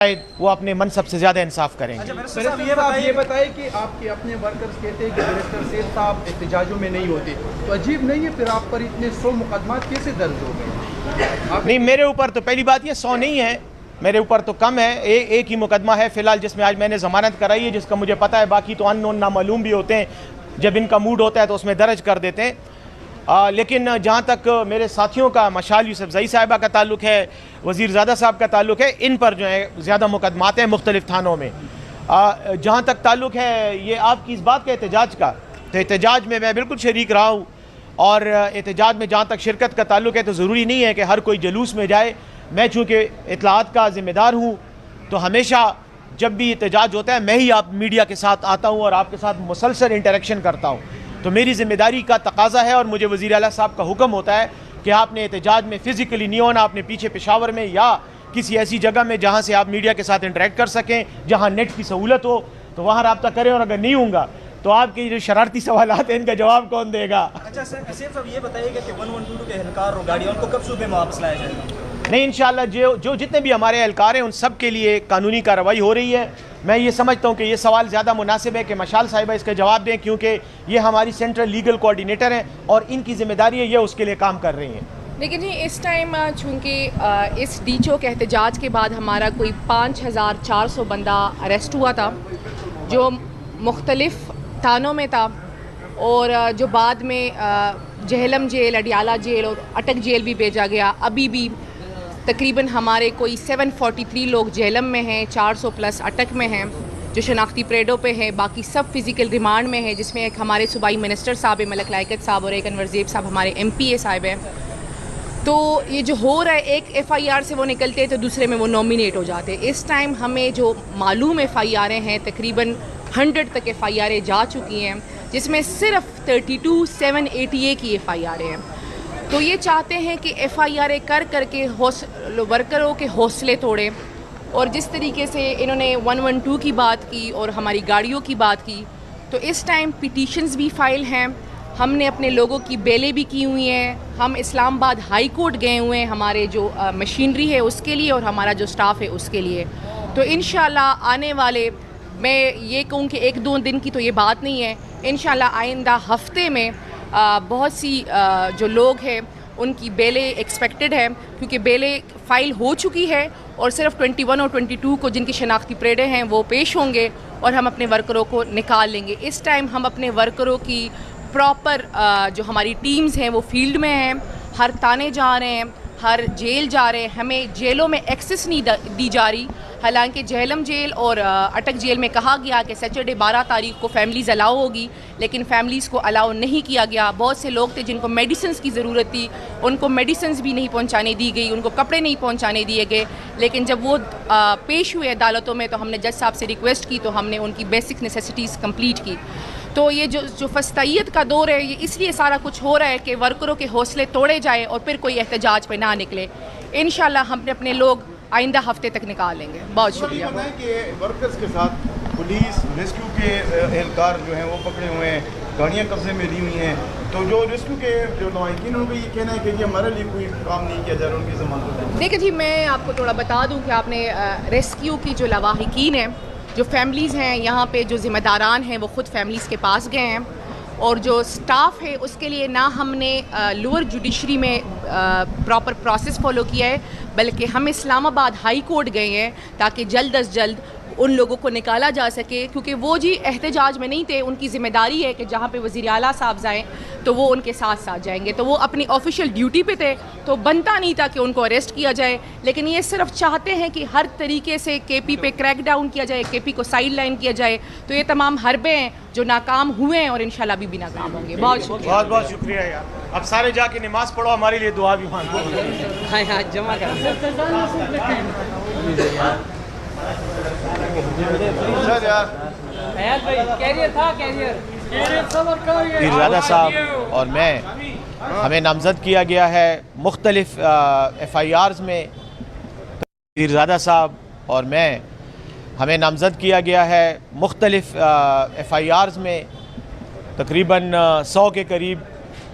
वो अपने मनसब से ज़्यादा इंसाफ करेंगे। अच्छा, आप ये बताइए कि आपके अपने वर्कर्स कहते हैं कि डायरेक्टर सेठ साहब एहतजाजों में नहीं होते, तो अजीब नहीं है फिर आप पर इतने 100 मुकदमात कैसे दर्ज हो गए? नहीं, मेरे ऊपर तो पहली बात ये 100 नहीं है, मेरे ऊपर तो कम है। एक ही मुकदमा है फ़िलहाल जिसमें आज मैंने ज़मानत कराई है, जिसका मुझे पता है। बाकी तो अननोन नामालूम भी होते हैं, जब इनका मूड होता है तो उसमें दर्ज कर देते हैं। लेकिन जहाँ तक मेरे साथियों का मशाल यूसुफजई साहिबा का ताल्लुक़ है, वज़ीरज़ादा साहब का ताल्लुक़ है, इन पर जो है ज़्यादा मुकदमात हैं मुख्तलिफ़ थानों में। जहाँ तक ताल्लुक़ है ये आपकी इस बात का एहतजाज का, तो एहतजाज में मैं बिल्कुल शरीक रहा हूँ। और एहतजाज में जहाँ तक शिरकत का ताल्लुक़ है तो ज़रूरी नहीं है कि हर कोई जलूस में जाए। मैं चूँकि इत्तलाआत का ज़िम्मेदार हूँ तो हमेशा जब भी एहतजाज होता है मैं ही आप मीडिया के साथ आता हूँ और आपके साथ मुसलसल इंटरेक्शन करता हूँ। तो मेरी ज़िम्मेदारी का तकाज़ा है और मुझे वज़ीर आला साहब का हुक्म होता है कि आपने एहतजाज में फ़िज़िकली नहीं होना, आपने पीछे पेशावर में या किसी ऐसी जगह में जहाँ से आप मीडिया के साथ इंटरेक्ट कर सकें, जहाँ नेट की सहूलत हो तो वहाँ रब्ता करें। और अगर नहीं होंगे तो आपके जो शरारती सवालात हैं इनका जवाब कौन देगा? अच्छा सर, साहब ये बताइएगा कि 1122 के एहलकार और गाड़ियों को कब सूबे में वापस लाया जाएगा? नहीं, इंशाअल्लाह जो जितने भी हमारे एहलकार हैं उन सब के लिए कानूनी कार्रवाई हो रही है। मैं ये समझता हूँ कि ये सवाल ज़्यादा मुनासिब है कि मशाल साहिबा इसका जवाब दें, क्योंकि ये हमारी सेंट्रल लीगल कोऑर्डिनेटर हैं और इनकी ज़िम्मेदारी है, ये उसके लिए काम कर रही हैं। लेकिन जी इस टाइम चूँकि इस डीचो के एहतजाज के बाद हमारा कोई 5400 बंदा अरेस्ट हुआ था, जो मुख्तलिफ़ थानों में था और जो बाद में जहलम जेल, अडियाला जेल और अटक जेल भी भेजा गया। अभी भी तकरीबन हमारे कोई 743 लोग जेलम में हैं, 400 प्लस अटक में हैं जो शनाख्ती परेडों पे हैं। बाकी सब फिज़िकल रिमांड में है, जिसमें एक हमारे सूबाई मिनिस्टर साहब मलक लायकत साहब और एक अनवर ज़ेब साहब हमारे MPA साहब हैं। तो ये जो हो रहा है, एक FIR से वो निकलते हैं तो दूसरे में वो नॉमिनेट हो जाते हैं। इस टाइम हमें जो मालूम FIR हैं तकरीबन 100 तक FIR जा चुकी हैं, जिसमें सिर्फ 32,788 की FIR हैं। तो ये चाहते हैं कि FIR कर करके वर्करों के हौसले तोड़ें। और जिस तरीके से इन्होंने 112 की बात की और हमारी गाड़ियों की बात की, तो इस टाइम पिटीशंस भी फाइल हैं। हमने अपने लोगों की बेलें भी की हुई हैं। हम इस्लामाबाद हाई कोर्ट गए हुए हैं हमारे जो मशीनरी है उसके लिए और हमारा जो स्टाफ है उसके लिए। तो इंशाल्लाह आने वाले, मैं ये कहूँ कि 1-2 दिन की तो ये बात नहीं है, इंशाल्लाह आइंदा हफ्ते में बहुत सी जो लोग हैं उनकी बेलें एक्सपेक्टेड है, क्योंकि बेलें फ़ाइल हो चुकी है और सिर्फ 21 और 22 को जिनकी शनाख्ती परेडें हैं वो पेश होंगे और हम अपने वर्करों को निकाल लेंगे। इस टाइम हम अपने वर्करों की प्रॉपर जो हमारी टीम्स हैं वो फील्ड में हैं, हर थाने जा रहे हैं, हर जेल जा रहे हैं। हमें जेलों में एक्सेस नहीं दी जा रही। हालांकि जहलम जेल और अटक जेल में कहा गया कि सैटरडे 12 तारीख को फैमिलीज़ अलाउ होगी, लेकिन फैमिलीज़ को अलाउ नहीं किया गया। बहुत से लोग थे जिनको मेडिसिन्स की ज़रूरत थी, उनको मेडिसिन्स भी नहीं पहुंचाने दी गई, उनको कपड़े नहीं पहुंचाने दिए गए। लेकिन जब वो पेश हुए अदालतों में तो हमने जज साहब से रिक्वेस्ट की, तो हमने उनकी बेसिक नेसेसिटीज़ कंप्लीट की। तो ये जो फस्तैयत का दौर है, ये इसलिए सारा कुछ हो रहा है कि वर्करों के हौसले तोड़े जाए और फिर कोई एहतजाज पे ना निकले। इंशाल्लाह हम अपने लोग आइंदा हफ्ते तक निकाल लेंगे। बहुत शुक्रिया। बताएं कि वर्कर्स के साथ पुलिस रेस्क्यू के एहलकार जो हैं वो पकड़े हुए हैं, गाड़ियाँ कब्जे में ली हुई हैं, तो जो रेस्क्यू के जो लवाहिकीन उनको ये कहना है कि जी हमारे लिए कोई काम नहीं किया जा रहा, उनकी ज़मानत। देखिए जी, मैं आपको थोड़ा बता दूं कि आपने रेस्क्यू की जो लवाहिकीन हैं, जो फैमिलीज़ हैं यहाँ पे, जो ज़िम्मेदारान हैं वो ख़ुद फैमिलीज़ के पास गए हैं और जो स्टाफ है उसके लिए ना हमने लोअर जुडिशरी में प्रॉपर प्रोसेस फॉलो किया है, बल्कि हम इस्लामाबाद हाई कोर्ट गए हैं ताकि जल्द अज जल्द उन लोगों को निकाला जा सके, क्योंकि वो जी एहतजाज में नहीं थे। उनकी ज़िम्मेदारी है कि जहाँ पे वज़ीर आला साहब जाएँ तो वो उनके साथ साथ जाएंगे। तो वो अपनी ऑफिशियल ड्यूटी पे थे, तो बनता नहीं था कि उनको अरेस्ट किया जाए। लेकिन ये सिर्फ चाहते हैं कि हर तरीके से KP पे क्रैक डाउन किया जाए, KP को साइड लाइन किया जाए। तो ये तमाम हरबे हैं जो नाकाम हुए हैं और इंशाल्लाह भी नाकाम होंगे। बहुत शुक्रिया। बहुत बहुत शुक्रिया यार। अब सारे जाके नमाज़ पढ़ो, हमारे लिए दुआ भी मांगो। जमा वज़ीरज़ादा साहब और मैं, हमें नामज़द किया गया है मुख्तलिफ़ FIRs में। वज़ीरज़ादा साहब और मैं, हमें नामज़द किया गया है मुख्तलिफ़ FIRs में। तकरीबन 100 के करीब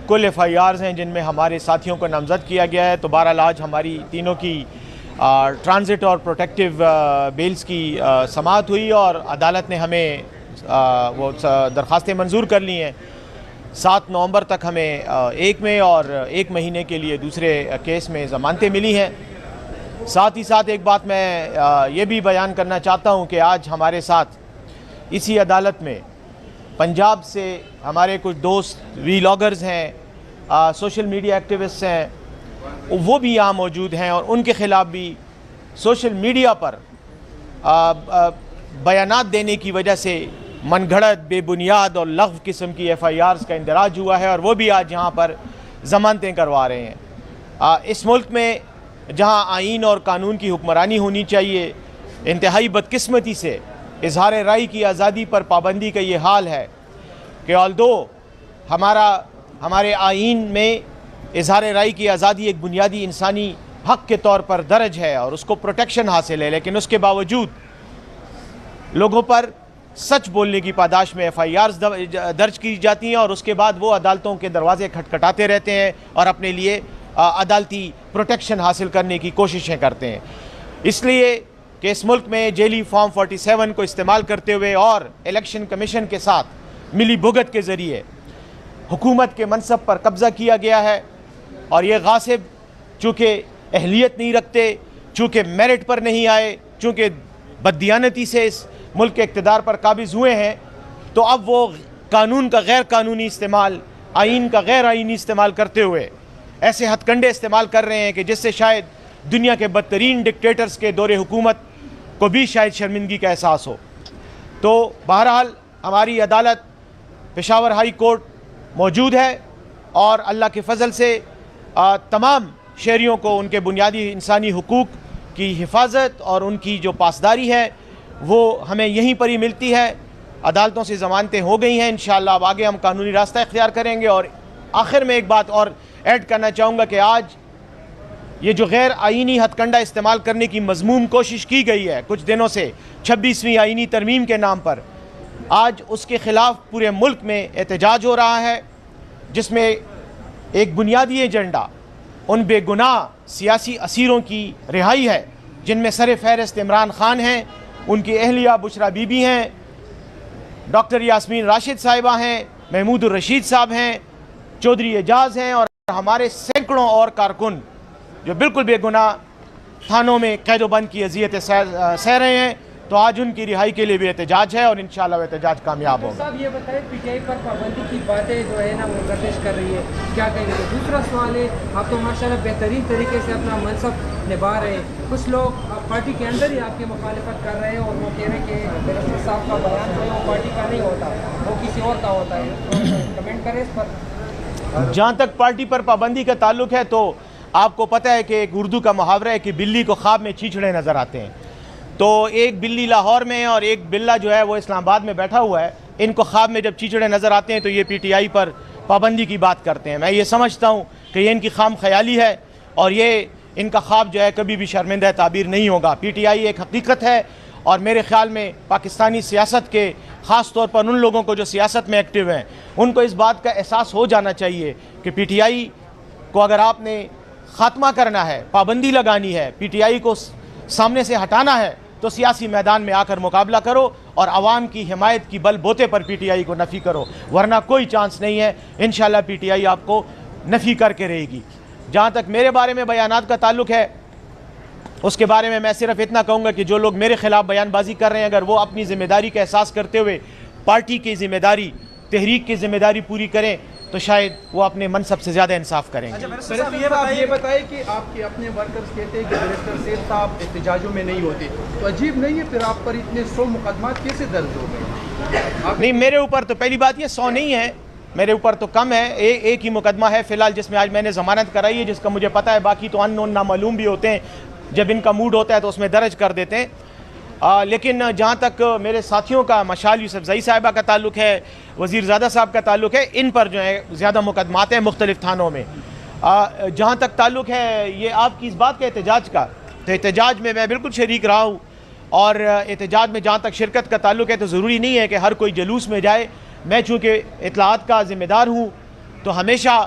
कुल FIRs हैं जिनमें हमारे साथियों को नामज़द किया गया है। तो बहरहाल आज हमारी तीनों की ट्रांजिट और प्रोटेक्टिव बेल्स की समाअत हुई और अदालत ने हमें वो दरख्वास्तें मंजूर कर ली हैं। 7 नवंबर तक हमें एक में और 1 महीने के लिए दूसरे केस में ज़मानतें मिली हैं। साथ ही साथ एक बात मैं ये भी बयान करना चाहता हूँ कि आज हमारे साथ इसी अदालत में पंजाब से हमारे कुछ दोस्त वीलॉगर्स हैं, सोशल मीडिया एक्टिविस्ट हैं, वो भी यहाँ मौजूद हैं और उनके ख़िलाफ़ भी सोशल मीडिया पर बयानात देने की वजह से मनगढ़ंत, बेबुनियाद और लग़्व किस्म की FIRs का इंदराज हुआ है और वो भी आज यहाँ पर ज़मानतें करवा रहे हैं। इस मुल्क में जहाँ आईन और कानून की हुक्मरानी होनी चाहिए, इंतहाई बदकिस्मती से इजहार राय की आज़ादी पर पाबंदी का ये हाल है कि ऑल्दो हमारे आईन में इजहार राय की आज़ादी एक बुनियादी इंसानी हक़ के तौर पर दर्ज है और उसको प्रोटेक्शन हासिल है, लेकिन उसके बावजूद लोगों पर सच बोलने की पादाश में FIRs दर्ज की जाती हैं और उसके बाद वो अदालतों के दरवाजे खटखटाते रहते हैं और अपने लिए अदालती प्रोटेक्शन हासिल करने की कोशिशें करते हैं। इसलिए कि इस मुल्क में जेली फॉर्म 47 को इस्तेमाल करते हुए और इलेक्शन कमीशन के साथ मिली भुगत के ज़रिए हुकूमत के मनसब पर कब्ज़ा किया गया है और ये गासिब चूँकि अहलियत नहीं रखते, चूँकि मेरिट पर नहीं आए, चूँकि बददियानती से इस मुल्क के इक़्तिदार पर काबिज़ हुए हैं, तो अब वो कानून का गैर कानूनी इस्तेमाल, आइन का गैर आइनी इस्तेमाल करते हुए ऐसे हथकंडे इस्तेमाल कर रहे हैं कि जिससे शायद दुनिया के बदतरीन डिक्टेटर्स के दौरे हुकूमत को भी शायद शर्मिंदगी का एहसास हो। तो बहरहाल हमारी अदालत पेशावर हाई कोर्ट मौजूद है और अल्लाह के फ़ज़ल से तमाम शहरियों को उनके बुनियादी इंसानी हुकूक की हिफाजत और उनकी जो पासदारी है वो हमें यहीं पर ही मिलती है। अदालतों से ज़मानतें हो गई हैं, इंशाअल्लाह अब आगे हम कानूनी रास्ता इख्तियार करेंगे। और आखिर में एक बात और ऐड करना चाहूँगा कि आज ये जो गैर आइनी हथकंडा इस्तेमाल करने की मज़मूम कोशिश की गई है कुछ दिनों से 26वीं आइनी तरमीम के नाम पर, आज उसके ख़िलाफ़ पूरे मुल्क में एहतजाज हो रहा है, जिसमें एक बुनियादी एजेंडा उन बेगुनाह सियासी असीरों की रिहाई है जिनमें सर फहरिस्त इमरान ख़ान हैं, उनकी अहलिया बुशरा बीबी हैं, डॉक्टर यास्मीन राशिद साहिबा हैं, महमूदुर रशीद साहब हैं, चौधरी एजाज़ हैं और हमारे सैकड़ों और कारकुन जो बिल्कुल बेगुनाह थानों में कैदोबंद की अजियतें सह रहे हैं। तो आज उनकी रिहाई के लिए भी एहतजाज है और इंशाअल्लाह एहतजाज कामयाब होगा। साहब ये बताएं, PTI पर पाबंदी की बातें जो है ना वो गर्दिश कर रही है, क्या कहेंगे? दूसरा सवाल है, आप तो माशाल्लाह बेहतरीन तरीके से अपना मनसब निभा रहे हैं, कुछ लोग पार्टी के अंदर ही आपकी मुखालिफत कर रहे हैं और वो कह रहे हैं कि बैरिस्टर साहब का बयान जो है वो पार्टी का नहीं होता, वो किसी और का होता है। तो कमेंट करें इस पर। जहाँ तक पार्टी पर पाबंदी का ताल्लुक है तो आपको पता है कि एक उर्दू का मुहावरा है कि बिल्ली को ख्वाब में चींचड़े नज़र आते हैं। तो एक बिल्ली लाहौर में और एक बिल्ला जो है वो इस्लामाबाद में बैठा हुआ है, इनको ख्वाब में जब चींचड़े नज़र आते हैं तो ये PTI पर पाबंदी की बात करते हैं। मैं ये समझता हूँ कि ये इनकी खाम ख्याली है और ये इनका ख्वाब जो है कभी भी शर्मिंदा ताबीर नहीं होगा। PTI एक हकीकत है और मेरे ख़्याल में पाकिस्तानी सियासत के ख़ास तौर पर उन लोगों को जो सियासत में एक्टिव हैं उनको इस बात का एहसास हो जाना चाहिए कि PTI को अगर आपने ख़ात्मा करना है, पाबंदी लगानी है, PTI को सामने से हटाना है तो सियासी मैदान में आकर मुकाबला करो और आवाम की हिमायत की बल बोते पर PTI को नफ़ी करो, वरना कोई चांस नहीं है। इंशाअल्लाह PTI आपको नफ़ी करके रहेगी। जहाँ तक मेरे बारे में बयानात का ताल्लुक है उसके बारे में मैं सिर्फ इतना कहूँगा कि जो लोग मेरे ख़िलाफ़ बयानबाजी कर रहे हैं अगर वो अपनी ज़िम्मेदारी का एहसास करते हुए पार्टी की ज़िम्मेदारी, तहरीक की ज़िम्मेदारी पूरी करें तो शायद वो अपने मनसब से ज़्यादा इंसाफ करेंगे। अच्छा, आप ये बताइए कि आपके अपने वर्कर्स कहते हैं कि बैरिस्टर सेठ साहब एहतजाजों में नहीं होते, तो अजीब नहीं है फिर आप पर इतने 100 मुकदमात कैसे दर्ज हो गए? नहीं, मेरे ऊपर तो पहली बात ये 100 नहीं है, मेरे ऊपर तो कम है। एक ही मुकदमा है फ़िलहाल जिसमें आज मैंने ज़मानत कराई है, जिसका मुझे पता है, बाकी तो अननोन नामालूम भी होते हैं, जब इनका मूड होता है तो उसमें दर्ज कर देते हैं। लेकिन जहाँ तक मेरे साथियों का मशाल यूसुफज़ई साहिबा का ताल्लुक है, वज़ीर ज़ादा साहब का ताल्लुक है, इन पर जो है ज़्यादा मुकदमात हैं मुख्तलिफ़ थानों में। जहाँ तक ताल्लुक है ये आपकी इस बात का एहतजाज का, तो एहतजाज में मैं बिल्कुल शरीक रहा हूँ और एहतजाज में जहाँ तक शिरकत का ताल्लुक है तो ज़रूरी नहीं है कि हर कोई जलूस में जाए। मैं चूँकि इत्तलाआत का ज़िम्मेदार हूँ तो हमेशा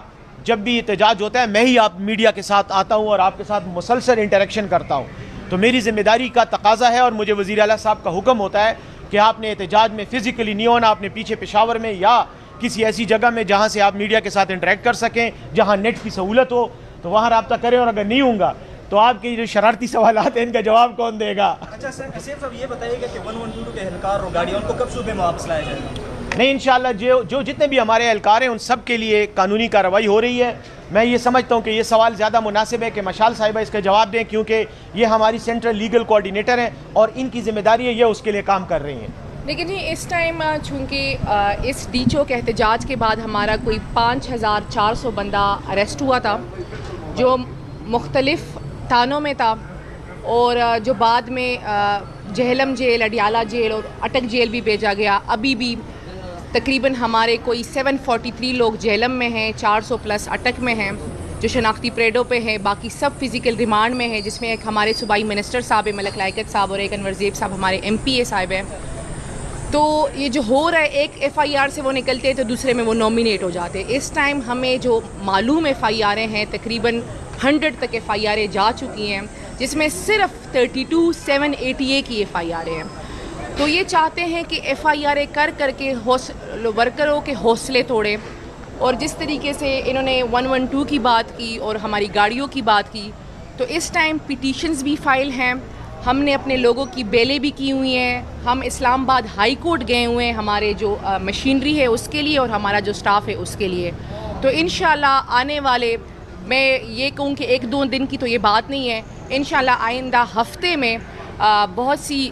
जब भी एहतजाज होता है मैं ही आप मीडिया के साथ आता हूँ और आपके साथ मुसलसल इंटरेक्शन करता हूँ। तो मेरी ज़िम्मेदारी का तकाजा है और मुझे वज़ीर आला साहब का हुक्म होता है कि आपने एहतजाज में फ़िज़िकली नहीं होना, आपने पीछे पेशावर में या किसी ऐसी जगह में जहाँ से आप मीडिया के साथ इंटरेक्ट कर सकें, जहाँ नेट की सहूलत हो तो वहाँ रब्ता करें। और अगर नहीं होगा तो आपके जो शरारती सवालात हैं इनका जवाब कौन देगा? अच्छा सर, सेफ साहब ये बताइएगा कि 1122 के एहलकार और गाड़ियाँ उनको कब सूबे में वापस लाया जाएगा? नहीं, इंशाअल्लाह जो जितने भी हमारे एहलकार हैं उन सब के लिए कानूनी कार्रवाई हो रही है। मैं ये समझता हूँ कि ये सवाल ज़्यादा मुनासिब है कि मशाल साहिबा इसका जवाब दें, क्योंकि ये हमारी सेंट्रल लीगल कोऑर्डिनेटर हैं और इनकी ज़िम्मेदारी है, ये उसके लिए काम कर रही हैं। लेकिन जी इस टाइम चूँकि इस डीचो के एहतजाज के बाद हमारा कोई 5400 बंदा अरेस्ट हुआ था जो मुख्तलिफ थानों में था, और जो बाद में जहलम जेल, अडियाला जेल और अटक जेल भी भेजा गया। अभी भी तकरीबन हमारे कोई 743 लोग जहलम में हैं, 400 प्लस अटक में हैं जो शनाख्ती परेडों पे हैं, बाकी सब फिज़िकल रिमांड में हैं, जिसमें एक हमारे सूबाई मिनिस्टर साहब है मलिक लायकत साहब और एक अनवर ज़ेब साहब हमारे MPA साहब हैं। तो ये जो हो रहा है, एक FIR से वो निकलते हैं तो दूसरे में वो नॉमिनेट हो जाते हैं। इस टाइम हमें जो मालूम FIR हैं तकरीबन 100 तक FIR जा चुकी हैं, जिसमें सिर्फ 32,788 की FIR हैं। तो ये चाहते हैं कि FIR कर के वर्करों के हौसले तोड़ें, और जिस तरीके से इन्होंने 112 की बात की और हमारी गाड़ियों की बात की, तो इस टाइम पिटीशंस भी फाइल हैं, हमने अपने लोगों की बेलें भी की हुई हैं, हम इस्लामाबाद हाई कोर्ट गए हुए हैं हमारे जो मशीनरी है उसके लिए और हमारा जो स्टाफ है उसके लिए। तो इंशाल्लाह आने वाले, मैं ये कहूँ कि 1-2 दिन की तो ये बात नहीं है, इंशाल्लाह आइंदा हफ्ते में बहुत सी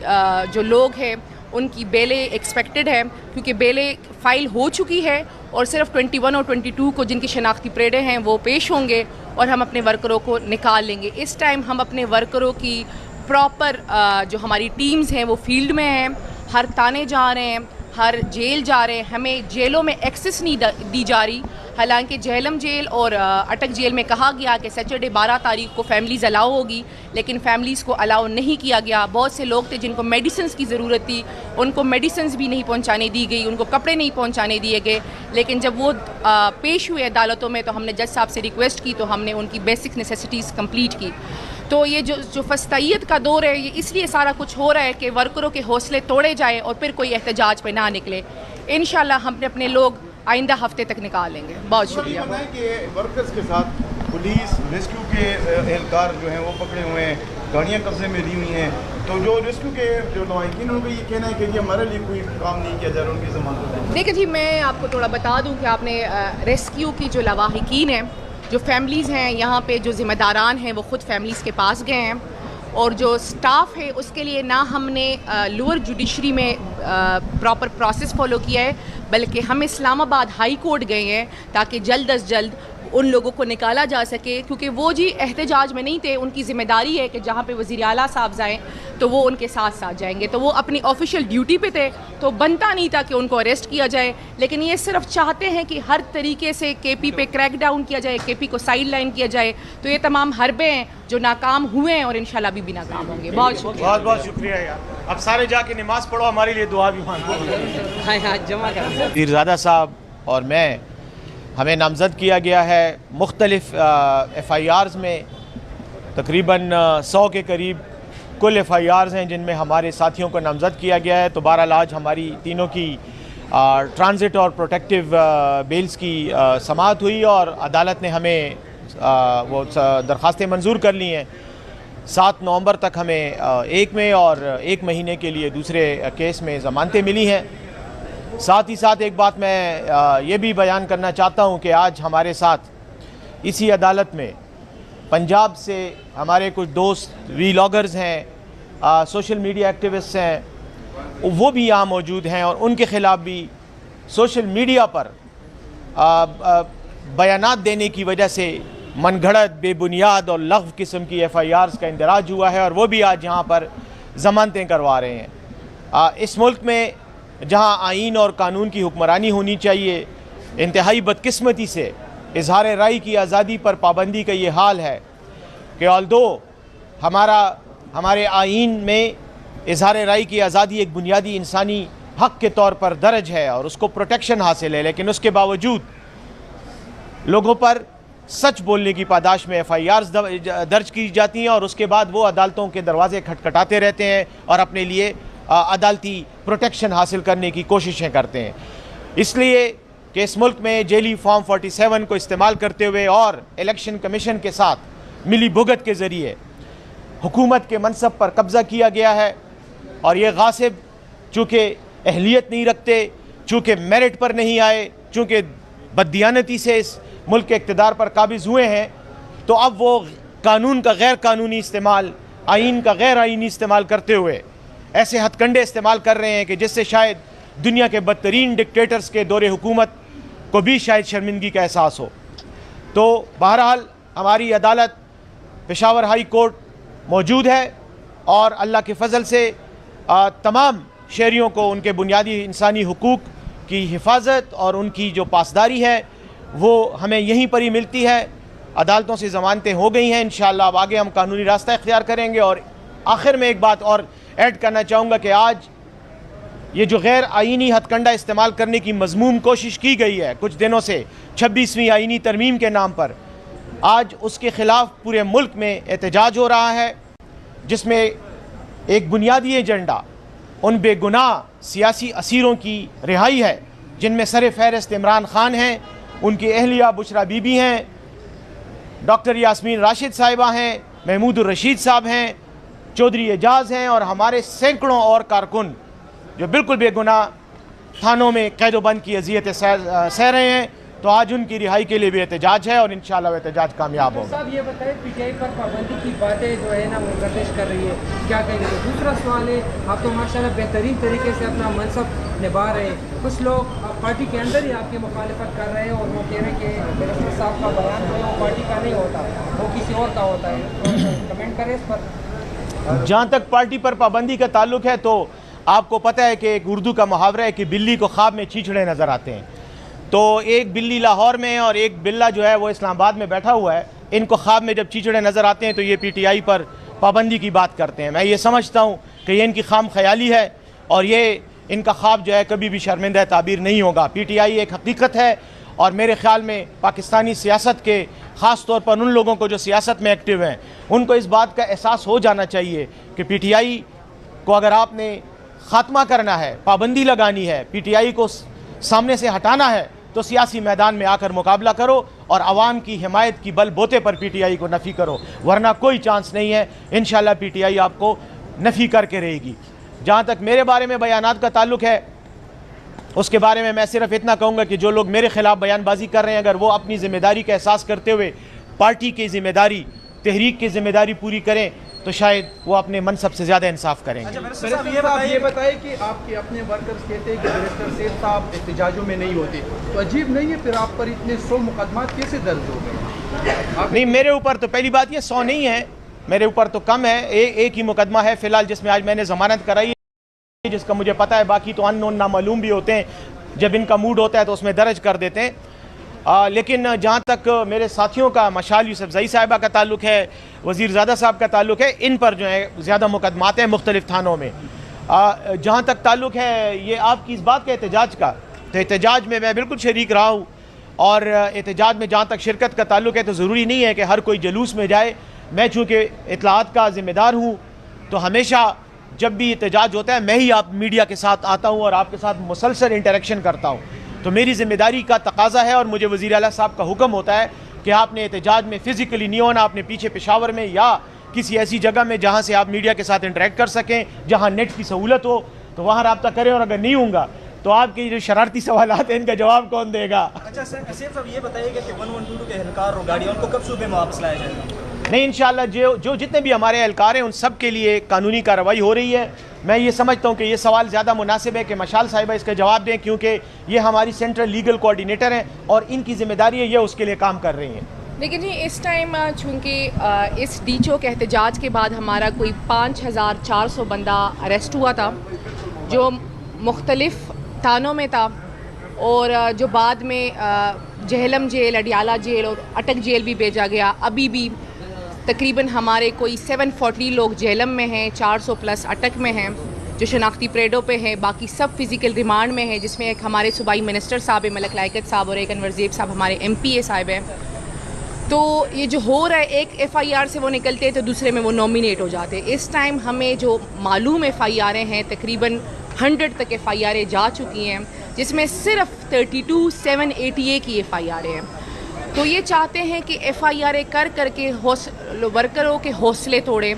जो लोग हैं उनकी बेलें एक्सपेक्टेड है, क्योंकि बेलें फ़ाइल हो चुकी है और सिर्फ 21 और 22 को जिनकी शनाख्ती परेडें हैं वो पेश होंगे और हम अपने वर्करों को निकाल लेंगे। इस टाइम हम अपने वर्करों की प्रॉपर जो हमारी टीम्स हैं वो फील्ड में हैं, हर थाने जा रहे हैं, हर जेल जा रहे हैं, हमें जेलों में एक्सेस नहीं दी जा रही। हालांकि जहलम जेल और अटक जेल में कहा गया कि सैटरडे 12 तारीख को फैमिलीज़ अलाउ होगी, लेकिन फैमिलीज़ को अलाउ नहीं किया गया। बहुत से लोग थे जिनको मेडिसिन्स की ज़रूरत थी, उनको मेडिसिन्स भी नहीं पहुंचाने दी गई, उनको कपड़े नहीं पहुंचाने दिए गए। लेकिन जब वो पेश हुए अदालतों में तो हमने जज साहब से रिक्वेस्ट की, तो हमने उनकी बेसिक नेसेसिटीज़ कंप्लीट की। तो ये जो फस्तायत का दौर है, ये इसलिए सारा कुछ हो रहा है कि वर्करों के हौसले तोड़े जाए और फिर कोई एहतजाज पे ना निकले। इंशाल्लाह हम अपने लोग आइंदा हफ्ते तक निकालेंगे। बहुत शुक्रिया। बताएं कि वर्कर्स के साथ पुलिस रेस्क्यू के एहलकार जो हैं वो पकड़े हुए हैं, गाड़ियाँ कब्जे में ली हुई हैं, तो जो रेस्क्यू के जो लवाहिकीन उनका ये कहना है कि ये हमारे लिए कोई काम नहीं किया जा रहा उनकी ज़मानत। देखिए जी, मैं आपको थोड़ा बता दूं कि आपने रेस्क्यू की जो लवाहिकीन हैं, जो फैमिलीज़ हैं यहाँ पे, जो ज़िम्मेदारान हैं वो ख़ुद फैमिलीज़ के पास गए हैं, और जो स्टाफ है उसके लिए ना हमने लोअर जुडिशरी में प्रॉपर प्रोसेस फॉलो किया है, बल्कि हम इस्लामाबाद हाई कोर्ट गए हैं ताकि जल्द अज जल्द उन लोगों को निकाला जा सके, क्योंकि वो जी एहतजाज में नहीं थे। उनकी ज़िम्मेदारी है कि जहाँ पे वज़ीर आला साहब जाएँ तो वो उनके साथ साथ जाएंगे, तो वो अपनी ऑफिशियल ड्यूटी पे थे, तो बनता नहीं था कि उनको अरेस्ट किया जाए। लेकिन ये सिर्फ चाहते हैं कि हर तरीके से KP पे क्रैक डाउन किया जाए, KP को साइड लाइन किया जाए। तो ये तमाम हरबे हैं जो नाकाम हुए हैं और इंशाल्लाह भी नाकाम होंगे। बहुत शुक्रिया। बहुत बहुत शुक्रिया यार। अब सारे जाके नमाज़ पढ़ो, हमारे लिए दुआ भी मांगो। जमा कर पीरज़ादा साहब और मैं, हमें नामज़द किया गया है मुख्तलिफ़ FIRs में, तकरीबन 100 के करीब कुल FIRs हैं जिनमें हमारे साथियों को नामज़द किया गया है। तो बहरहाल आज हमारी तीनों की ट्रांजिट और प्रोटेक्टिव बेल्स की समाअत हुई और अदालत ने हमें वो दरख्वास्तें मंजूर कर ली हैं। 7 नवंबर तक हमें एक में और 1 महीने के लिए दूसरे केस में ज़मानतें मिली हैं। साथ ही साथ एक बात मैं ये भी बयान करना चाहता हूँ कि आज हमारे साथ इसी अदालत में पंजाब से हमारे कुछ दोस्त वीलॉगर्स हैं, सोशल मीडिया एक्टिविस्ट हैं, वो भी यहाँ मौजूद हैं और उनके ख़िलाफ़ भी सोशल मीडिया पर बयानात देने की वजह से मनगढ़ंत, बेबुनियाद और लग़्व किस्म की FIRs का इंदराज हुआ है और वो भी आज यहाँ पर ज़मानतें करवा रहे हैं। इस मुल्क में जहाँ आईन और कानून की हुक्मरानी होनी चाहिए, इंतहाई बदकिस्मती से इजहार राय की आज़ादी पर पाबंदी का ये हाल है कि ऑल्दो हमारे आईन में इजहार राय की आज़ादी एक बुनियादी इंसानी हक़ के तौर पर दर्ज है और उसको प्रोटेक्शन हासिल है, लेकिन उसके बावजूद लोगों पर सच बोलने की पादाश में FIRs दर्ज की जाती हैं और उसके बाद वो अदालतों के दरवाजे खटखटाते रहते हैं और अपने लिए अदालती प्रोटेक्शन हासिल करने की कोशिशें करते हैं। इसलिए कि इस मुल्क में जेली फॉर्म 47 को इस्तेमाल करते हुए और इलेक्शन कमीशन के साथ मिली भुगत के ज़रिए हुकूमत के मनसब पर कब्ज़ा किया गया है और ये गासिब चूँकि अहलियत नहीं रखते, चूँकि मेरिट पर नहीं आए, चूँकि बददियानती से इस मुल्क के इक़्तिदार पर काबिज़ हुए हैं, तो अब वो कानून का गैर कानूनी इस्तेमाल, आइन का गैर आइनी इस्तेमाल करते हुए ऐसे हथकंडे इस्तेमाल कर रहे हैं कि जिससे शायद दुनिया के बदतरीन डिक्टेटर्स के दौरे हुकूमत को भी शायद शर्मिंदगी का एहसास हो। तो बहरहाल हमारी अदालत पेशावर हाई कोर्ट मौजूद है और अल्लाह के फ़ज़ल से तमाम शहरियों को उनके बुनियादी इंसानी हुकूक की हिफाजत और उनकी जो पासदारी है वो हमें यहीं पर ही मिलती है। अदालतों से ज़मानतें हो गई हैं, इंशाअल्लाह अब आगे हम कानूनी रास्ता इख्तियार करेंगे। और आखिर में एक बात और ऐड करना चाहूँगा कि आज ये जो गैर आइनी हथकंडा इस्तेमाल करने की मज़मूम कोशिश की गई है कुछ दिनों से 26वीं आइनी तरमीम के नाम पर, आज उसके ख़िलाफ़ पूरे मुल्क में एहतजाज हो रहा है, जिसमें एक बुनियादी एजेंडा उन बेगुनाह सियासी असीरों की रिहाई है जिनमें सर फहरिस्त इमरान ख़ान हैं, उनकी अहलिया बुशरा बीबी हैं, डॉक्टर यास्मीन राशिद साहिबा हैं, महमूदुर रशीद साहब हैं, चौधरी एजाज़ हैं और हमारे सैकड़ों और कारकुन जो बिल्कुल बेगुनाह थानों में कैदोबंद की अजियतें सह रहे हैं। तो आज उनकी रिहाई के लिए भी एहतजाज है और इंशाअल्लाह एहतजाज कामयाब होगा। साहब ये बताएं, PTI पर पाबंदी की बातें जो है ना वो गर्दिश कर रही है, क्या कहेंगे? दूसरा सवाल है, आप तो माशाल्लाह बेहतरीन तरीके से अपना मनसब निभा रहे हैं, कुछ लोग पार्टी के अंदर ही आपकी मुखालिफत कर रहे हैं और वो कह रहे हैं कि बैरिस्टर साहब का बयान जो है वो पार्टी का नहीं होता, वो किसी और का होता है। तो कमेंट करें इस पर। जहाँ तक पार्टी पर पाबंदी का ताल्लुक है तो आपको पता है कि एक उर्दू का मुहावरा है कि बिल्ली को ख्वाब में चींचड़े नज़र आते हैं। तो एक बिल्ली लाहौर में है और एक बिल्ला जो है वो इस्लामाबाद में बैठा हुआ है। इनको ख्वाब में जब चींचड़े नज़र आते हैं तो ये PTI पर पाबंदी की बात करते हैं। मैं ये समझता हूँ कि ये इनकी खाम ख्याली है और ये इनका ख्वाब जो है कभी भी शर्मिंदा ताबीर नहीं होगा। PTI एक हकीकत है और मेरे ख़्याल में पाकिस्तानी सियासत के ख़ास तौर पर उन लोगों को जो सियासत में एक्टिव हैं उनको इस बात का एहसास हो जाना चाहिए कि PTI को अगर आपने ख़ात्मा करना है, पाबंदी लगानी है, PTI को सामने से हटाना है तो सियासी मैदान में आकर मुकाबला करो और आवाम की हिमायत की बल बोते पर PTI को नफ़ी करो, वरना कोई चांस नहीं है। इंशाअल्लाह PTI आपको नफ़ी करके रहेगी। जहाँ तक मेरे बारे में बयानात का ताल्लुक है उसके बारे में मैं सिर्फ इतना कहूँगा कि जो लोग मेरे ख़िलाफ़ बयानबाजी कर रहे हैं अगर वो अपनी ज़िम्मेदारी का एहसास करते हुए पार्टी की ज़िम्मेदारी, तहरीक की ज़िम्मेदारी पूरी करें तो शायद वो अपने मनसब से ज़्यादा इंसाफ करेंगे। बैरिस्टर साहब ये बताइए कि आपके अपने वर्कर्स कहते हैं कि बैरिस्टर सेठ साहब एहतजाजों में नहीं होते, तो अजीब नहीं है फिर आप पर इतने 100 मुकदमात कैसे दर्ज हो गए? नहीं, मेरे ऊपर तो पहली बात ये 100 नहीं है, मेरे ऊपर तो कम है। एक ही मुकदमा है फ़िलहाल जिसमें आज मैंने ज़मानत कराई है, जिसका मुझे पता है, बाकी तो अननोन नामालूम भी होते हैं, जब इनका मूड होता है तो उसमें दर्ज कर देते हैं। लेकिन जहाँ तक मेरे साथियों का मशाल यूसुफजई साहिबा का ताल्लुक है, वज़ीरज़ादा साहब का ताल्लुक है, इन पर जो है ज़्यादा मुकदमात हैं मुख्तलिफ़ थानों में। जहाँ तक ताल्लुक है ये आपकी इस बात का एहतजाज का, तो एहतजाज में मैं बिल्कुल शरीक रहा हूँ और एहतजाज में जहाँ तक शिरकत का ताल्लुक है तो ज़रूरी नहीं है कि हर कोई जलूस में जाए। मैं चूँकि इत्तलाआत का ज़िम्मेदार हूँ तो हमेशा जब भी एहतजाज होता है मैं ही आप मीडिया के साथ आता हूँ और आपके साथ मुसलसल इंटरेक्शन करता हूँ। तो मेरी ज़िम्मेदारी का तकाजा है और मुझे वज़ीर आला साहब का हुक्म होता है कि आपने एहतजाज में फ़िज़िकली नहीं होना, आपने पीछे पेशावर में या किसी ऐसी जगह में जहाँ से आप मीडिया के साथ इंटरेक्ट कर सकें, जहाँ नेट की सहूलत हो तो वहाँ रब्ता करें। और अगर नहीं होगा तो आपके जो शरारती सवालात हैं इनका जवाब कौन देगा? अच्छा सर, साहब ये बताइएगा कि 1122 के एहलकार और गाड़ियाँ उनको कब सूबे में वापस लाया जाएगा? नहीं, इंशाअल्लाह जो जितने भी हमारे एहलकार हैं उन सब के लिए कानूनी कार्रवाई हो रही है। मैं ये समझता हूँ कि ये सवाल ज़्यादा मुनासिब है कि मशाल साहिबा इसका जवाब दें, क्योंकि ये हमारी सेंट्रल लीगल कोऑर्डिनेटर हैं और इनकी ज़िम्मेदारी है, ये उसके लिए काम कर रही हैं। लेकिन जी इस टाइम चूँकि इस डीचो के एहतजाज के बाद हमारा कोई 5400 बंदा अरेस्ट हुआ था जो मुख्तलिफ़ थानों में था और जो बाद में जहलम जेल, अडियाला जेल और अटक जेल भी भेजा गया। अभी भी तकरीबन हमारे कोई 740 लोग जेलम में हैं, 400 प्लस अटक में हैं जो शनाख्ती परेडों पे हैं, बाकी सब फ़िज़िकल रिमांड में हैं, जिसमें एक हमारे सूबाई मिनिस्टर साहब मलक लायकत साहब और एक अनवर ज़ेब साहब हमारे MPA साहब हैं। तो ये जो हो रहा है, एक FIR से वो निकलते हैं तो दूसरे में वो नॉमिनेट हो जाते हैं। इस टाइम हमें जो मालूम FIR हैं तकरीबन 100 तक FIR जा चुकी हैं, जिसमें सिर्फ 32,788 की FIR हैं। तो ये चाहते हैं कि FIR कर करके वर्करों के हौसले तोड़ें,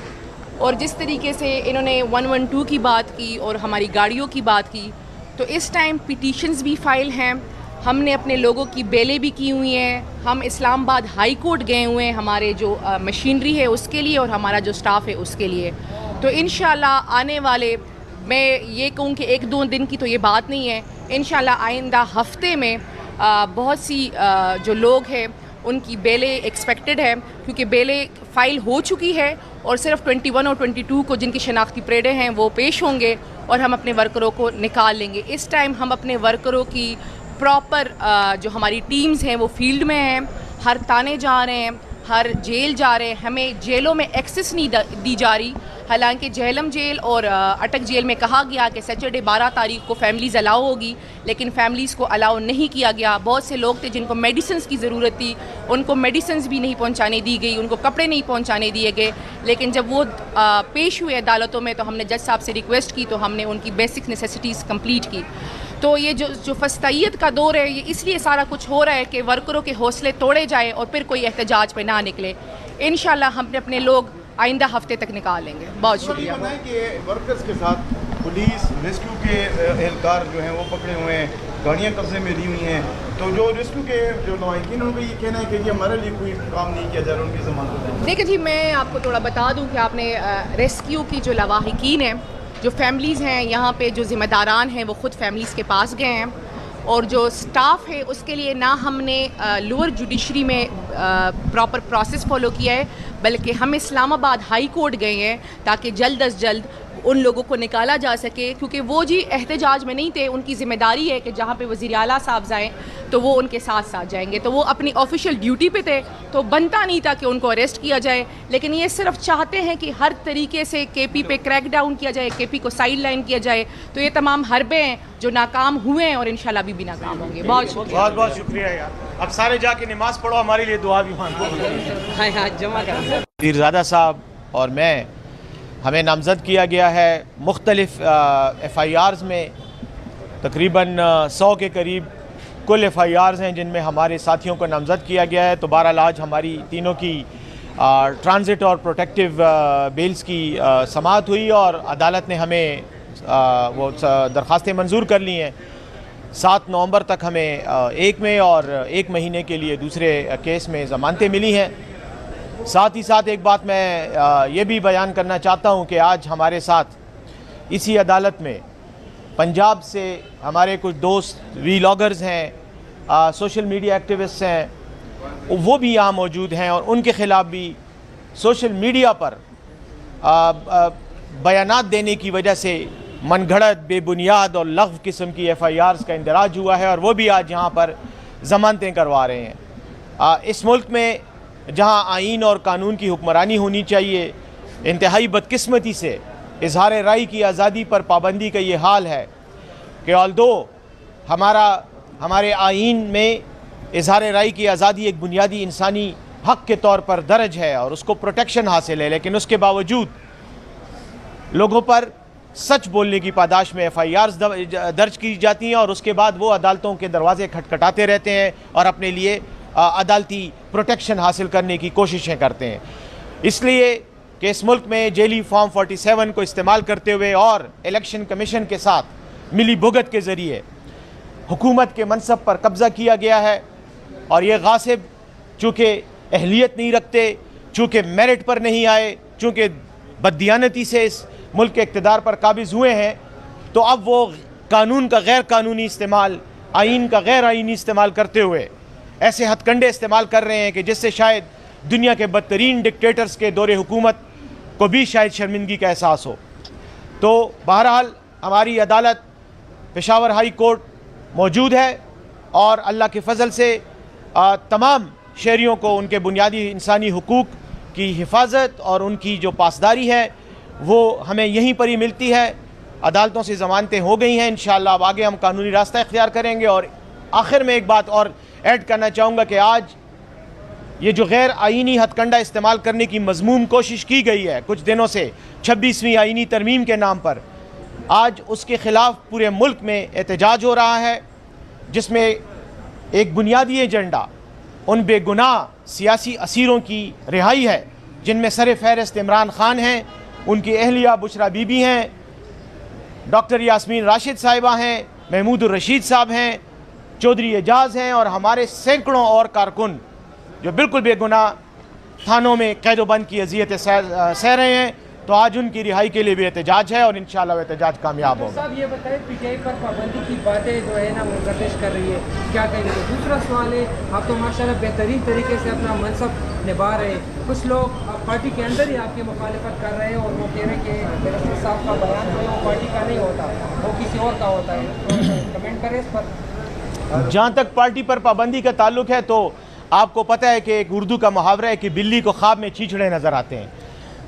और जिस तरीके से इन्होंने 112 की बात की और हमारी गाड़ियों की बात की, तो इस टाइम पिटीशंस भी फाइल हैं, हमने अपने लोगों की बेलें भी की हुई हैं, हम इस्लामाबाद हाई कोर्ट गए हुए हैं हमारे जो मशीनरी है उसके लिए और हमारा जो स्टाफ है उसके लिए। तो इंशाल्लाह आने वाले, मैं ये कहूँ कि 1-2 दिन की तो ये बात नहीं है, इंशाल्लाह आइंदा हफ्ते में बहुत सी जो लोग हैं उनकी बेलें एक्सपेक्टेड है, क्योंकि बेलें फ़ाइल हो चुकी है और सिर्फ 21 और 22 को जिनकी शनाख्ती परेडें हैं वो पेश होंगे और हम अपने वर्करों को निकाल लेंगे। इस टाइम हम अपने वर्करों की प्रॉपर जो हमारी टीम्स हैं वो फील्ड में हैं, हर थाने जा रहे हैं, हर जेल जा रहे हैं, हमें जेलों में एक्सेस नहीं दी जा रही। हालांकि झेलम जेल और अटक जेल में कहा गया कि सैटरडे 12 तारीख को फैमिलीज़ अलाउ होगी, लेकिन फैमिलीज़ को अलाउ नहीं किया गया। बहुत से लोग थे जिनको मेडिसिन्स की ज़रूरत थी, उनको मेडिसिन्स भी नहीं पहुंचाने दी गई, उनको कपड़े नहीं पहुंचाने दिए गए। लेकिन जब वो पेश हुए अदालतों में तो हमने जज साहब से रिक्वेस्ट की, तो हमने उनकी बेसिक नेसेसिटीज़ कंप्लीट की। तो ये जो फस्तायत का दौर है, ये इसलिए सारा कुछ हो रहा है कि वर्करों के हौसले तोड़े जाए और फिर कोई एहतजाज पे ना निकले। इंशाल्लाह हम अपने लोग आइंदा हफ्ते तक निकालेंगे। बहुत शुक्रिया। बताएं कि वर्कर्स के साथ पुलिस, रेस्क्यू के एहलकार जो हैं वो पकड़े हुए हैं, गाड़ियाँ कब्जे में ली हुई हैं, तो जो रेस्क्यू के जो लवाहिकीन उनका ये कहना है कि ये हमारे लिए कोई काम नहीं किया जा रहा, उनकी ज़मानत। देखिए जी, मैं आपको थोड़ा बता दूं कि आपने रेस्क्यू की जो लवाहिकीन हैं, जो फैमिलीज़ हैं यहाँ पे, जो ज़िम्मेदारान हैं वो ख़ुद फैमिलीज़ के पास गए हैं, और जो स्टाफ है उसके लिए ना हमने लोअर जुडिशरी में प्रॉपर प्रोसेस फॉलो किया है, बल्कि हम इस्लामाबाद हाई कोर्ट गए हैं ताकि जल्द अज जल्द उन लोगों को निकाला जा सके, क्योंकि वो जी एहतजाज में नहीं थे। उनकी ज़िम्मेदारी है कि जहाँ पे वज़ीर आला साहब जाएँ तो वो उनके साथ साथ जाएंगे, तो वो अपनी ऑफिशियल ड्यूटी पे थे, तो बनता नहीं था कि उनको अरेस्ट किया जाए। लेकिन ये सिर्फ चाहते हैं कि हर तरीके से KP पे क्रैक डाउन किया जाए, KP को साइड लाइन किया जाए। तो ये तमाम हरबे हैं जो नाकाम हुए हैं और इंशाल्लाह भी नाकाम होंगे। बहुत शुक्रिया। बहुत बहुत शुक्रिया यार। अब सारे जाके नमाज़ पढ़ो, हमारे लिए दुआ भी मांगो। हाँ जमा करा। पीरज़ादा साहब और मैं, हमें नामज़द किया गया है मुख्तलिफ़ FIRs में, तकरीबन 100 के करीब कुल FIRs हैं जिनमें हमारे साथियों को नामज़द किया गया है। तो बहरहाल आज हमारी तीनों की ट्रांजिट और प्रोटेक्टिव बेल्स की समाअत हुई और अदालत ने हमें वो दरख्वास्तें मंजूर कर ली हैं। 7 नवंबर तक हमें 1 में और 1 महीने के लिए दूसरे केस में ज़मानतें मिली हैं। साथ ही साथ एक बात मैं ये भी बयान करना चाहता हूँ कि आज हमारे साथ इसी अदालत में पंजाब से हमारे कुछ दोस्त वीलॉगर्स हैं, सोशल मीडिया एक्टिविस्ट हैं, वो भी यहाँ मौजूद हैं और उनके ख़िलाफ़ भी सोशल मीडिया पर बयानात देने की वजह से मनगढ़ंत, बेबुनियाद और लग़्व किस्म की FIRs का इंदराज हुआ है और वो भी आज यहाँ पर ज़मानतें करवा रहे हैं। इस मुल्क में जहाँ आइन और कानून की हुक्मरानी होनी चाहिए, इंतहाई बदकिस्मती से इजहार राय की आज़ादी पर पाबंदी का ये हाल है कि ऑल्दो हमारे आइन में इजहार राय की आज़ादी एक बुनियादी इंसानी हक़ के तौर पर दर्ज है और उसको प्रोटेक्शन हासिल है, लेकिन उसके बावजूद लोगों पर सच बोलने की पादाश में FIRs दर्ज की जाती हैं और उसके बाद वो अदालतों के दरवाजे खटखटाते रहते हैं और अपने लिए अदालती प्रोटेक्शन हासिल करने की कोशिशें करते हैं। इसलिए कि इस मुल्क में जेली फॉर्म 47 को इस्तेमाल करते हुए और इलेक्शन कमीशन के साथ मिली भुगत के ज़रिए हुकूमत के मनसब पर कब्ज़ा किया गया है और ये गासिब चूँकि अहलियत नहीं रखते, चूँकि मेरिट पर नहीं आए, चूँकि बददियानती से इस मुल्क के इक़्तिदार पर काबिज़ हुए हैं, तो अब वो कानून का गैर कानूनी इस्तेमाल, आइन का गैर आइनी इस्तेमाल करते हुए ऐसे हथकंडे इस्तेमाल कर रहे हैं कि जिससे शायद दुनिया के बदतरीन डिक्टेटर्स के दौरे हुकूमत को भी शायद शर्मिंदगी का एहसास हो। तो बहरहाल हमारी अदालत पेशावर हाई कोर्ट मौजूद है और अल्लाह के फ़ज़ल से तमाम शहरियों को उनके बुनियादी इंसानी हुकूक की हिफाजत और उनकी जो पासदारी है वो हमें यहीं पर ही मिलती है। अदालतों से ज़मानतें हो गई हैं, इंशाअल्लाह अब आगे हम कानूनी रास्ता इख्तियार करेंगे। और आखिर में एक बात और ऐड करना चाहूँगा कि आज ये जो गैर आइनी हथकंडा इस्तेमाल करने की मज़मूम कोशिश की गई है कुछ दिनों से 26वीं आइनी तरमीम के नाम पर, आज उसके ख़िलाफ़ पूरे मुल्क में एहतजाज हो रहा है, जिसमें एक बुनियादी एजेंडा उन बेगुनाह सियासी असीरों की रिहाई है जिनमें सर फहरिस्त इमरान ख़ान हैं, उनकी अहलिया बुशरा बीबी हैं, डॉक्टर यास्मीन राशिद साहिबा हैं, महमूदुर रशीद साहब हैं, चौधरी एजाज हैं और हमारे सैकड़ों और कारकुन जो बिल्कुल बेगुनाह थानों में कैदोबंद की अजियत सह रहे हैं। तो आज उनकी रिहाई के लिए भी एहतजाज है और इंशाअल्लाह वो एहतजाज कामयाब होगा। साहब ये बताएं, पीटीआई पर पाबंदी की बातें जो है ना वो गर्दिश कर रही है, क्या कहेंगे? दूसरा सवाल है, आप तो माशाल्लाह बेहतरीन तरीके से अपना मनसब निभा रहे हैं, कुछ लोग पार्टी के अंदर ही आपकी मुखालिफत कर रहे हैं और वो कह रहे हैं कि बैरिस्टर साहब का बयान जो है वो पार्टी का नहीं होता, वो किसी और का होता है, तो कमेंट करें इस पर। जहाँ तक पार्टी पर पाबंदी का ताल्लुक है तो आपको पता है कि एक उर्दू का मुहावरा है कि बिल्ली को ख्वाब में चींचड़े नज़र आते हैं।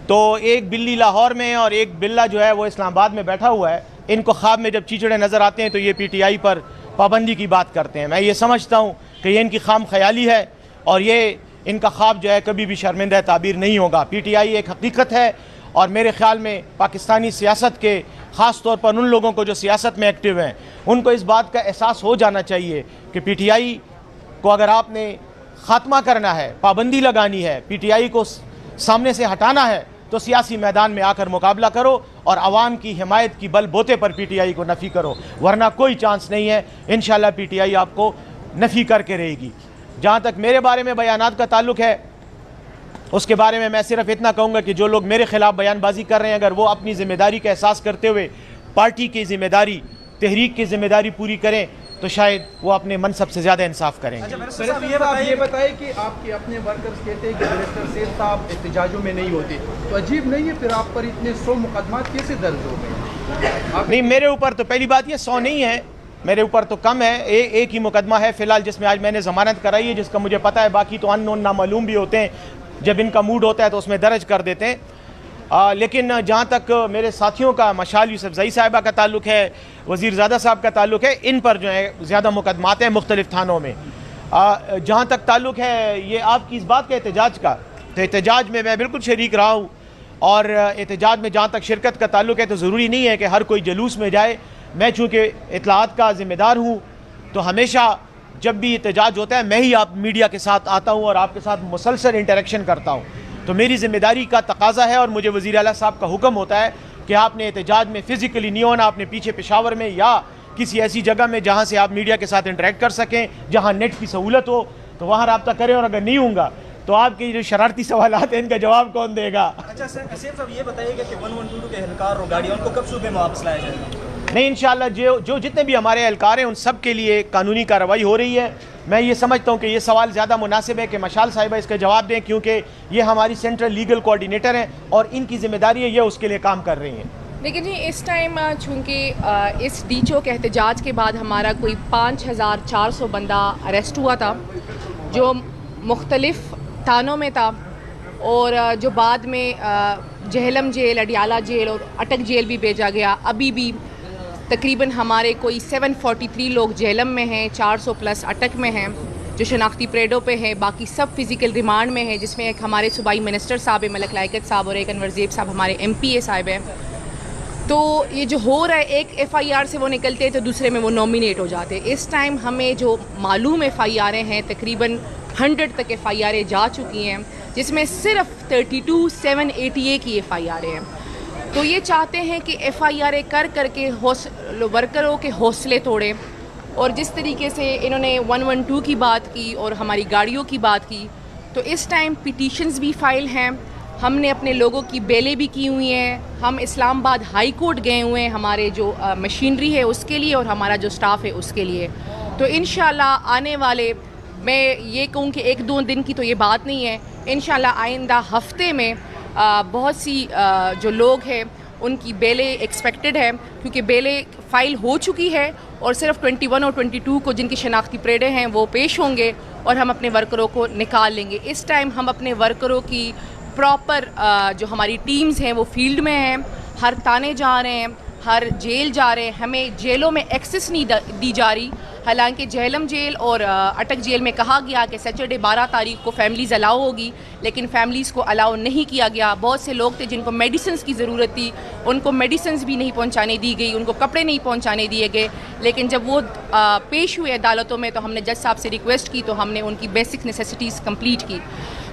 तो एक बिल्ली लाहौर में और एक बिल्ला जो है वो इस्लामाबाद में बैठा हुआ है, इनको ख्वाब में जब चींचड़े नज़र आते हैं तो ये पीटीआई पर पाबंदी की बात करते हैं। मैं ये समझता हूँ कि ये इनकी खाम ख्याली है और ये इनका ख्वाब जो है कभी भी शर्मिंदा ताबीर नहीं होगा। पीटीआई एक हकीकत है और मेरे ख़्याल में पाकिस्तानी सियासत के ख़ास तौर पर उन लोगों को जो सियासत में एक्टिव हैं उनको इस बात का एहसास हो जाना चाहिए कि पीटीआई को अगर आपने ख़ात्मा करना है, पाबंदी लगानी है, पीटीआई को सामने से हटाना है तो सियासी मैदान में आकर मुकाबला करो और आवाम की हिमायत की बल बोते पर पीटीआई को नफ़ी करो, वरना कोई चांस नहीं है। इंशाल्लाह पीटीआई आपको नफ़ी करके रहेगी। जहाँ तक मेरे बारे में बयानात का ताल्लुक है उसके बारे में मैं सिर्फ इतना कहूँगा कि जो लोग मेरे ख़िलाफ़ बयानबाजी कर रहे हैं अगर वो अपनी ज़िम्मेदारी का एहसास करते हुए पार्टी की ज़िम्मेदारी, तहरीक की ज़िम्मेदारी पूरी करें तो शायद वो अपने मनसब से ज़्यादा इंसाफ करेंगे। ये बताइए कि आपके अपने वर्कर्स कहते हैं कि बैरिस्टर सैयद साहब एहतजाजों में नहीं होते, तो अजीब नहीं है फिर आप पर इतने 100 मुकदमात कैसे दर्ज हो गए? नहीं, मेरे ऊपर तो पहली बात ये 100 नहीं है, मेरे ऊपर तो कम है। एक ही मुकदमा है फ़िलहाल जिसमें आज मैंने ज़मानत कराई है, जिसका मुझे पता है, बाकी तो अननोन नामालूम भी होते हैं, जब इनका मूड होता है तो उसमें दर्ज कर देते हैं। लेकिन जहाँ तक मेरे साथियों का मशाल यूसुफजई साहिबा का ताल्लुक है, वज़ीर ज़ादा साहब का ताल्लुक है, इन पर जो है ज़्यादा मुकदमात हैं मुख्तलिफ़ थानों में। जहाँ तक ताल्लुक है ये आपकी इस बात का एहतजाज का, तो एहतजाज में मैं बिल्कुल शरीक रहा हूँ और एहतजाज में जहाँ तक शिरकत का ताल्लुक है तो ज़रूरी नहीं है कि हर कोई जलूस में जाए। मैं चूँकि इत्तलाआत का ज़िम्मेदार हूँ तो हमेशा जब भी एहतजाज होता है मैं ही आप मीडिया के साथ आता हूँ और आपके साथ मुसलसल इंटरेक्शन करता हूँ। तो मेरी ज़िम्मेदारी का तकाजा है और मुझे वज़ीर आला साहब का हुक्म होता है कि आपने एहतजाज में फ़िज़िकली नहीं होना, आपने पीछे पेशावर में या किसी ऐसी जगह में जहाँ से आप मीडिया के साथ इंटरेक्ट कर सकें, जहाँ नेट की सहूलत हो तो वहाँ रब्ता करें, और अगर नहीं होगा तो आपके जो शरारती सवाल हैं इनका जवाब कौन देगा? अच्छा सर, साहब ये बताइएगा कि 1122 के एहलकार और गाड़ियों को कब सूबे में वापस लाया जाएगा? नहीं, इंशाअल्लाह जो जितने भी हमारे एहलकार हैं उन सब के लिए कानूनी कार्रवाई हो रही है। मैं ये समझता हूँ कि ये सवाल ज़्यादा मुनासिब है कि मशाल साहिबा इसका जवाब दें, क्योंकि ये हमारी सेंट्रल लीगल कोऑर्डिनेटर हैं और इनकी ज़िम्मेदारी है, ये उसके लिए काम कर रही हैं। लेकिन जी इस टाइम चूँकि इस डीचो के एहतजाज के बाद हमारा कोई 5400 बंदा अरेस्ट हुआ था जो मुख्तलिफ़ थानों में था और जो बाद में जहलम जेल, अडियाला जेल और अटक जेल भी भेजा गया। अभी भी तकरीबन हमारे कोई 743 लोग जेलम में हैं, 400 प्लस अटक में हैं जो शनाख्ती परेडों पे हैं, बाकी सब फिज़िकल रिमांड में हैं, जिसमें एक हमारे सूबाई मिनिस्टर साहब है मलक लायकत साहब और एक अनवर ज़ेब साहब हमारे MPA साहब हैं। तो ये जो हो रहा है, एक FIR से वो निकलते हैं तो दूसरे में वो नॉमिनेट हो जाते हैं। इस टाइम हमें जो मालूम FIR हैं तकरीबन 100 तक FIR जा चुकी हैं, जिसमें सिर्फ 32,788 की FIR हैं। तो ये चाहते हैं कि FIR कर करके वर्करों के हौसले तोड़ें, और जिस तरीके से इन्होंने 112 की बात की और हमारी गाड़ियों की बात की, तो इस टाइम पिटीशंस भी फाइल हैं, हमने अपने लोगों की बेलें भी की हुई हैं, हम इस्लामाबाद हाई कोर्ट गए हुए हैं हमारे जो मशीनरी है उसके लिए और हमारा जो स्टाफ है उसके लिए। तो इंशाल्लाह आने वाले, मैं ये कहूँ कि 1-2 दिन की तो ये बात नहीं है, इंशाल्लाह आइंदा हफ्ते में बहुत सी जो लोग हैं उनकी बेलें एक्सपेक्टेड है, क्योंकि बेलें फ़ाइल हो चुकी है और सिर्फ 21 और 22 को जिनकी शनाख्ती परेडें हैं वो पेश होंगे और हम अपने वर्करों को निकाल लेंगे। इस टाइम हम अपने वर्करों की प्रॉपर जो हमारी टीम्स हैं वो फील्ड में हैं, हर थाने जा रहे हैं, हर जेल जा रहे हैं, हमें जेलों में एक्सेस नहीं दी जा रही, हालांकि झेलम जेल और अटक जेल में कहा गया कि सैटरडे 12 तारीख को फैमिलीज़ अलाउ होगी, लेकिन फैमिलीज़ को अलाउ नहीं किया गया। बहुत से लोग थे जिनको मेडिसिन्स की ज़रूरत थी, उनको मेडिसिन्स भी नहीं पहुंचाने दी गई, उनको कपड़े नहीं पहुंचाने दिए गए। लेकिन जब वो पेश हुए अदालतों में तो हमने जज साहब से रिक्वेस्ट की, तो हमने उनकी बेसिक नेसेसिटीज़ कंप्लीट की।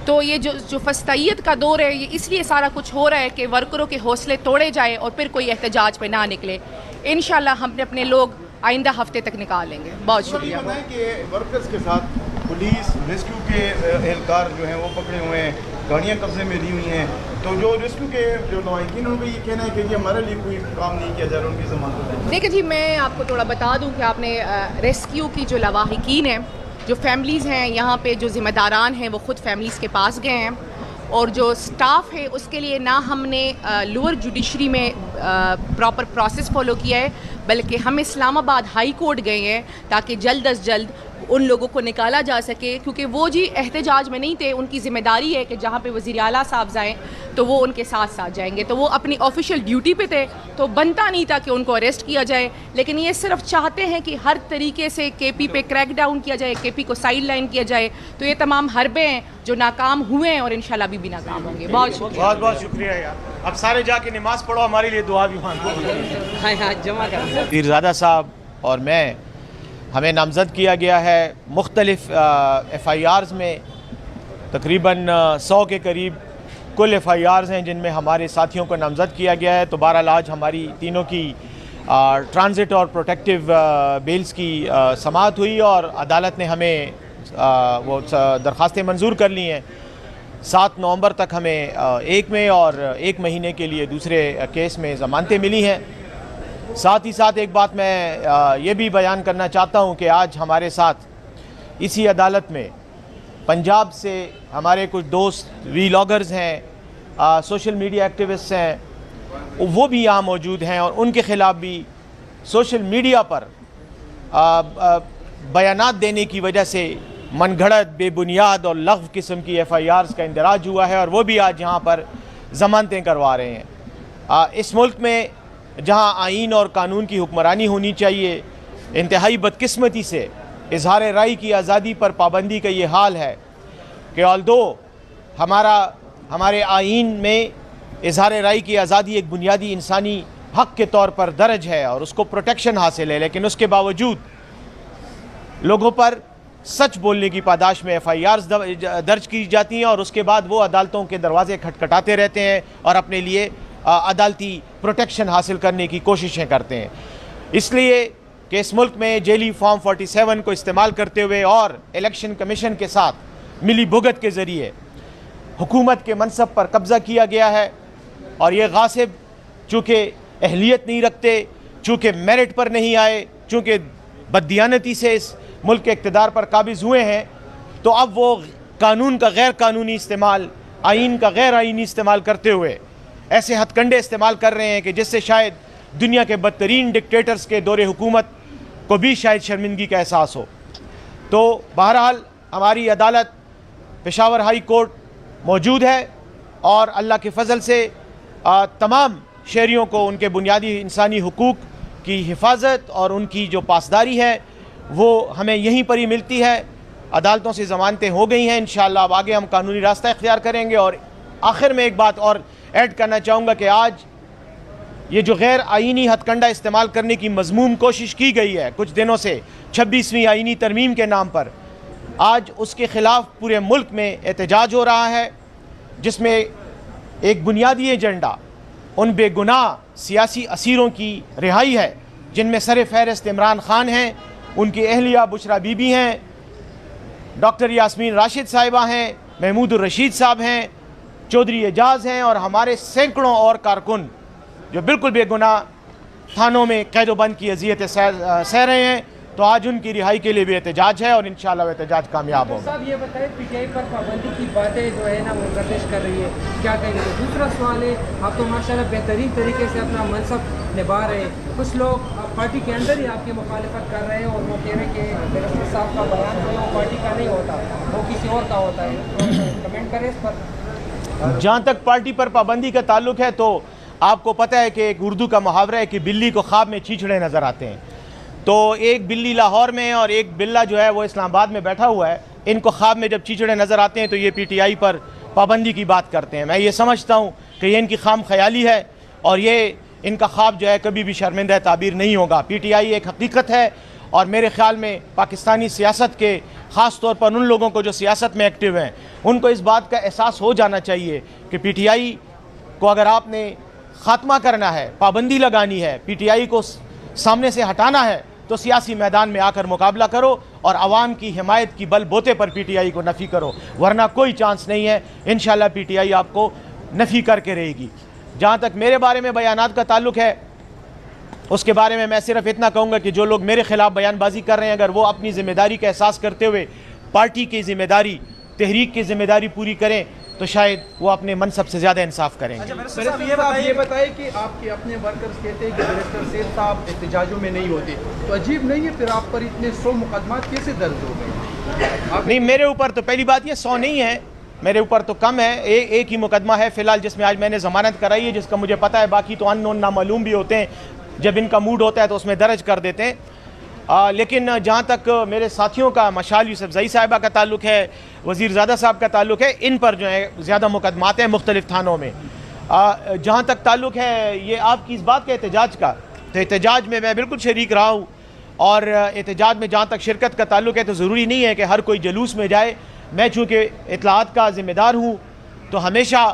तो ये जो फस्तायत का दौर है, ये इसलिए सारा कुछ हो रहा है कि वर्करों के हौसले तोड़े जाए और फिर कोई एहतजाज पे ना निकले। इंशाल्लाह हम अपने लोग आइंदा हफ्ते तक निकालेंगे। बहुत शुक्रिया। बताएं कि वर्कर्स के साथ पुलिस रेस्क्यू के एहलकार जो हैं वो पकड़े हुए हैं, गाड़ियाँ कब्जे में ली हुई हैं, तो जो रेस्क्यू के जो लवाहिकीन उनका ये कहना है कि ये हमारे लिए कोई काम नहीं किया जा रहा उनकी जमानत। देखिए जी, मैं आपको थोड़ा बता दूं कि आपने रेस्क्यू की जो लवाहिकीन हैं, जो फैमिलीज़ हैं यहाँ पे, जो ज़िम्मेदारान हैं वो ख़ुद फैमिलीज़ के पास गए हैं, और जो स्टाफ है उसके लिए ना हमने लोअर जुडिशरी में प्रॉपर प्रोसेस फॉलो किया है, बल्कि हम इस्लामाबाद हाई कोर्ट गए हैं ताकि जल्द अज जल्द उन लोगों को निकाला जा सके, क्योंकि वो जी एहतजाज में नहीं थे। उनकी ज़िम्मेदारी है कि जहाँ पे वज़ीर आला साहब जाएँ तो वो उनके साथ साथ जाएंगे, तो वो अपनी ऑफिशियल ड्यूटी पे थे, तो बनता नहीं था कि उनको अरेस्ट किया जाए। लेकिन ये सिर्फ चाहते हैं कि हर तरीके से केपी पे क्रैक डाउन किया जाए, केपी को साइड लाइन किया जाए। तो ये तमाम हरबे हैं जो नाकाम हुए हैं और इंशाल्लाह भी नाकाम होंगे। बहुत शुक्रिया, बहुत बहुत शुक्रिया यार। अब सारे जाके नमाज़ पढ़ो, हमारे लिए दुआ भी मांगो। पीरज़ादा साहब और मैं, हमें नामज़द किया गया है मुख्तलिफ FIRs में। तकरीबन 100 के करीब कुल FIRs हैं जिनमें हमारे साथियों को नामज़द किया गया है। तो बहरहाल आज हमारी तीनों की ट्रांजिट और प्रोटेक्टिव बेल्स की समाअत हुई और अदालत ने हमें वो दरख्वास्तें मंजूर कर ली हैं। 7 नवंबर तक हमें 1 में और 1 महीने के लिए दूसरे केस में ज़मानतें मिली हैं। साथ ही साथ एक बात मैं ये भी बयान करना चाहता हूँ कि आज हमारे साथ इसी अदालत में पंजाब से हमारे कुछ दोस्त वीलॉगर्स हैं, सोशल मीडिया एक्टिविस्ट हैं, वो भी यहाँ मौजूद हैं और उनके ख़िलाफ़ भी सोशल मीडिया पर बयानात देने की वजह से मनगढ़ंत, बेबुनियाद और लग़्व किस्म की FIRs का इंदराज हुआ है और वो भी आज यहाँ पर ज़मानतें करवा रहे हैं। इस मुल्क में जहाँ आइन और कानून की हुक्मरानी होनी चाहिए, इंतहाई बदकिस्मती से इजहार राय की आज़ादी पर पाबंदी का ये हाल है कि ऑल्दो हमारे आइन में इजहार राय की आज़ादी एक बुनियादी इंसानी हक़ के तौर पर दर्ज है और उसको प्रोटेक्शन हासिल है, लेकिन उसके बावजूद लोगों पर सच बोलने की पादाश में FIRs दर्ज की जाती हैं और उसके बाद वो अदालतों के दरवाजे खटखटाते रहते हैं और अपने लिए अदालती प्रोटेक्शन हासिल करने की कोशिशें करते हैं। इसलिए कि इस मुल्क में जेली फॉर्म 47 को इस्तेमाल करते हुए और इलेक्शन कमीशन के साथ मिली भुगत के ज़रिए हुकूमत के मनसब पर कब्ज़ा किया गया है और ये गासिब चूँकि अहलियत नहीं रखते, चूँकि मेरिट पर नहीं आए, चूँकि बददियानती से इस मुल्क के इक़्तिदार पर काबिज़ हुए हैं, तो अब वो कानून का गैर कानूनी इस्तेमाल, आइन का गैर आइनी इस्तेमाल करते हुए ऐसे हथकंडे इस्तेमाल कर रहे हैं कि जिससे शायद दुनिया के बदतरीन डिक्टेटर्स के दौरे हुकूमत को भी शायद शर्मिंदगी का एहसास हो। तो बहरहाल हमारी अदालत पेशावर हाई कोर्ट मौजूद है और अल्लाह के फ़ज़ल से तमाम शहरियों को उनके बुनियादी इंसानी हुकूक की हिफाजत और उनकी जो पासदारी है वो हमें यहीं पर ही मिलती है। अदालतों से ज़मानतें हो गई हैं, इंशाअल्लाह अब आगे हम कानूनी रास्ता इख्तियार करेंगे। और आखिर में एक बात और ऐड करना चाहूँगा कि आज ये जो गैर आइनी हथकंडा इस्तेमाल करने की मज़मूम कोशिश की गई है कुछ दिनों से 26वीं आइनी तरमीम के नाम पर, आज उसके ख़िलाफ़ पूरे मुल्क में एहतजाज हो रहा है, जिसमें एक बुनियादी एजेंडा उन बेगुनाह सियासी असीरों की रिहाई है जिनमें सर फहरिस्त इमरान ख़ान हैं, उनकी अहलिया बुशरा बीबी हैं, डॉक्टर यास्मीन राशिद साहिबा हैं, महमूद रशीद साहब हैं, चौधरी एजाज हैं और हमारे सैकड़ों और कारकुन जो बिल्कुल बेगुनाह थानों में कैदोबंद की अजियत सह रहे हैं। तो आज उनकी रिहाई के लिए भी एहतजाज है और इंशाअल्लाह वो एहतजाज कामयाब होगा। साहब ये बताएं, PTI पर पाबंदी की बातें जो है ना वो गर्दिश कर रही है, क्या कहेंगे? दूसरा सवाल है, आप तो माशाल्लाह बेहतरीन तरीके से अपना मनसब निभा रहे हैं, कुछ लोग पार्टी के अंदर ही आपकी मुखालिफत कर रहे हैं और वो कह रहे हैं कि बैरिस्टर साहब का बयान जो है वो पार्टी का नहीं होता, वो किसी और का होता है। तो कमेंट करें इस पर। जहाँ तक पार्टी पर पाबंदी का ताल्लुक है तो आपको पता है कि एक उर्दू का मुहावरा है कि बिल्ली को ख्वाब में चीचड़े नज़र आते हैं। तो एक बिल्ली लाहौर में और एक बिल्ला जो है वो इस्लामाबाद में बैठा हुआ है। इनको ख्वाब में जब चीचड़े नज़र आते हैं तो ये PTI पर पाबंदी की बात करते हैं। मैं ये समझता हूँ कि ये इनकी खाम ख्याली है और ये इनका ख्वाब जो है कभी भी शर्मिंदा ताबीर नहीं होगा। PTI एक हकीकत है और मेरे ख़्याल में पाकिस्तानी सियासत के ख़ास तौर पर उन लोगों को जो सियासत में एक्टिव हैं उनको इस बात का एहसास हो जाना चाहिए कि PTI को अगर आपने ख़ात्मा करना है, पाबंदी लगानी है, PTI को सामने से हटाना है तो सियासी मैदान में आकर मुकाबला करो और आवाम की हिमायत की बल बोते पर PTI को नफ़ी करो, वरना कोई चांस नहीं है। इंशाल्लाह PTI आपको नफ़ी करके रहेगी। जहाँ तक मेरे बारे में बयानात का ताल्लुक़ है उसके बारे में मैं सिर्फ इतना कहूँगा कि जो लोग मेरे ख़िलाफ़ बयानबाजी कर रहे हैं अगर वो अपनी ज़िम्मेदारी का एहसास करते हुए पार्टी की ज़िम्मेदारी, तहरीक की ज़िम्मेदारी पूरी करें तो शायद वो अपने मनसब से ज़्यादा इंसाफ करेंगे। ये बताइए कि आपके अपने वर्कर्स कहते हैं कि बैरिस्टर सैयद साहब एहतजाजों में नहीं होते, तो अजीब नहीं है फिर आप पर इतने 100 मुकदमात कैसे दर्ज हो गए? नहीं, मेरे ऊपर तो पहली बात ये 100 नहीं है, मेरे ऊपर तो कम है। एक ही मुकदमा है फ़िलहाल जिसमें आज मैंने ज़मानत कराई है, जिसका मुझे पता है, बाकी तो अननोन नामालूम भी होते हैं, जब इनका मूड होता है तो उसमें दर्ज कर देते हैं। लेकिन जहाँ तक मेरे साथियों का मशाल यूसुफजई साहिबा का ताल्लुक़ है, वज़ीरज़ादा साहब का ताल्लुक़ है, इन पर जो है ज़्यादा मुकदमात हैं मुख्तलिफ़ थानों में। जहाँ तक ताल्लुक़ है ये आपकी इस बात के एहतजाज का, तो एहतजाज में मैं बिल्कुल शरीक रहा हूँ और एहतजाज में जहाँ तक शिरकत का ताल्लुक़ है तो ज़रूरी नहीं है कि हर कोई जलूस में जाए। मैं चूँकि इत्तलाआत का ज़िम्मेदार हूँ तो हमेशा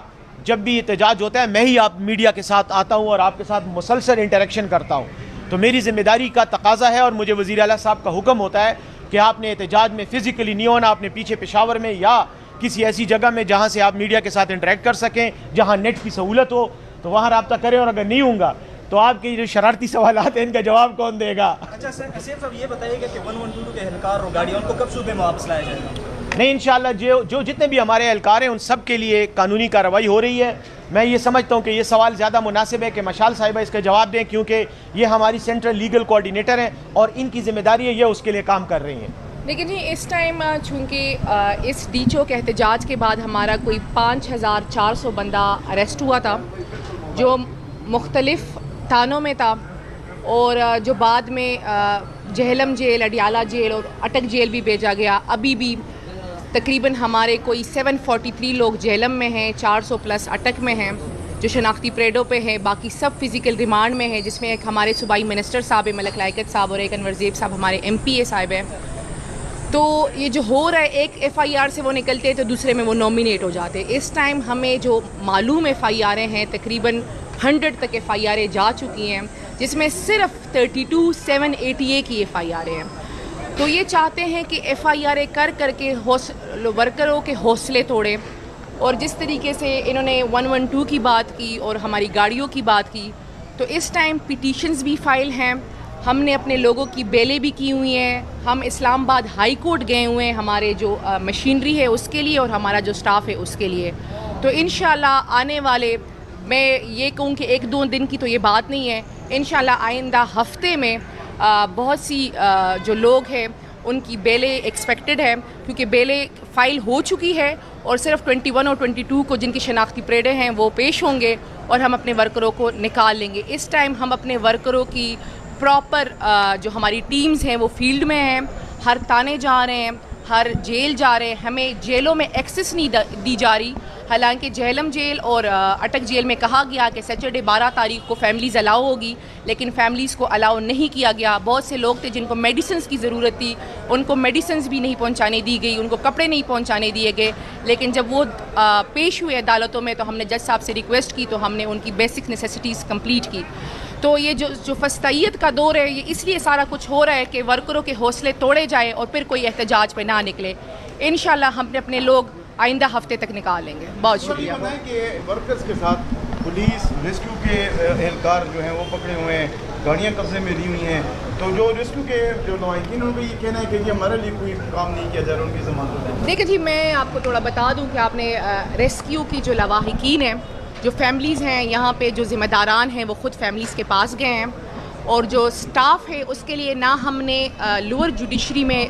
जब भी एहतजाज होता है मैं ही आप मीडिया के साथ आता हूँ और आपके साथ मुसलसल इंटरेक्शन करता हूँ। तो मेरी ज़िम्मेदारी का तकाजा है और मुझे वज़ीर आला साहब का हुक्म होता है कि आपने एहतजाज में फ़िज़िकली नहीं होना, आपने पीछे पेशावर में या किसी ऐसी जगह में जहाँ से आप मीडिया के साथ इंटरेक्ट कर सकें, जहाँ नेट की सहूलत हो तो वहाँ रब्ता करें। और अगर नहीं होगा तो आपके जो शरारती सवालात हैं इनका जवाब कौन देगा? अच्छा सर, साहब ये बताइएगा कि 112 के एहलकार और गाड़ियों को कब सूबे में वापस लाया जाएगा? नहीं, इंशाल्लाह जो जितने भी हमारे एहलकार हैं उन सब के लिए कानूनी कार्रवाई हो रही है। मैं ये समझता हूँ कि ये सवाल ज़्यादा मुनासिब है कि मशाल साहिबा इसका जवाब दें, क्योंकि ये हमारी सेंट्रल लीगल कोऑर्डिनेटर हैं और इनकी ज़िम्मेदारी है, ये उसके लिए काम कर रही हैं। लेकिन जी इस टाइम चूँकि इस डीचो के एहतजाज के बाद हमारा कोई 5400 बंदा अरेस्ट हुआ था जो मुख्तलिफ़ थानों में था और जो बाद में जहलम जेल, अडियाला जेल और अटक जेल भी भेजा गया। अभी भी तकरीबन हमारे कोई 743 लोग जेलम में हैं, 400 प्लस अटक में हैं जो शनाख्ती परेडों पे हैं, बाकी सब फिज़िकल रिमांड में हैं, जिसमें एक हमारे सूबाई मिनिस्टर साहब मलक लायकत साहब और एक अनवर ज़ेब साहब हमारे MPA साहब हैं। तो ये जो हो रहा है, एक FIR से वो निकलते हैं तो दूसरे में वो नॉमिनेट हो जाते हैं। इस टाइम हमें जो मालूम FIR हैं तकरीबन 100 तक FIR जा चुकी हैं, जिसमें सिर्फ 32,788 की FIR हैं। तो ये चाहते हैं कि FIR कर करके वर्करों के हौसले तोड़ें और जिस तरीके से इन्होंने 112 की बात की और हमारी गाड़ियों की बात की, तो इस टाइम पिटीशंस भी फाइल हैं, हमने अपने लोगों की बेलें भी की हुई हैं, हम इस्लामाबाद हाई कोर्ट गए हुए हैं हमारे जो मशीनरी है उसके लिए और हमारा जो स्टाफ है उसके लिए। तो इंशाल्लाह आने वाले, मैं ये कहूँ कि 1-2 दिन की तो ये बात नहीं है, इंशाल्लाह आइंदा हफ्ते में बहुत सी जो लोग हैं उनकी बेलें एक्सपेक्टेड है, क्योंकि बेलें फ़ाइल हो चुकी है और सिर्फ 21 और 22 को जिनकी शनाख्ती परेडें हैं वो पेश होंगे और हम अपने वर्करों को निकाल लेंगे। इस टाइम हम अपने वर्करों की प्रॉपर जो हमारी टीम्स हैं वो फील्ड में हैं, हर थाने जा रहे हैं, हर जेल जा रहे हैं। हमें जेलों में एक्सेस नहीं दी जा रही, हालांकि जहलम जेल और अटक जेल में कहा गया कि सैटरडे 12 तारीख को फैमिलीज़ अलाउ होगी, लेकिन फैमिलीज़ को अलाउ नहीं किया गया। बहुत से लोग थे जिनको मेडिसिन्स की ज़रूरत थी, उनको मेडिसिन्स भी नहीं पहुंचाने दी गई, उनको कपड़े नहीं पहुंचाने दिए गए। लेकिन जब वो पेश हुए अदालतों में तो हमने जज साहब से रिक्वेस्ट की तो हमने उनकी बेसिक नेसेसिटीज़ कंप्लीट की। तो ये जो फस्तैयत का दौर है, ये इसलिए सारा कुछ हो रहा है कि वर्करों के हौसले तोड़े जाए और फिर कोई एहतजाज पे ना निकले। इंशाल्लाह हम अपने लोग आइंदा हफ्ते तक निकाल लेंगे। बहुत शुक्रिया। बताएं कि वर्कर्स के साथ पुलिस, रेस्क्यू के एहलकार जो हैं वो पकड़े हुए हैं, गाड़ियाँ कब्जे में ली हुई हैं, तो जो रेस्क्यू के जो लवाहिकीन उनको ये कहना है कि ये हमारे लिए कोई काम नहीं किया जा रहा उनकी ज़मानत। देखिए जी, मैं आपको थोड़ा बता दूं कि आपने रेस्क्यू की जो लवाहिकीन हैं, जो फैमिलीज़ हैं यहाँ पे, जो ज़िम्मेदारान हैं वो ख़ुद फैमिलीज़ के पास गए हैं और जो स्टाफ है उसके लिए ना हमने लोअर जुडिशरी में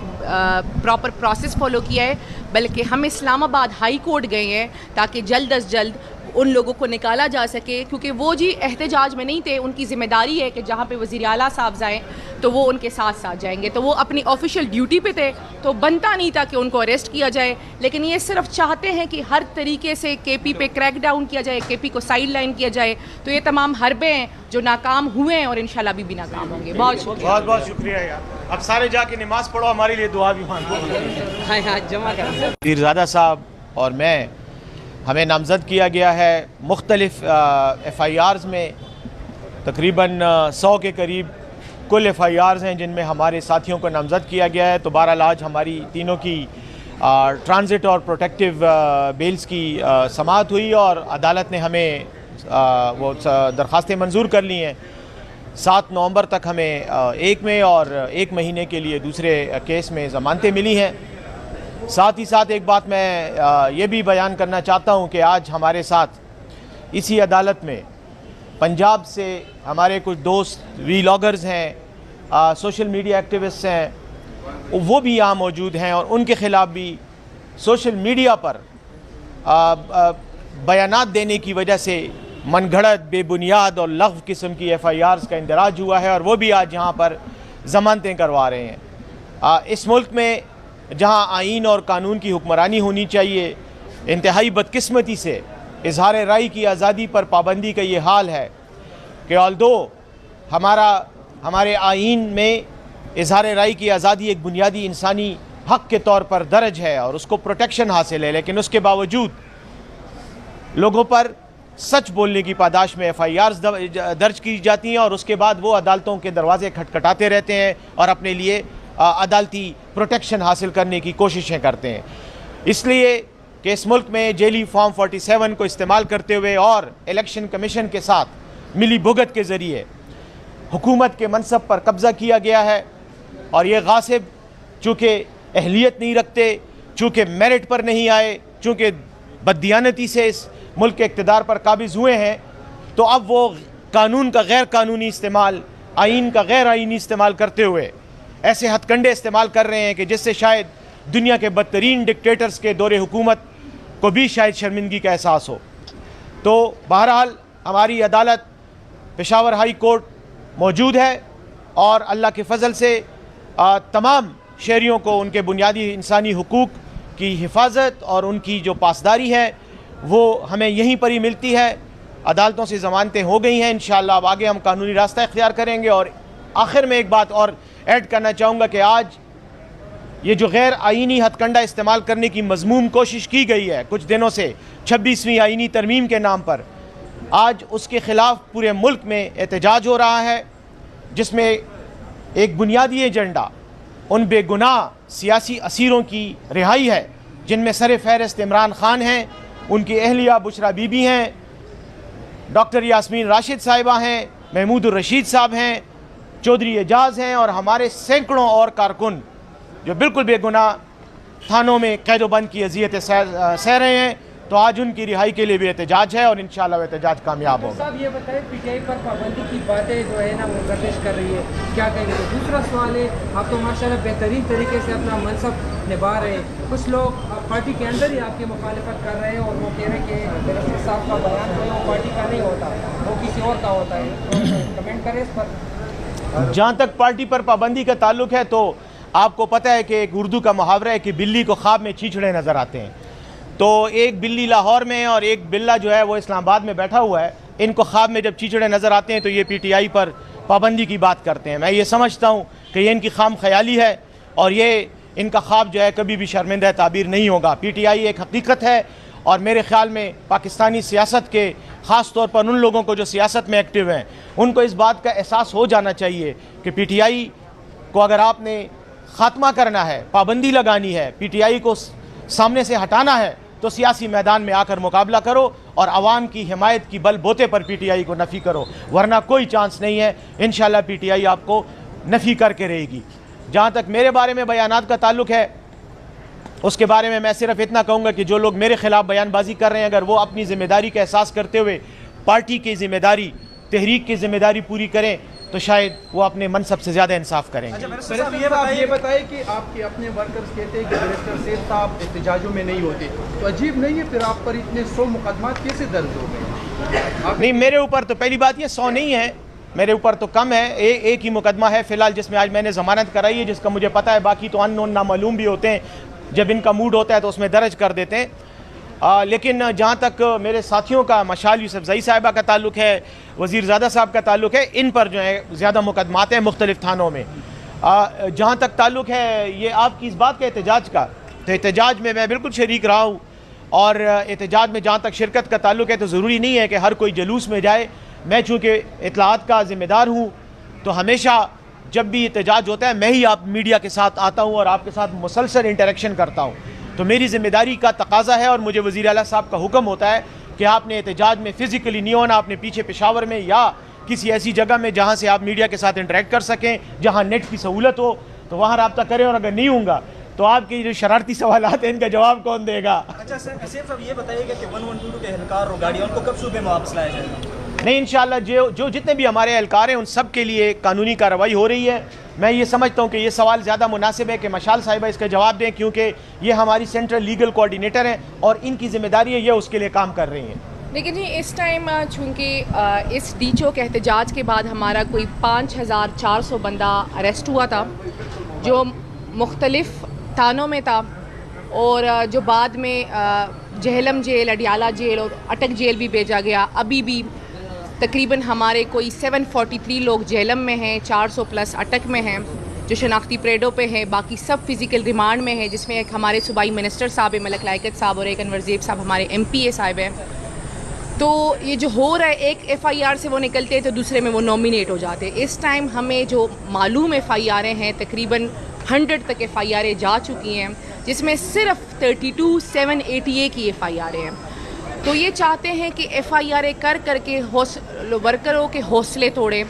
प्रॉपर प्रोसेस फॉलो किया है, बल्कि हम इस्लामाबाद हाई कोर्ट गए हैं ताकि जल्द अज जल्द उन लोगों को निकाला जा सके, क्योंकि वो जी एहतजाज में नहीं थे। उनकी ज़िम्मेदारी है कि जहाँ पे वज़ीर आला साहब जाएँ तो वो उनके साथ साथ जाएंगे। तो वो अपनी ऑफिशियल ड्यूटी पे थे, तो बनता नहीं था कि उनको अरेस्ट किया जाए, लेकिन ये सिर्फ चाहते हैं कि हर तरीके से केपी पे क्रैक डाउन किया जाए, केपी को साइड लाइन किया जाए। तो ये तमाम हरबे हैं जो नाकाम हुए हैं और इंशाल्लाह भी नाकाम होंगे। बहुत शुक्रिया, बहुत बहुत शुक्रिया यार। अब सारे जाके नमाज़ पढ़ो, हमारे लिए दुआ भी मांगो। पीरज़ादा साहब और मैं, हमें नामज़द किया गया है मुख्तलिफ़ FIRs में, तकरीबन 100 के करीब कुल FIRs हैं जिनमें हमारे साथियों को नामज़द किया गया है। तो बहरहाल आज हमारी तीनों की ट्रांजिट और प्रोटेक्टिव बेल्स की समाअत हुई और अदालत ने हमें वो दरख्वास्तें मंजूर कर ली हैं। 7 नवंबर तक हमें एक में और 1 महीने के लिए दूसरे केस में ज़मानतें मिली हैं। साथ ही साथ एक बात मैं ये भी बयान करना चाहता हूँ कि आज हमारे साथ इसी अदालत में पंजाब से हमारे कुछ दोस्त वीलॉगर्स हैं, सोशल मीडिया एक्टिविस्ट हैं, वो भी यहाँ मौजूद हैं और उनके ख़िलाफ़ भी सोशल मीडिया पर बयानात देने की वजह से मनगढ़ंत, बेबुनियाद और लग़्व किस्म की FIRs का इंदराज हुआ है और वो भी आज यहाँ पर ज़मानतें करवा रहे हैं। इस मुल्क में जहाँ आईन और कानून की हुक्मरानी होनी चाहिए, इंतहाई बदकिस्मती से इजहार राय की आज़ादी पर पाबंदी का ये हाल है कि ऑल्दो हमारे आईन में इजहार राय की आज़ादी एक बुनियादी इंसानी हक़ के तौर पर दर्ज है और उसको प्रोटेक्शन हासिल है, लेकिन उसके बावजूद लोगों पर सच बोलने की पादाश में FIRs दर्ज की जाती हैं और उसके बाद वो अदालतों के दरवाजे खटखटाते रहते हैं और अपने लिए अदालती प्रोटेक्शन हासिल करने की कोशिशें करते हैं। इसलिए कि इस मुल्क में जेली फॉर्म 47 को इस्तेमाल करते हुए और इलेक्शन कमीशन के साथ मिली भुगत के ज़रिए हुकूमत के मनसब पर कब्ज़ा किया गया है और ये गासिब चूँकि अहलियत नहीं रखते, चूँकि मेरिट पर नहीं आए, चूँकि बददियानती से इस मुल्क के इक़्तिदार पर काबिज़ हुए हैं, तो अब वो कानून का गैर कानूनी इस्तेमाल, आइन का गैर आइनी इस्तेमाल करते हुए ऐसे हथकंडे इस्तेमाल कर रहे हैं कि जिससे शायद दुनिया के बदतरीन डिक्टेटर्स के दौरे हुकूमत को भी शायद शर्मिंदगी का एहसास हो। तो बहरहाल हमारी अदालत पेशावर हाई कोर्ट मौजूद है और अल्लाह के फ़ज़ल से तमाम शहरियों को उनके बुनियादी इंसानी हुकूक की हिफाजत और उनकी जो पासदारी है वो हमें यहीं पर ही मिलती है। अदालतों से ज़मानतें हो गई हैं, इंशाअल्लाह अब आगे हम कानूनी रास्ता इख्तियार करेंगे। और आखिर में एक बात और ऐड करना चाहूँगा कि आज ये जो गैर आइनी हथकंडा इस्तेमाल करने की मज़मूम कोशिश की गई है कुछ दिनों से 26वीं आइनी तरमीम के नाम पर, आज उसके ख़िलाफ़ पूरे मुल्क में एहतजाज हो रहा है, जिसमें एक बुनियादी एजेंडा उन बेगुनाह सियासी असीरों की रिहाई है जिनमें सर फ़हरिस्त इमरान ख़ान हैं, उनकी अहलिया बुशरा बीबी हैं, डॉक्टर यास्मीन राशिद साहिबा हैं, महमूद रशीद साहब हैं, चौधरी एजाज़ हैं और हमारे सैकड़ों और कारकुन जो बिल्कुल बेगुनाह थानों में कैदोबंद की अजियतें सह रहे हैं। तो आज उनकी रिहाई के लिए भी एहतजाज है और इंशाअल्लाह एहतजाज कामयाब होगा। साहब ये बताएं, PTI पर पाबंदी की बातें जो है ना वो गर्दिश कर रही है, क्या कहेंगे? दूसरा सवाल है, आप तो माशाल्लाह बेहतरीन तरीके से अपना मनसब निभा रहे हैं, कुछ लोग पार्टी के अंदर ही आपकी मुखालिफत कर रहे हैं और वो कह रहे हैं कि बैरिस्टर साहब का बयान जो है वो पार्टी का नहीं होता, वो किसी और का होता है। तो कमेंट करें इस पर। जहाँ तक पार्टी पर पाबंदी का ताल्लुक है तो आपको पता है कि एक उर्दू का मुहावरा है कि बिल्ली को ख्वाब में चींचड़े नज़र आते हैं। तो एक बिल्ली लाहौर में और एक बिल्ला जो है वो इस्लामाबाद में बैठा हुआ है, इनको ख्वाब में जब चींचड़े नज़र आते हैं तो ये PTI पर पाबंदी की बात करते हैं। मैं ये समझता हूँ कि ये इनकी खाम ख्याली है और ये इनका ख्वाब जो है कभी भी शर्मिंदा ताबीर नहीं होगा। PTI एक हकीकत है और मेरे ख़्याल में पाकिस्तानी सियासत के ख़ास तौर पर उन लोगों को जो सियासत में एक्टिव हैं उनको इस बात का एहसास हो जाना चाहिए कि PTI को अगर आपने ख़ात्मा करना है, पाबंदी लगानी है, PTI को सामने से हटाना है तो सियासी मैदान में आकर मुकाबला करो और आवाम की हिमायत की बल बोते पर PTI को नफ़ी करो, वरना कोई चांस नहीं है। इंशाअल्लाह PTI आपको नफ़ी करके रहेगी। जहाँ तक मेरे बारे में बयानात का ताल्लुक है उसके बारे में मैं सिर्फ इतना कहूँगा कि जो लोग मेरे ख़िलाफ़ बयानबाजी कर रहे हैं अगर वो अपनी ज़िम्मेदारी का एहसास करते हुए पार्टी की ज़िम्मेदारी, तहरीक की ज़िम्मेदारी पूरी करें तो शायद वो अपने मनसब से ज़्यादा इंसाफ करेंगे। बैरिस्टर साहब ये बताइए कि आपके अपने वर्कर्स कहते हैं कि बैरिस्टर सेठ साहब एहतजाजों में नहीं होते, तो अजीब नहीं है फिर आप पर इतने 100 मुकदमात कैसे दर्ज हो गए? नहीं, मेरे ऊपर तो पहली बात ये 100 नहीं है, मेरे ऊपर तो कम है, एक ही मुकदमा है फ़िलहाल जिसमें आज मैंने ज़मानत कराई है, जिसका मुझे पता है, बाकी तो अननोन नामालूम भी होते हैं, जब इनका मूड होता है तो उसमें दर्ज कर देते हैं। लेकिन जहाँ तक मेरे साथियों का मशाल यूसुफजई साहिबा का ताल्लुक़ है, वज़ीरज़ादा साहब का ताल्लुक़ है, इन पर जो है ज़्यादा मुकदमात हैं मुख्तलिफ़ थानों में। जहाँ तक ताल्लुक़ है ये आपकी इस बात का एहतजाज का, तो एहतजाज में मैं बिल्कुल शरीक रहा हूँ, और एहतजाज में जहाँ तक शिरकत का ताल्लुक़ है तो ज़रूरी नहीं है कि हर कोई जलूस में जाए। मैं चूँकि इत्तलाआत का ज़िम्मेदार हूँ तो हमेशा जब भी एहतजाज होता है मैं ही आप मीडिया के साथ आता हूँ और आपके साथ मुसलसल इंटरेक्शन करता हूँ। तो मेरी ज़िम्मेदारी का तकाज़ा है और मुझे वज़ीर आला साहब का हुक्म होता है कि आपने एहतजाज में फ़िज़िकली नहीं होना, आपने पीछे पेशावर में या किसी ऐसी जगह में जहाँ से आप मीडिया के साथ इंटरेक्ट कर सकें, जहाँ नेट की सहूलत हो तो वहाँ रब्ता करें, और अगर नहीं होगा तो आपके जो शरारती सवालात हैं इनका जवाब कौन देगा। अच्छा सर, एसएफ साहब ये बताइएगा कि 1122 के एहलकार और गाड़ियाँ उनको कब सूबे में वापस लाया जाएगा? नहीं, इंशाअल्लाह जो जितने भी हमारे एहलकार हैं उन सब के लिए कानूनी कार्रवाई हो रही है। मैं ये समझता हूँ कि ये सवाल ज़्यादा मुनासिब है कि मशाल साहिबा इसका जवाब दें, क्योंकि ये हमारी सेंट्रल लीगल कोऑर्डिनेटर हैं और इनकी ज़िम्मेदारी है, ये उसके लिए काम कर रही हैं। लेकिन जी इस टाइम चूँकि इस डीचो के एहतजाज के बाद हमारा कोई 5400 बंदा अरेस्ट हुआ था, जो मुख्तलिफ़ थानों में था, और जो बाद में जहलम जेल, अडियाला जेल और अटक जेल भी भेजा गया। अभी भी तकरीबन हमारे कोई 743 लोग जहलम में हैं, 400 प्लस अटक में हैं जो शनाख्ती परेडों पे हैं, बाकी सब फिज़िकल रिमांड में हैं, जिसमें एक हमारे सूबाई मिनिस्टर साहब है मलक लायकत साहब और एक अनवर ज़ेब साहब हमारे MPA साहब हैं। तो ये जो हो रहा है, एक FIR से वो निकलते हैं तो दूसरे में वो नॉमिनेट हो जाते हैं। इस टाइम हमें जो मालूम FIR हैं तकरीबन 100 तक FIR जा चुकी हैं, जिसमें सिर्फ 32,788 की FIR हैं। तो ये चाहते हैं कि FIR कर के वर्करों के हौसले तोड़ें,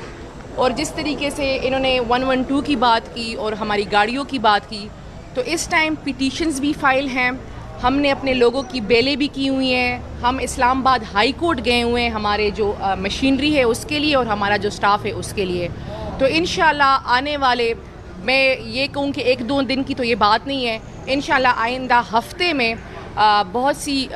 और जिस तरीके से इन्होंने 112 की बात की और हमारी गाड़ियों की बात की, तो इस टाइम पिटीशंस भी फाइल हैं, हमने अपने लोगों की बेलें भी की हुई हैं, हम इस्लामाबाद हाई कोर्ट गए हुए हैं हमारे जो मशीनरी है उसके लिए और हमारा जो स्टाफ है उसके लिए। तो इंशाल्लाह आने वाले, मैं ये कहूँ कि 1-2 दिन की तो ये बात नहीं है, इंशाल्लाह आइंदा हफ्ते में बहुत सी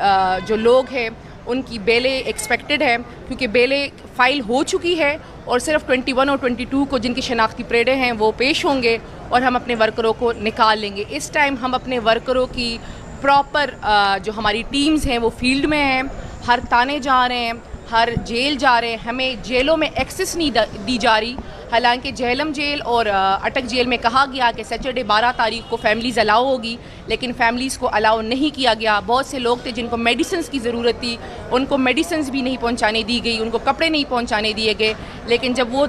जो लोग हैं उनकी बेलें एक्सपेक्टेड है, क्योंकि बेलें फ़ाइल हो चुकी है और सिर्फ 21 और 22 को जिनकी शनाख्ती परेडें हैं वो पेश होंगे और हम अपने वर्करों को निकाल लेंगे। इस टाइम हम अपने वर्करों की प्रॉपर जो हमारी टीम्स हैं वो फील्ड में हैं, हर थाने जा रहे हैं, हर जेल जा रहे हैं, हमें जेलों में एक्सेस नहीं दी जा रही। हालांकि जहलम जेल और अटक जेल में कहा गया कि सैटरडे 12 तारीख को फैमिलीज़ अलाउ होगी, लेकिन फैमिलीज़ को अलाउ नहीं किया गया। बहुत से लोग थे जिनको मेडिसिन्स की ज़रूरत थी, उनको मेडिसिन्स भी नहीं पहुंचाने दी गई, उनको कपड़े नहीं पहुंचाने दिए गए। लेकिन जब वो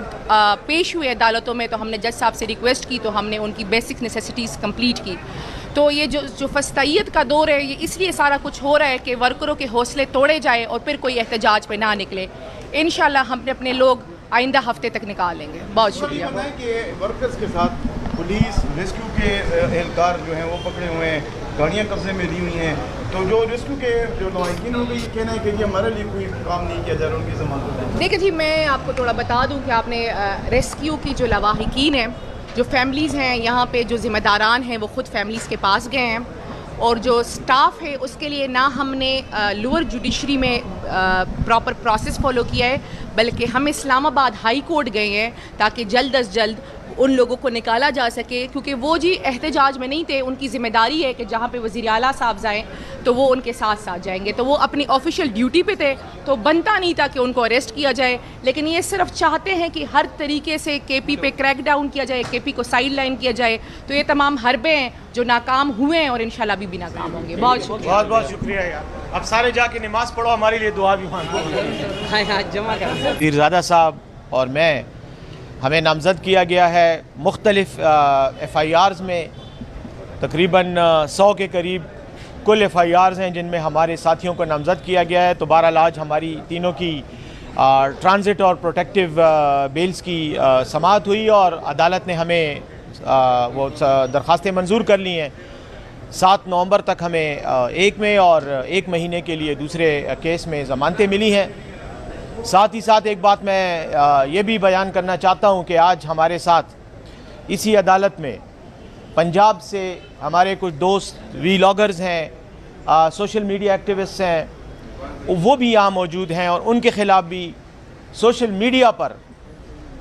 पेश हुए अदालतों में तो हमने जज साहब से रिक्वेस्ट की, तो हमने उनकी बेसिक नेसेसिटीज़ कंप्लीट की। तो ये जो फस्तैयत का दौर है, ये इसलिए सारा कुछ हो रहा है कि वर्करों के हौसले तोड़े जाए और फिर कोई एहतजाज पे ना निकले। इंशाल्लाह हम अपने लोग आइंदा हफ्ते तक निकाल लेंगे। बहुत शुक्रिया। बताएं कि वर्कर्स के साथ पुलिस रेस्क्यू के एहलकार जो हैं वो पकड़े हुए हैं, गाड़ियाँ कब्जे में ली हुई हैं, तो जो रेस्क्यू के जो लवाहिकीन उनका ये कहना है कि ये हमारे लिए कोई काम नहीं किया जा रहा, उनकी ज़मानत। देखिए जी, मैं आपको थोड़ा बता दूं कि आपने रेस्क्यू की जो लवाहिकीन हैं, जो फैमिलीज़ हैं यहाँ पे, जो ज़िम्मेदारान हैं वो ख़ुद फैमिलीज़ के पास गए हैं, और जो स्टाफ है उसके लिए ना हमने लोअर जुडिशरी में प्रॉपर प्रोसेस फॉलो किया है, बल्कि हम इस्लामाबाद हाई कोर्ट गए हैं ताकि जल्द अज जल्द उन लोगों को निकाला जा सके, क्योंकि वो जी एहतजाज में नहीं थे। उनकी ज़िम्मेदारी है कि जहाँ पे वज़ीर आला साहब जाएँ तो वो उनके साथ साथ जाएंगे, तो वो अपनी ऑफिशियल ड्यूटी पे थे, तो बनता नहीं था कि उनको अरेस्ट किया जाए। लेकिन ये सिर्फ चाहते हैं कि हर तरीके से KP पे क्रैक डाउन किया जाए, KP को साइड लाइन किया जाए। तो ये तमाम हरबे हैं जो नाकाम हुए हैं और इंशाल्लाह भी नाकाम होंगे। बहुत शुक्रिया। बहुत बहुत शुक्रिया यार। अब सारे जाके नमाज़ पढ़ो, हमारे लिए दुआ भी मांगो। जमा कर वज़ीरज़ादा साहब और मैं, हमें नामज़द किया गया है मुख्तलिफ़ FIRs में, तकरीबन 100 के करीब कुल FIRs हैं जिनमें हमारे साथियों को नामज़द किया गया है। तो बहरहाल आज हमारी तीनों की ट्रांजिट और प्रोटेक्टिव बेल्स की समाअत हुई और अदालत ने हमें वो दरख्वास्तें मंजूर कर ली हैं। 7 नवंबर तक हमें एक में और 1 महीने के लिए दूसरे केस में ज़मानतें मिली हैं। साथ ही साथ एक बात मैं ये भी बयान करना चाहता हूँ कि आज हमारे साथ इसी अदालत में पंजाब से हमारे कुछ दोस्त वीलॉगर्स हैं, सोशल मीडिया एक्टिविस्ट हैं, वो भी यहाँ मौजूद हैं और उनके ख़िलाफ़ भी सोशल मीडिया पर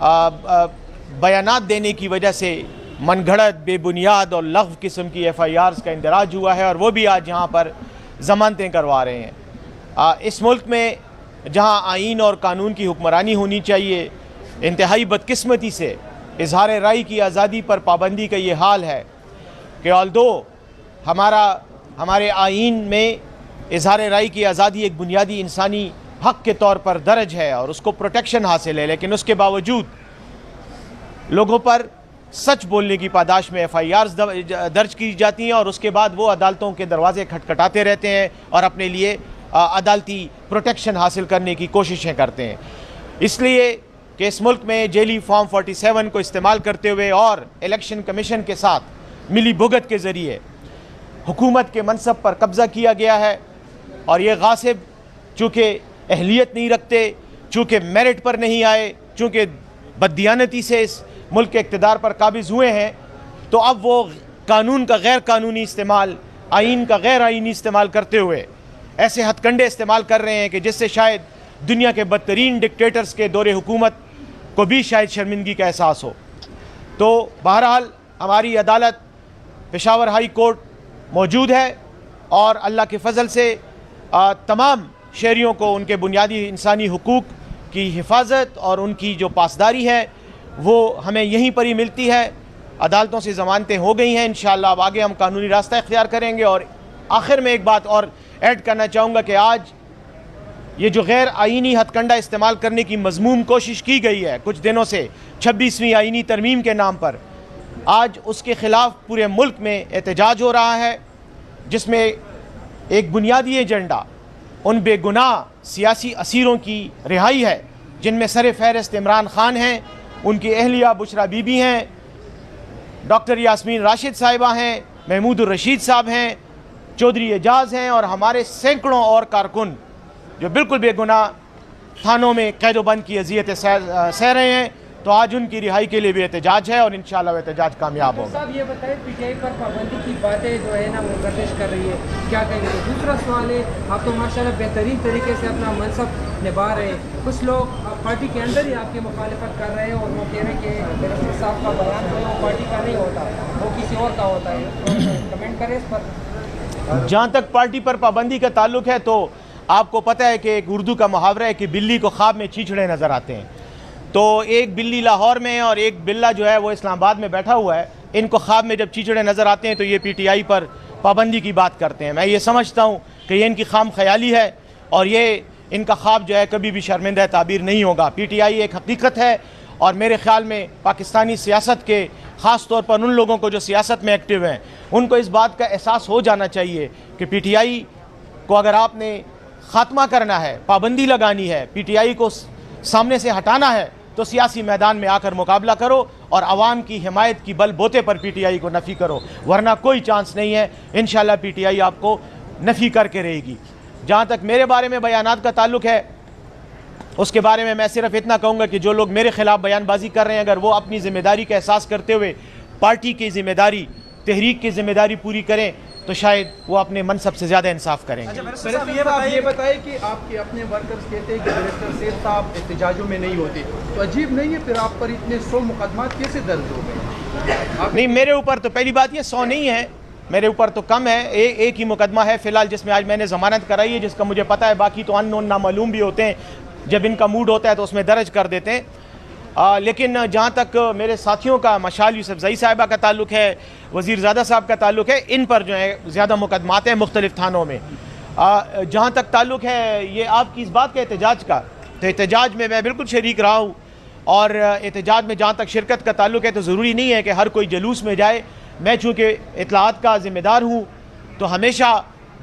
बयानात देने की वजह से मनगढ़ंत, बेबुनियाद और लग़्व किस्म की FIRs का इंदराज हुआ है और वो भी आज यहाँ पर ज़मानतें करवा रहे हैं। इस मुल्क में जहाँ आइन और कानून की हुक्मरानी होनी चाहिए, इंतहाई बदकिस्मती से इजहार राय की आज़ादी पर पाबंदी का ये हाल है कि ऑल्दो हमारे आइन में इजहार राय की आज़ादी एक बुनियादी इंसानी हक़ के तौर पर दर्ज है और उसको प्रोटेक्शन हासिल है, लेकिन उसके बावजूद लोगों पर सच बोलने की पादाश में FIRs दर्ज की जाती हैं और उसके बाद वो अदालतों के दरवाजे खटखटाते रहते हैं और अपने लिए अदालती प्रोटेक्शन हासिल करने की कोशिशें करते हैं। इसलिए कि इस मुल्क में जेली फॉर्म 47 को इस्तेमाल करते हुए और इलेक्शन कमीशन के साथ मिली भुगत के ज़रिए हुकूमत के मनसब पर कब्ज़ा किया गया है और ये गासिब चूँकि अहलियत नहीं रखते, चूँकि मेरिट पर नहीं आए, चूँकि बददियानती से इस मुल्क के इक़्तिदार पर काबिज़ हुए हैं, तो अब वो कानून का गैर कानूनी इस्तेमाल, आइन का गैर आइनी इस्तेमाल करते हुए ऐसे हथकंडे इस्तेमाल कर रहे हैं कि जिससे शायद दुनिया के बदतरीन डिक्टेटर्स के दौरे हुकूमत को भी शायद शर्मिंदगी का एहसास हो। तो बहरहाल हमारी अदालत पेशावर हाई कोर्ट मौजूद है और अल्लाह के फ़ज़ल से तमाम शहरियों को उनके बुनियादी इंसानी हुकूक की हिफाजत और उनकी जो पासदारी है वो हमें यहीं पर ही मिलती है। अदालतों से ज़मानतें हो गई हैं, इंशाअल्लाह अब आगे हम कानूनी रास्ता इख्तियार करेंगे। और आखिर में एक बात और ऐड करना चाहूँगा कि आज ये जो गैर आइनी हथकंडा इस्तेमाल करने की मज़मूम कोशिश की गई है कुछ दिनों से 26वीं आइनी तरमीम के नाम पर, आज उसके ख़िलाफ़ पूरे मुल्क में एहतजाज हो रहा है, जिसमें एक बुनियादी एजेंडा उन बेगुनाह सियासी असीरों की रिहाई है जिनमें सर फहरिस्त इमरान ख़ान हैं, उनकी अहलिया बुशरा बीबी हैं, डॉक्टर यास्मीन राशिद साहिबा हैं, महमूद रशीद साहब हैं, चौधरी एजाज हैं और हमारे सैकड़ों और कारकुन जो बिल्कुल बेगुनाह थानों में कैदोबंद की अजियतें सह रहे हैं। तो आज उनकी रिहाई के लिए भी एहतजाज है और इंशाअल्लाह एहतजाज कामयाब होगा। साहब ये बताएं, PTI पर पाबंदी की बातें जो है ना वो गर्दिश कर रही है, क्या कहेंगे? दूसरा सवाल है, आप तो माशाल्लाह बेहतरीन तरीके से अपना मनसब निभा रहे हैं, कुछ लोग पार्टी के अंदर ही आपकी मुखालिफत कर रहे हैं और वो कह रहे हैं कि बैरिस्टर साहब का बयान जो है वो पार्टी का नहीं होता, वो किसी और का होता है। तो कमेंट करें इस पर। जहाँ तक पार्टी पर पाबंदी का ताल्लुक है तो आपको पता है कि एक उर्दू का मुहावरा है कि बिल्ली को ख्वाब में चींचड़े नज़र आते हैं। तो एक बिल्ली लाहौर में और एक बिल्ला जो है वो इस्लामाबाद में बैठा हुआ है, इनको ख्वाब में जब चींचड़े नज़र आते हैं तो ये PTI पर पाबंदी की बात करते हैं। मैं ये समझता हूँ कि ये इनकी खाम ख्याली है और ये इनका ख्वाब जो है कभी भी शर्मिंदा ताबीर नहीं होगा। PTI एक हकीकत है और मेरे ख़्याल में पाकिस्तानी सियासत के ख़ास तौर पर उन लोगों को जो सियासत में एक्टिव हैं उनको इस बात का एहसास हो जाना चाहिए कि PTI को अगर आपने ख़ात्मा करना है, पाबंदी लगानी है, PTI को सामने से हटाना है तो सियासी मैदान में आकर मुकाबला करो और आवाम की हिमायत की बल बोते पर PTI को नफ़ी करो, वरना कोई चांस नहीं है। इंशाअल्लाह PTI आपको नफ़ी करके रहेगी। जहाँ तक मेरे बारे में बयानात का ताल्लुक है उसके बारे में मैं सिर्फ इतना कहूँगा कि जो लोग मेरे ख़िलाफ़ बयानबाजी कर रहे हैं अगर वो अपनी ज़िम्मेदारी का एहसास करते हुए पार्टी की ज़िम्मेदारी, तहरीक की ज़िम्मेदारी पूरी करें तो शायद वो अपने मनसब से ज़्यादा इंसाफ करेंगे। बैरिस्टर साहब ये बताइए कि आपके अपने वर्कर्स कहते हैं कि बैरिस्टर सेठ साहब एहतजाजों में नहीं होते, तो अजीब नहीं है फिर आप पर इतने 100 मुकदमात कैसे दर्ज हो गए? नहीं, मेरे ऊपर तो पहली बात ये 100 नहीं है, मेरे ऊपर तो कम है। एक ही मुकदमा है फ़िलहाल जिसमें आज मैंने ज़मानत कराई है, जिसका मुझे पता है, बाकी तो अननोन नामालूम भी होते हैं, जब इनका मूड होता है तो उसमें दर्ज कर देते हैं। लेकिन जहाँ तक मेरे साथियों का मशाल यूसुफज़ई साहिबा का ताल्लुक है, वज़ीरज़ादा साहब का ताल्लुक है, इन पर जो है ज़्यादा मुकदमात हैं मुख्तलिफ़ थानों में। जहाँ तक ताल्लुक है ये आपकी इस बात का एहतजाज का, तो एहतजाज में मैं बिल्कुल शरीक रहा हूँ और एहतजाज में जहाँ तक शिरकत का ताल्लुक है तो ज़रूरी नहीं है कि हर कोई जलूस में जाए। मैं चूँकि इत्तलाआत का ज़िम्मेदार हूँ तो हमेशा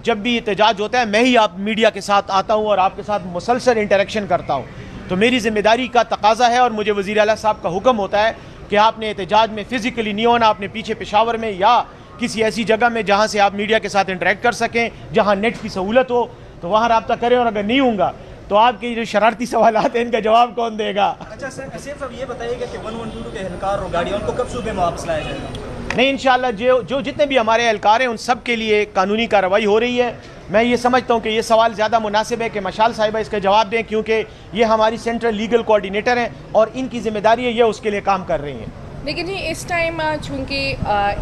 जब भी एहतजाज होता है मैं ही आप मीडिया के साथ आता हूँ और आपके साथ मुसलसल इंटरेक्शन करता हूँ। तो मेरी ज़िम्मेदारी का तकाज़ा है और मुझे वज़ीर आला साहब का हुक्म होता है कि आपने एहतजाज में फ़िज़िकली नहीं होना, आपने पीछे पेशावर में या किसी ऐसी जगह में जहाँ से आप मीडिया के साथ इंटरेक्ट कर सकें, जहाँ नेट की सहूलत हो तो वहाँ रब्ता करें। और अगर नहीं होगा तो आपके जो शरारती सवालात हैं इनका जवाब कौन देगा? अच्छा सर, साहब ये बताइएगा कि 112 के एहलकार और गाड़ियाँ उनको कब सूबे में वापस लाया जाएगा? नहीं, इंशाअल्लाह जो जितने भी हमारे एहलकार हैं उन सब के लिए कानूनी कार्रवाई हो रही है मैं ये समझता हूँ कि ये सवाल ज़्यादा मुनासिब है कि मशाल साहिबा इसका जवाब दें, क्योंकि ये हमारी सेंट्रल लीगल कोऑर्डिनेटर हैं और इनकी जिम्मेदारी है, ये उसके लिए काम कर रही हैं। लेकिन जी इस टाइम चूँकि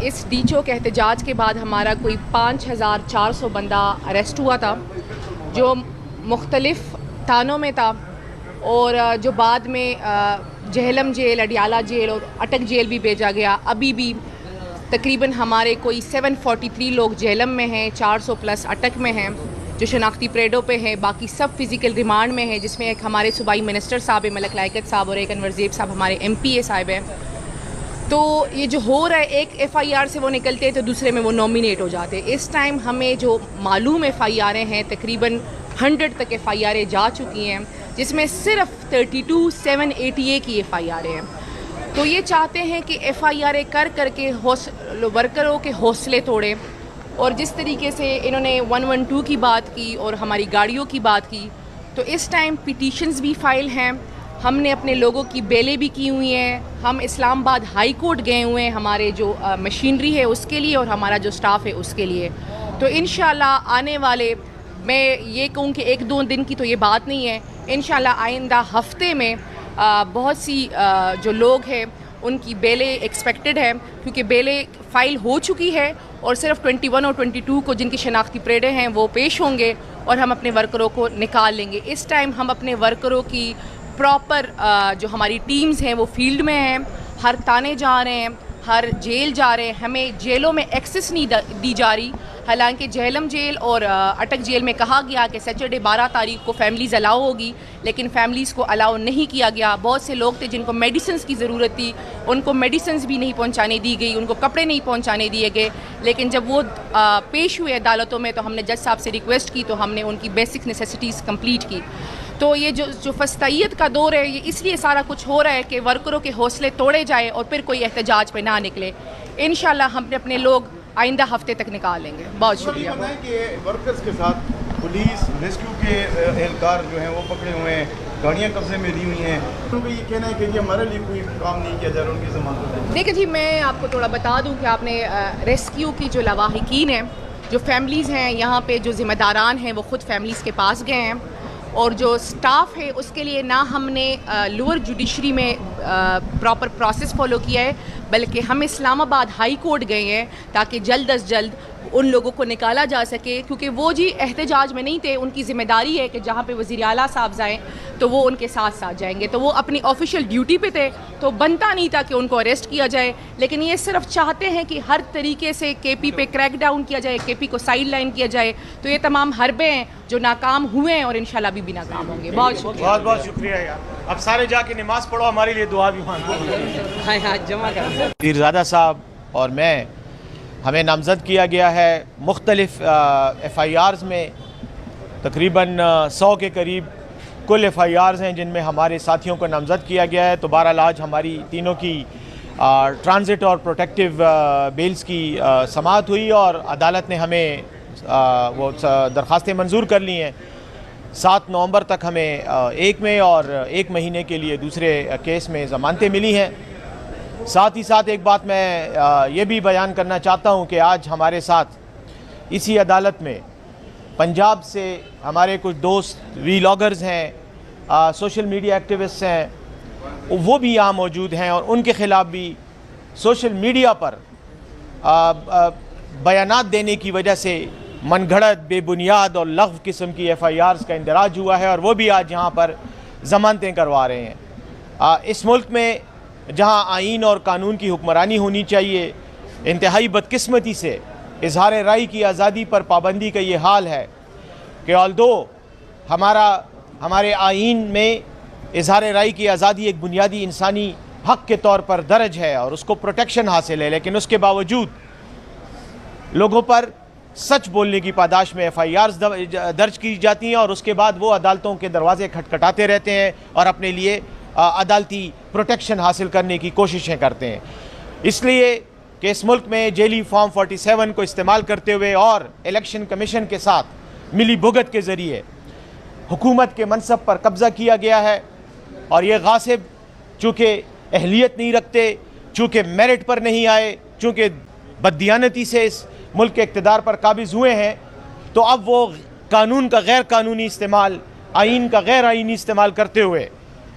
इस डीचो के एहतजाज के बाद हमारा कोई 5400 बंदा अरेस्ट हुआ था, जो मुख्तलिफ थानों में था और जो बाद में जहलम जेल, अडियाला जेल और अटक जेल भी भेजा गया। अभी भी तकरीबन हमारे कोई 743 लोग जहलम में हैं, 400 प्लस अटक में हैं जो शनाख्ती परेडों पे हैं, बाकी सब फिज़िकल रिमांड में हैं, जिसमें एक हमारे सूबाई मिनिस्टर साहब है मलक लायकत साहब और एक अनवर ज़ेब साहब हमारे MPA साहब हैं। तो ये जो हो रहा है, एक FIR से वो निकलते हैं तो दूसरे में वो नॉमिनेट हो जाते हैं। इस टाइम हमें जो मालूम FIR हैं तकरीबन 100 तक FIR जा चुकी हैं, जिसमें सिर्फ 32,788 की FIR हैं। तो ये चाहते हैं कि FIR कर के वर्करों के हौसले तोड़ें, और जिस तरीके से इन्होंने 112 की बात की और हमारी गाड़ियों की बात की, तो इस टाइम पिटीशंस भी फाइल हैं, हमने अपने लोगों की बेलें भी की हुई हैं, हम इस्लामाबाद हाई कोर्ट गए हुए हैं हमारे जो मशीनरी है उसके लिए और हमारा जो स्टाफ है उसके लिए। तो इंशाल्लाह आने वाले, मैं ये कहूँ कि 1-2 दिन की तो ये बात नहीं है, इंशाल्लाह आइंदा हफ्ते में बहुत सी जो लोग हैं उनकी बेलें एक्सपेक्टेड है, क्योंकि बेलें फ़ाइल हो चुकी है और सिर्फ 21 और 22 को जिनकी शनाख्ती परेडें हैं वो पेश होंगे और हम अपने वर्करों को निकाल लेंगे। इस टाइम हम अपने वर्करों की प्रॉपर जो हमारी टीम्स हैं वो फील्ड में हैं, हर थाने जा रहे हैं, हर जेल जा रहे हैं, हमें जेलों में एक्सेस नहीं दी जा रही। हालांकि जहलम जेल और अटक जेल में कहा गया कि सैटरडे 12 तारीख को फैमिलीज़ अलाउ होगी, लेकिन फैमिलीज़ को अलाउ नहीं किया गया। बहुत से लोग थे जिनको मेडिसिन्स की ज़रूरत थी, उनको मेडिसिन्स भी नहीं पहुंचाने दी गई, उनको कपड़े नहीं पहुंचाने दिए गए। लेकिन जब वो पेश हुए अदालतों में तो हमने जज साहब से रिक्वेस्ट की, तो हमने उनकी बेसिक नेसेसिटीज़ कंप्लीट की। तो ये जो फस्तैयत का दौर है, ये इसलिए सारा कुछ हो रहा है कि वर्करों के हौसले तोड़े जाए और फिर कोई एहतजाज पे ना निकले। इंशाल्लाह हम अपने लोग आइंदा हफ्ते तक निकालेंगे। बहुत शुक्रिया। बताएं कि वर्कर्स के साथ पुलिस, रेस्क्यू के एहलकार जो हैं वो पकड़े हुए हैं, गाड़ियाँ कब्जे में ली हुई हैं, उनको ये कहना है कि जी हमारे लिए कोई काम नहीं किया जा रहा, उनकी ज़मानत। देखिए जी, मैं आपको थोड़ा बता दूं कि आपने रेस्क्यू की जो लवाहिकीन हैं, जो फैमिलीज़ हैं यहाँ पे, जो ज़िम्मेदारान हैं वो ख़ुद फैमिलीज़ के पास गए हैं, और जो स्टाफ है उसके लिए ना हमने लोअर जुडिशरी में प्रॉपर प्रोसेस फॉलो किया है, बल्कि हम इस्लामाबाद हाई कोर्ट गए हैं ताकि जल्द अज जल्द उन लोगों को निकाला जा सके, क्योंकि वो जी एहतजाज में नहीं थे। उनकी ज़िम्मेदारी है कि जहाँ पे वज़ीर आला साहब जाएँ तो वो उनके साथ साथ जाएंगे, तो वो अपनी ऑफिशियल ड्यूटी पे थे, तो बनता नहीं था कि उनको अरेस्ट किया जाए। लेकिन ये सिर्फ चाहते हैं कि हर तरीके से KP पे क्रैक डाउन किया जाए, KP को साइड लाइन किया जाए। तो ये तमाम हरबे हैं जो नाकाम हुए हैं और इंशाल्लाह भी नाकाम होंगे। बहुत शुक्रिया, बहुत बहुत शुक्रिया यार। अब सारे जाके नमाज़ पढ़ो, हमारे लिए दुआ भी मांगो। जमा कर पीरज़ादा साहब और मैं, हमें नामज़द किया गया है मुख्तलिफ़ FIRs में, तकरीबन 100 के करीब कुल FIRs हैं जिनमें हमारे साथियों को नामज़द किया गया है। तो बहरहाल आज हमारी तीनों की ट्रांजिट और प्रोटेक्टिव बेल्स की समाअत हुई और अदालत ने हमें वो दरख्वास्तें मंजूर कर ली हैं। 7 नवंबर तक हमें एक में और 1 महीने के लिए दूसरे केस में ज़मानतें मिली हैं। साथ ही साथ एक बात मैं ये भी बयान करना चाहता हूँ कि आज हमारे साथ इसी अदालत में पंजाब से हमारे कुछ दोस्त वीलॉगर्स हैं, सोशल मीडिया एक्टिविस्ट हैं, वो भी यहाँ मौजूद हैं और उनके ख़िलाफ़ भी सोशल मीडिया पर बयानात देने की वजह से मनगढ़ंत, बेबुनियाद और लग़्व किस्म की FIRs का इंदराज हुआ है और वो भी आज यहाँ पर ज़मानतें करवा रहे हैं। इस मुल्क में जहाँ आईन और कानून की हुक्मरानी होनी चाहिए, इंतहाई बदकिस्मती से इजहार राय की आज़ादी पर पाबंदी का ये हाल है कि ऑल्दो हमारे आईन में इजहार राय की आज़ादी एक बुनियादी इंसानी हक़ के तौर पर दर्ज है और उसको प्रोटेक्शन हासिल है, लेकिन उसके बावजूद लोगों पर सच बोलने की पादाश में FIRs दर्ज की जाती हैं और उसके बाद वो अदालतों के दरवाजे खटखटाते रहते हैं और अपने लिए अदालती प्रोटेक्शन हासिल करने की कोशिशें करते हैं। इसलिए कि इस मुल्क में जेली फॉर्म 47 को इस्तेमाल करते हुए और इलेक्शन कमीशन के साथ मिली भुगत के ज़रिए हुकूमत के मनसब पर कब्ज़ा किया गया है और ये गासिब चूँकि अहलियत नहीं रखते, चूँकि मेरिट पर नहीं आए, चूँकि बददियानती से इस मुल्क के इक़्तिदार पर काबिज़ हुए हैं, तो अब वो कानून का गैर कानूनी इस्तेमाल, आइन का गैर आइनी इस्तेमाल करते हुए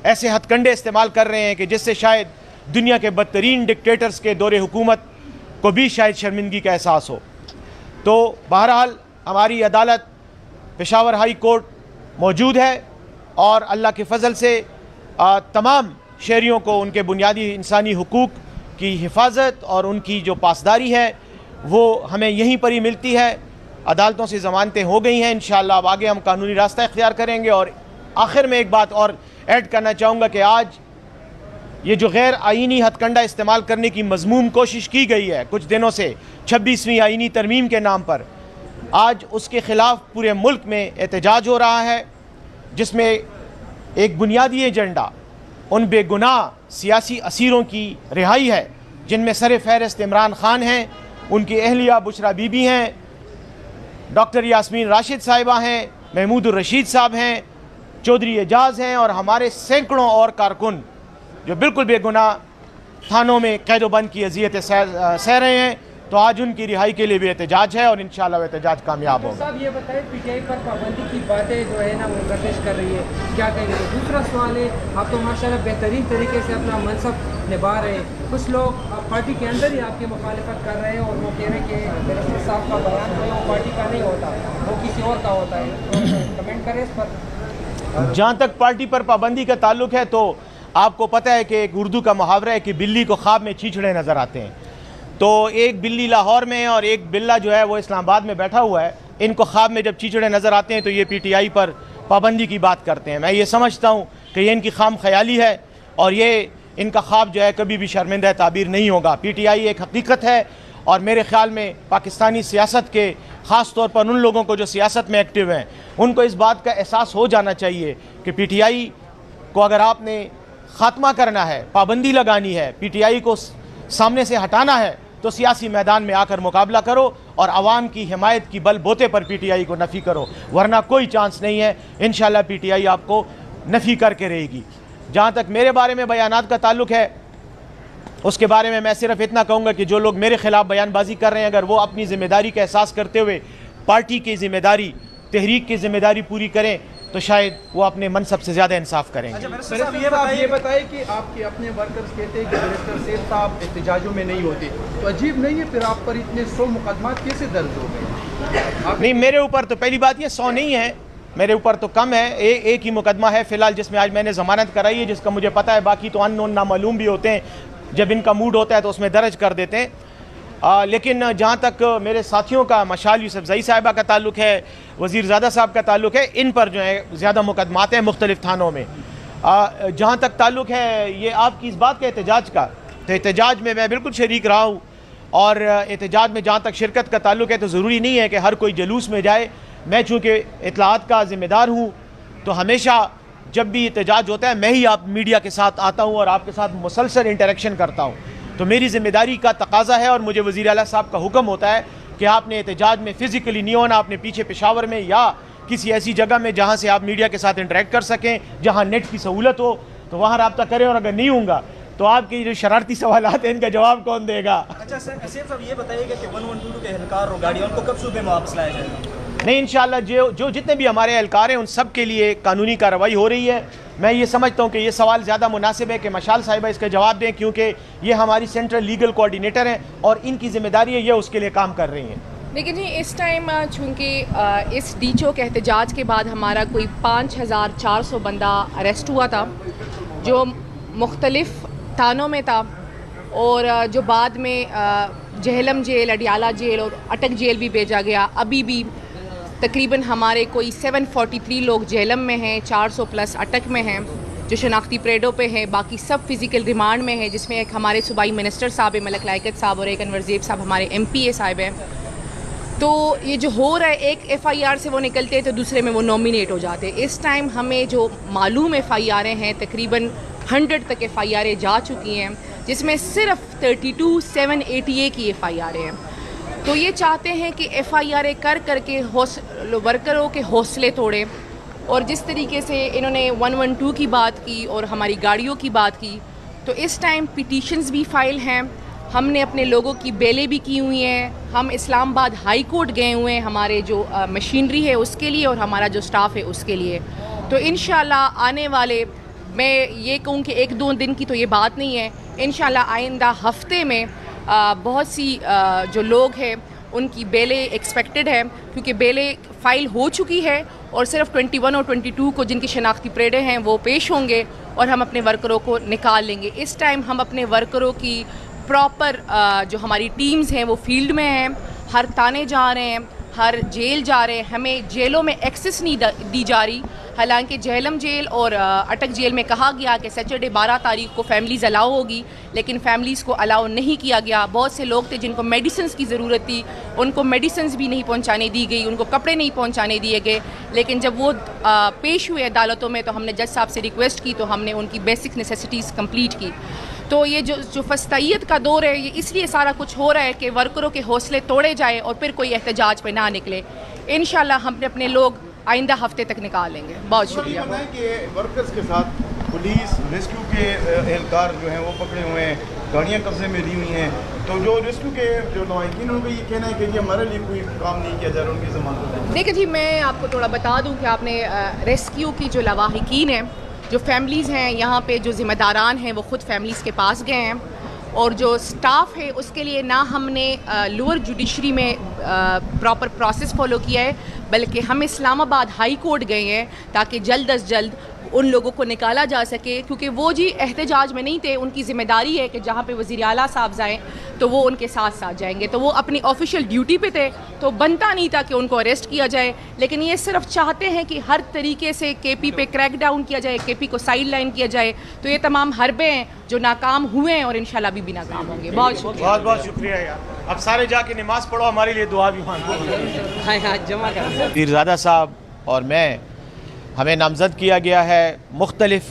ऐसे हथकंडे इस्तेमाल कर रहे हैं कि जिससे शायद दुनिया के बदतरीन डिक्टेटर्स के दौरे हुकूमत को भी शायद शर्मिंदगी का एहसास हो। तो बहरहाल हमारी अदालत पेशावर हाई कोर्ट मौजूद है और अल्लाह के फ़ज़ल से तमाम शहरियों को उनके बुनियादी इंसानी हुकूक की हिफाजत और उनकी जो पासदारी है वो हमें यहीं पर ही मिलती है। अदालतों से ज़मानतें हो गई हैं, इंशाअल्लाह अब आगे हम कानूनी रास्ता इख्तियार करेंगे। और आखिर में एक बात और ऐड करना चाहूँगा कि आज ये जो गैर आइनी हथकंडा इस्तेमाल करने की मज़मूम कोशिश की गई है कुछ दिनों से 26वीं आइनी तरमीम के नाम पर, आज उसके ख़िलाफ़ पूरे मुल्क में एहतजाज हो रहा है, जिसमें एक बुनियादी एजेंडा उन बेगुनाह सियासी असीरों की रिहाई है जिनमें सर फहरिस्त इमरान ख़ान हैं, उनकी अहलिया बुशरा बीबी हैं, डॉक्टर यास्मीन राशिद साहिबा हैं, महमूदुर रशीद साहब हैं, चौधरी एजाज़ हैं और हमारे सैकड़ों और कारकुन जो बिल्कुल बेगुनाह थानों में कैदोबंद की अजियतें सह रहे हैं। तो आज उनकी रिहाई के लिए भी एहतजाज है और इंशाअल्लाह एहतजाज कामयाब होगा। साहब ये बताएं, पीटीआई पर पाबंदी की बातें जो है ना वो गर्दिश कर रही है, क्या कहेंगे? दूसरा सवाल है, आप तो माशाल्लाह बेहतरीन तरीके से अपना मनसब निभा रहे हैं, कुछ लोग पार्टी के अंदर ही आपकी मुखालिफत कर रहे हैं और वो कह रहे हैं कि बैरिस्टर साहब का बयान जो है वो पार्टी का नहीं होता, वो किसी और का होता है। तो कमेंट करें इस पर। जहाँ तक पार्टी पर पाबंदी का ताल्लुक है तो आपको पता है कि एक उर्दू का मुहावरा है कि बिल्ली को ख्वाब में चींचड़े नज़र आते हैं। तो एक बिल्ली लाहौर में और एक बिल्ला जो है वो इस्लामाबाद में बैठा हुआ है, इनको ख्वाब में जब चींचड़े नज़र आते हैं तो ये पीटीआई पर पाबंदी की बात करते हैं। मैं ये समझता हूँ कि ये इनकी खाम ख्याली है और ये इनका ख्वाब जो है कभी भी शर्मिंदा ताबीर नहीं होगा। पीटीआई एक हकीकत है और मेरे ख़्याल में पाकिस्तानी सियासत के ख़ास तौर पर उन लोगों को जो सियासत में एक्टिव हैं उनको इस बात का एहसास हो जाना चाहिए कि पीटीआई को अगर आपने ख़ात्मा करना है, पाबंदी लगानी है, पीटीआई को सामने से हटाना है तो सियासी मैदान में आकर मुकाबला करो और आवाम की हिमायत की बल बोते पर पीटीआई को नफ़ी करो, वरना कोई चांस नहीं है। इंशाअल्लाह पीटीआई आपको नफ़ी करके रहेगी। जहाँ तक मेरे बारे में बयानात का ताल्लुक है उसके बारे में मैं सिर्फ इतना कहूँगा कि जो लोग मेरे ख़िलाफ़ बयानबाजी कर रहे हैं अगर वो अपनी ज़िम्मेदारी का एहसास करते हुए पार्टी की ज़िम्मेदारी, तहरीक की ज़िम्मेदारी पूरी करें तो शायद वो अपने मनसब से ज़्यादा इंसाफ करेंगे। अच्छा, ये बताइए कि आपके अपने वर्कर्स कहते हैं कि बैरिस्टर सेठ साहब एहतजाजों में नहीं होते, तो अजीब नहीं है फिर आप पर इतने 100 मुकदमात कैसे दर्ज हो गए? नहीं, मेरे ऊपर तो पहली बात ये 100 नहीं है, मेरे ऊपर तो कम है। एक ही मुकदमा है फ़िलहाल जिसमें आज मैंने ज़मानत कराई है, जिसका मुझे पता है, बाकी तो अननोन नामालूम भी होते हैं, जब इनका मूड होता है तो उसमें दर्ज कर देते हैं। लेकिन जहाँ तक मेरे साथियों का मशाल यूसुफज़ई साहिबा का ताल्लुक है, वज़ीरज़ादा साहब का ताल्लुक है, इन पर जो है ज़्यादा मुकदमात हैं मुख्तलिफ़ थानों में। जहाँ तक ताल्लुक है ये आपकी इस बात का एहतजाज का, तो एहतजाज में मैं बिल्कुल शरीक रहा हूँ और एहतजाज में जहाँ तक शिरकत का ताल्लुक है तो ज़रूरी नहीं है कि हर कोई जलूस में जाए। मैं चूँकि इत्तलाआत का ज़िम्मेदार हूँ तो हमेशा जब भी एहतजाज होता है मैं ही आप मीडिया के साथ आता हूँ और आपके साथ मुसलसल इंटरेक्शन करता हूँ। तो मेरी ज़िम्मेदारी का तकाजा है और मुझे वज़ीर आला साहब का हुक्म होता है कि आपने एहतजाज में फ़िज़िकली नहीं होना, आपने पीछे पेशावर में या किसी ऐसी जगह में जहाँ से आप मीडिया के साथ इंटरेक्ट कर सकें, जहाँ नेट की सहूलत हो तो वहाँ रब्ता करें। और अगर नहीं होगा तो आपके जो शरारती सवालात हैं इनका जवाब कौन देगा? अच्छा सर, साहब ये बताइएगा कि 1122 के एहलकार और गाड़ियों को कब सूबे में वापस लाया जाएगा? नहीं, इंशाअल्लाह जो जितने भी हमारे एहलकार हैं उन सब के लिए कानूनी कार्रवाई हो रही है। मैं ये समझता हूँ कि ये सवाल ज़्यादा मुनासिब है कि मशाल साहिबा इसका जवाब दें, क्योंकि ये हमारी सेंट्रल लीगल कोऑर्डिनेटर हैं और इनकी ज़िम्मेदारी है, ये उसके लिए काम कर रही हैं। लेकिन जी इस टाइम चूँकि इस डीचो के एहतजाज के बाद हमारा कोई 5400 बंदा अरेस्ट हुआ था जो मुख्तलिफ़ थानों में था और जो बाद में जहलम जेल, अडियाला जेल और अटक जेल भी भेजा गया। अभी भी तकरीबन हमारे कोई 743 लोग जेलम में हैं, 400 प्लस अटक में हैं जो शनाख्ती परेडों पे हैं, बाकी सब फिज़िकल रिमांड में हैं, जिसमें एक हमारे सूबाई मिनिस्टर साहब है मलक लायकत साहब और एक अनवर ज़ेब साहब हमारे MPA साहब हैं। तो ये जो हो रहा है, एक FIR से वो निकलते हैं तो दूसरे में वो नॉमिनेट हो जाते हैं। इस टाइम हमें जो मालूम FIR हैं तकरीबन 100 तक FIR जा चुकी हैं, जिसमें सिर्फ 32,788 की FIR हैं। तो ये चाहते हैं कि FIR करके वर्करों के हौसले तोड़ें और जिस तरीके से इन्होंने 112 की बात की और हमारी गाड़ियों की बात की, तो इस टाइम पिटीशंस भी फाइल हैं हमने अपने लोगों की बेलें भी की हुई हैं। हम इस्लामाबाद हाई कोर्ट गए हुए हैं हमारे जो मशीनरी है उसके लिए और हमारा जो स्टाफ है उसके लिए। तो इंशाल्लाह आने वाले, मैं ये कहूँ कि 1-2 दिन की तो ये बात नहीं है, इंशाल्लाह आइंदा हफ्ते में बहुत सी जो लोग हैं उनकी बेलें एक्सपेक्टेड है, क्योंकि बेलें फ़ाइल हो चुकी है और सिर्फ 21 और 22 को जिनकी शनाख्ती परेडें हैं वो पेश होंगे और हम अपने वर्करों को निकाल लेंगे। इस टाइम हम अपने वर्करों की प्रॉपर जो हमारी टीम्स हैं वो फील्ड में हैं, हर थाने जा रहे हैं, हर जेल जा रहे हैं। हमें जेलों में एक्सेस नहीं दी जा रही, हालांकि झेलम जेल और अटक जेल में कहा गया कि सैटरडे 12 तारीख को फैमिलीज़ अलाउ होगी, लेकिन फैमिलीज़ को अलाउ नहीं किया गया। बहुत से लोग थे जिनको मेडिसिन्स की ज़रूरत थी, उनको मेडिसिन्स भी नहीं पहुंचाने दी गई, उनको कपड़े नहीं पहुंचाने दिए गए। लेकिन जब वो पेश हुए अदालतों में तो हमने जज साहब से रिक्वेस्ट की, तो हमने उनकी बेसिक नेसेसिटीज़ कंप्लीट की। तो ये जो फस्तायत का दौर है, ये इसलिए सारा कुछ हो रहा है कि वर्करों के हौसले तोड़े जाए और फिर कोई एहतजाज पे ना निकले। इंशाल्लाह हम अपने लोग आइंदा हफ्ते तक निकाल लेंगे। बहुत शुक्रिया। बताएं कि वर्कर्स के साथ पुलिस रेस्क्यू के एहलकार जो हैं वो पकड़े हुए हैं, गाड़ियाँ कब्जे में ली हुई हैं, तो जो रेस्क्यू के जो नुमाइंदीन उनका ये कहना है कि ये हमारे लिए कोई काम नहीं किया जा रहा, उनकी ज़मानत। देखिए जी, मैं आपको थोड़ा बता दूं कि आपने रेस्क्यू की जो लवाहिकीन है, जो फैमिलीज़ हैं यहाँ पे, जो ज़िम्मेदारान हैं वो ख़ुद फैमिलीज़ के पास गए हैं, और जो स्टाफ है उसके लिए ना हमने लोअर जुडिशरी में प्रॉपर प्रोसेस फॉलो किया है, बल्कि हम इस्लामाबाद हाई कोर्ट गए हैं ताकि जल्द अज जल्द उन लोगों को निकाला जा सके, क्योंकि वो जी एहतजाज में नहीं थे। उनकी ज़िम्मेदारी है कि जहाँ पे वज़ीर आला साहब जाएँ तो वो उनके साथ साथ जाएंगे, तो वो अपनी ऑफिशियल ड्यूटी पे थे, तो बनता नहीं था कि उनको अरेस्ट किया जाए। लेकिन ये सिर्फ चाहते हैं कि हर तरीके से KP पे क्रैक डाउन किया जाए, KP को साइड लाइन किया जाए। तो ये तमाम हरबे हैं जो नाकाम हुए हैं और इंशाल्लाह भी नाकाम होंगे। बहुत शुक्रिया, बहुत बहुत शुक्रिया यार। अब सारे जाके नमाज़ पढ़ो, हमारे लिए दुआ भी मांगो। जमा कर पीरज़ादा साहब और मैं, हमें नामज़द किया गया है मुख्तलिफ़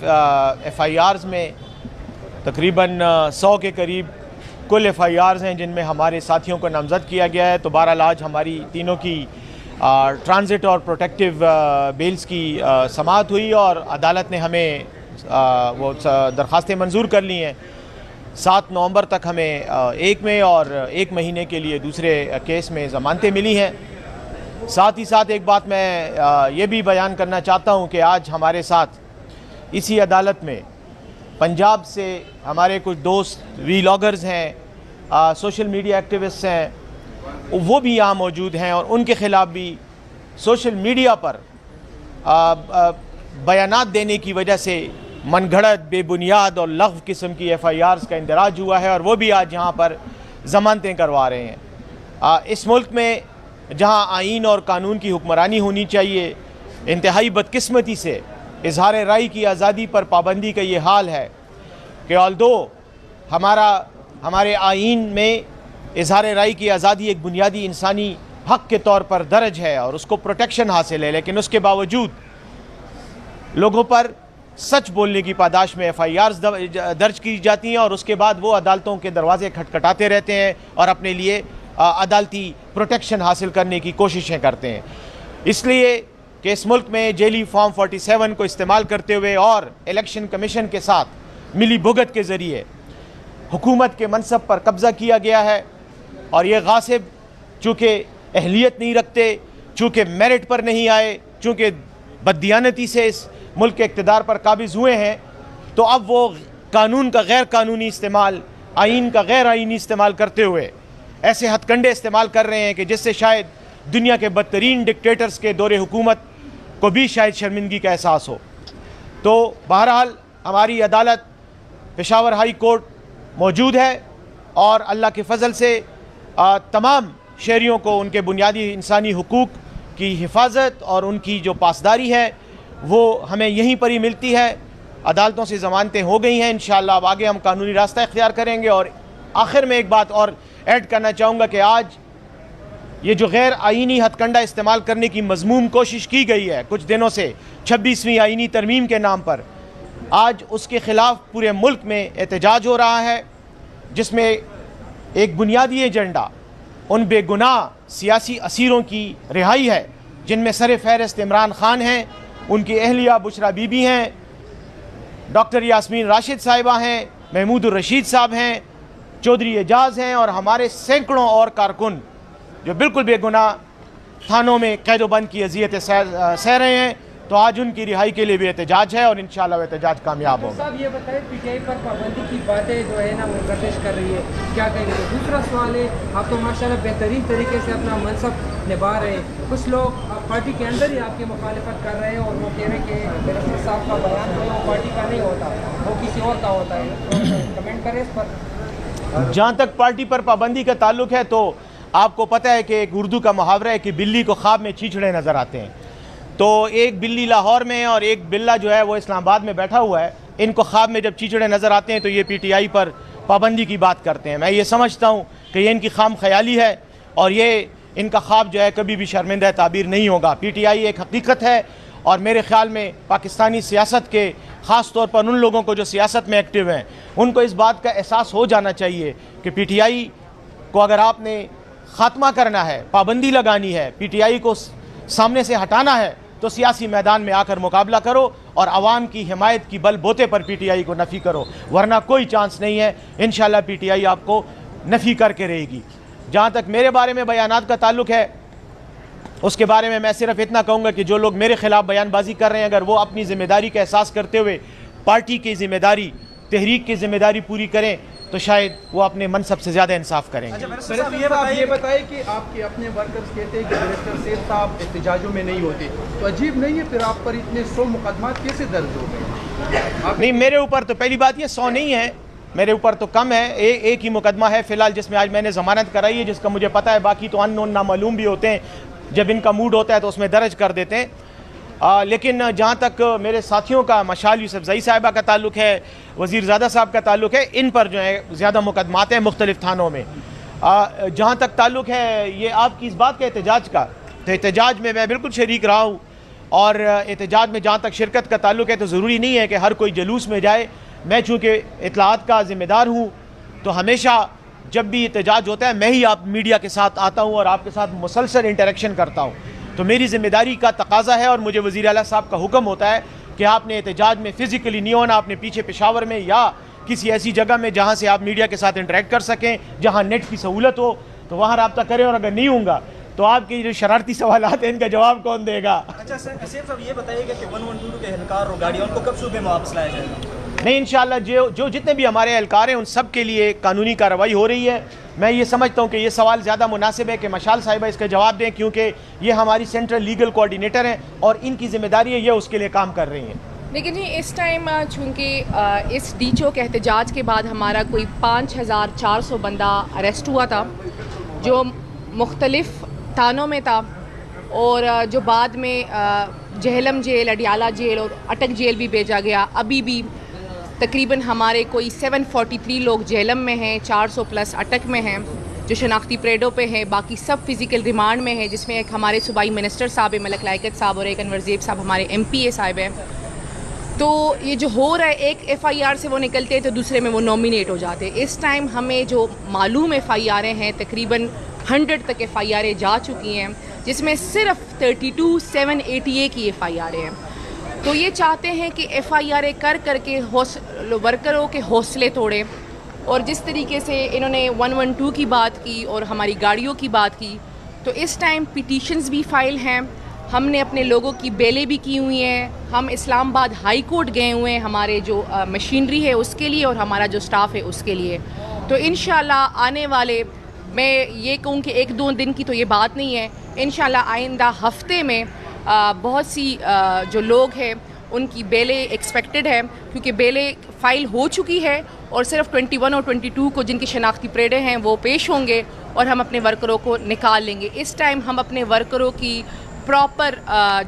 FIRs में, तकरीबन 100 के करीब कुल FIRs हैं जिनमें हमारे साथियों को नामज़द किया गया है। तो बहरहाल आज हमारी तीनों की ट्रांजिट और प्रोटेक्टिव बेल्स की समाअत हुई और अदालत ने हमें वो दरख्वास्तें मंजूर कर ली हैं। 7 नवंबर तक हमें एक में और 1 महीने के लिए दूसरे केस में ज़मानतें मिली हैं। साथ ही साथ एक बात मैं ये भी बयान करना चाहता हूँ कि आज हमारे साथ इसी अदालत में पंजाब से हमारे कुछ दोस्त वीलॉगर्स हैं, सोशल मीडिया एक्टिविस्ट हैं, वो भी यहाँ मौजूद हैं और उनके ख़िलाफ़ भी सोशल मीडिया पर बयानात देने की वजह से मनगढ़ंत, बेबुनियाद और लग़्व किस्म की FIRs का इंदराज हुआ है और वो भी आज यहाँ पर ज़मानतें करवा रहे हैं। इस मुल्क में जहाँ आईन और कानून की हुक्मरानी होनी चाहिए, इंतहाई बदकिस्मती से इजहार राय की आज़ादी पर पाबंदी का ये हाल है कि ऑल्दो हमारे आईन में इजहार राय की आज़ादी एक बुनियादी इंसानी हक़ के तौर पर दर्ज है और उसको प्रोटेक्शन हासिल है, लेकिन उसके बावजूद लोगों पर सच बोलने की पादाश में FIRs दर्ज की जाती हैं और उसके बाद वो अदालतों के दरवाजे खटखटाते रहते हैं और अपने लिए अदालती प्रोटेक्शन हासिल करने की कोशिशें करते हैं। इसलिए कि इस मुल्क में जेली फॉर्म 47 को इस्तेमाल करते हुए और इलेक्शन कमीशन के साथ मिली भुगत के ज़रिए हुकूमत के मनसब पर कब्ज़ा किया गया है और ये गासिब चूँकि अहलियत नहीं रखते, चूँकि मेरिट पर नहीं आए, चूँकि बददियानती से इस मुल्क के इक़्तिदार पर काबिज़ हुए हैं, तो अब वो कानून का गैर कानूनी इस्तेमाल, आइन का गैर आइनी इस्तेमाल करते हुए ऐसे हथकंडे इस्तेमाल कर रहे हैं कि जिससे शायद दुनिया के बदतरीन डिक्टेटर्स के दौरे हुकूमत को भी शायद शर्मिंदगी का एहसास हो। तो बहरहाल हमारी अदालत पेशावर हाई कोर्ट मौजूद है और अल्लाह के फ़ज़ल से तमाम शहरियों को उनके बुनियादी इंसानी हुकूक की हिफाजत और उनकी जो पासदारी है वो हमें यहीं पर ही मिलती है। अदालतों से ज़मानतें हो गई हैं, इंशाअल्लाह अब आगे हम कानूनी रास्ता इख्तियार करेंगे। और आखिर में एक बात और ऐड करना चाहूँगा कि आज ये जो गैर आइनी हथकंडा इस्तेमाल करने की मज़मूम कोशिश की गई है कुछ दिनों से 26वीं आइनी तरमीम के नाम पर, आज उसके ख़िलाफ़ पूरे मुल्क में एहतजाज हो रहा है, जिसमें एक बुनियादी एजेंडा उन बेगुनाह सियासी असीरों की रिहाई है जिनमें सर फहरिस्त इमरान ख़ान हैं, उनकी अहलिया बुशरा बीबी हैं, डॉक्टर यास्मीन राशिद साहिबा हैं, महमूद रशीद साहब हैं, चौधरी एजाज हैं और हमारे सैकड़ों और कारकुन जो बिल्कुल बेगुनाह थानों में कैदोबंद की अजियतें सह रहे हैं, तो आज उनकी रिहाई के लिए भी एहतजाज है और इंशाअल्लाह वो एहतजाज कामयाब होगा। साहब ये बताएं, पीटीआई पर पाबंदी की बातें जो है ना वो गर्दिश कर रही है, क्या कहेंगे? दूसरा सवाल है, आप तो माशाल्लाह बेहतरीन तरीके से अपना मनसब निभा रहे हैं, कुछ लोग पार्टी के अंदर ही आपकी मुखालिफत कर रहे हैं और वो कह रहे हैं कि बैरिस्टर साहब का बयान जो है वो पार्टी का नहीं होता, वो किसी और का होता है, तो कमेंट करें इस पर। जहाँ तक पार्टी पर पाबंदी का ताल्लुक है तो आपको पता है कि एक उर्दू का मुहावरा है कि बिल्ली को ख्वाब में चींचड़े नज़र आते हैं। तो एक बिल्ली लाहौर में और एक बिल्ला जो है वो इस्लामाबाद में बैठा हुआ है, इनको ख्वाब में जब चींचड़े नज़र आते हैं तो ये पीटीआई पर पाबंदी की बात करते हैं। मैं ये समझता हूँ कि ये इनकी खाम ख्याली है और ये इनका ख्वाब जो है कभी भी शर्मिंदा ताबीर नहीं होगा। पीटीआई एक हकीकत है और मेरे ख़्याल में पाकिस्तानी सियासत के ख़ास तौर पर उन लोगों को जो सियासत में एक्टिव हैं उनको इस बात का एहसास हो जाना चाहिए कि पीटीआई को अगर आपने ख़ात्मा करना है, पाबंदी लगानी है, पीटीआई को सामने से हटाना है तो सियासी मैदान में आकर मुकाबला करो और आवाम की हिमायत की बल बोते पर पीटीआई को नफ़ी करो, वरना कोई चांस नहीं है। इंशाअल्लाह पीटीआई आपको नफ़ी करके रहेगी। जहाँ तक मेरे बारे में बयानात का ताल्लुक है उसके बारे में मैं सिर्फ इतना कहूँगा कि जो लोग मेरे खिलाफ बयानबाजी कर रहे हैं अगर वो अपनी ज़िम्मेदारी का एहसास करते हुए पार्टी की ज़िम्मेदारी, तहरीक की ज़िम्मेदारी पूरी करें तो शायद वो अपने मनसब से ज़्यादा इंसाफ करेंगे। बैरिस्टर साहब साहब ये बताएं कि आपके अपने वर्कर्स कहते हैं कि बैरिस्टर सेठ साहब एहतजाजों में नहीं होते, तो अजीब नहीं है फिर आप पर इतने 100 मुकदमात कैसे दर्ज हो गए? नहीं, मेरे ऊपर तो पहली बात ये 100 नहीं है, मेरे ऊपर तो कम है। एक ही मुकदमा है फ़िलहाल जिसमें आज मैंने ज़मानत कराई है, जिसका मुझे पता है, बाकी तो अननोन नामालूम भी होते हैं, जब इनका मूड होता है तो उसमें दर्ज कर देते हैं। लेकिन जहाँ तक मेरे साथियों का मशाल यूसुफजई साहिबा का ताल्लुक है, वज़ीरज़ादा साहब का ताल्लुक है, इन पर जो है ज़्यादा मुकदमात हैं मुख्तलिफ़ थानों में। जहाँ तक ताल्लुक है ये आपकी इस बात का एहतजाज का, तो एहतजाज में मैं बिल्कुल शरीक रहा हूँ और एहतजाज में जहाँ तक शिरकत का ताल्लुक है तो ज़रूरी नहीं है कि हर कोई जलूस में जाए। मैं चूँकि इत्तलाआत का ज़िम्मेदार हूँ तो हमेशा जब भी एहतजाज होता है मैं ही आप मीडिया के साथ आता हूँ और आपके साथ मुसलसल इंटरेक्शन करता हूँ। तो मेरी ज़िम्मेदारी का तकाजा है और मुझे वज़ीर आला साहब का हुक्म होता है कि आपने एहतजाज में फ़िज़िकली नहीं होना, आपने पीछे पेशावर में या किसी ऐसी जगह में जहाँ से आप मीडिया के साथ इंटरेक्ट कर सकें, जहाँ नेट की सहूलत हो तो वहाँ रब्ता करें, और अगर नहीं होगा तो आपके जो शरारती सवाल हैं इनका जवाब कौन देगा? अच्छा सर साहब ये बताइएगा कि 1122 के एहलकार और गाड़ियों को कब सूबे में वापस लाया जाएगा? नहीं, इंशाअल्लाह जो जितने भी हमारे एहलकार हैं उन सब के लिए कानूनी कार्रवाई हो रही है। मैं ये समझता हूँ कि ये सवाल ज़्यादा मुनासिब है कि मशाल साहिबा इसका जवाब दें, क्योंकि ये हमारी सेंट्रल लीगल कोऑर्डिनेटर हैं और इनकी ज़िम्मेदारी है, ये उसके लिए काम कर रही हैं। लेकिन जी इस टाइम चूँकि इस डीचो के एहतजाज के बाद हमारा कोई 5400 बंदा अरेस्ट हुआ था जो मुख्तलिफ़ थानों में था और जो बाद में जहलम जेल, अडियाला जेल और अटक जेल भी भेजा गया। अभी भी तकरीबन हमारे कोई 743 लोग जेलम में हैं, 400 प्लस अटक में हैं जो शनाख्ती परेडों पे हैं, बाकी सब फिज़िकल रिमांड में हैं, जिसमें एक हमारे सूबाई मिनिस्टर साहब है मलक लायकत साहब और एक अनवर ज़ेब साहब हमारे MPA साहब हैं। तो ये जो हो रहा है, एक FIR से वो निकलते हैं तो दूसरे में वो नॉमिनेट हो जाते हैं। इस टाइम हमें जो मालूम FIR हैं तकरीबन 100 तक FIR जा चुकी हैं, जिसमें सिर्फ 32,788 की FIR हैं। तो ये चाहते हैं कि FIR करके वर्करों के हौसले तोड़ें, और जिस तरीके से इन्होंने 112 की बात की और हमारी गाड़ियों की बात की, तो इस टाइम पिटीशंस भी फाइल हैं, हमने अपने लोगों की बेलें भी की हुई हैं, हम इस्लामाबाद हाई कोर्ट गए हुए हैं हमारे जो मशीनरी है उसके लिए और हमारा जो स्टाफ है उसके लिए। तो इंशाल्लाह आने वाले, मैं ये कहूँ कि 1-2 दिन की तो ये बात नहीं है, इंशाल्लाह आइंदा हफ्ते में बहुत सी जो लोग हैं उनकी बेलें एक्सपेक्टेड है, क्योंकि बेलें फ़ाइल हो चुकी है और सिर्फ 21 और 22 को जिनकी शनाख्ती परेडें हैं वो पेश होंगे और हम अपने वर्करों को निकाल लेंगे। इस टाइम हम अपने वर्करों की प्रॉपर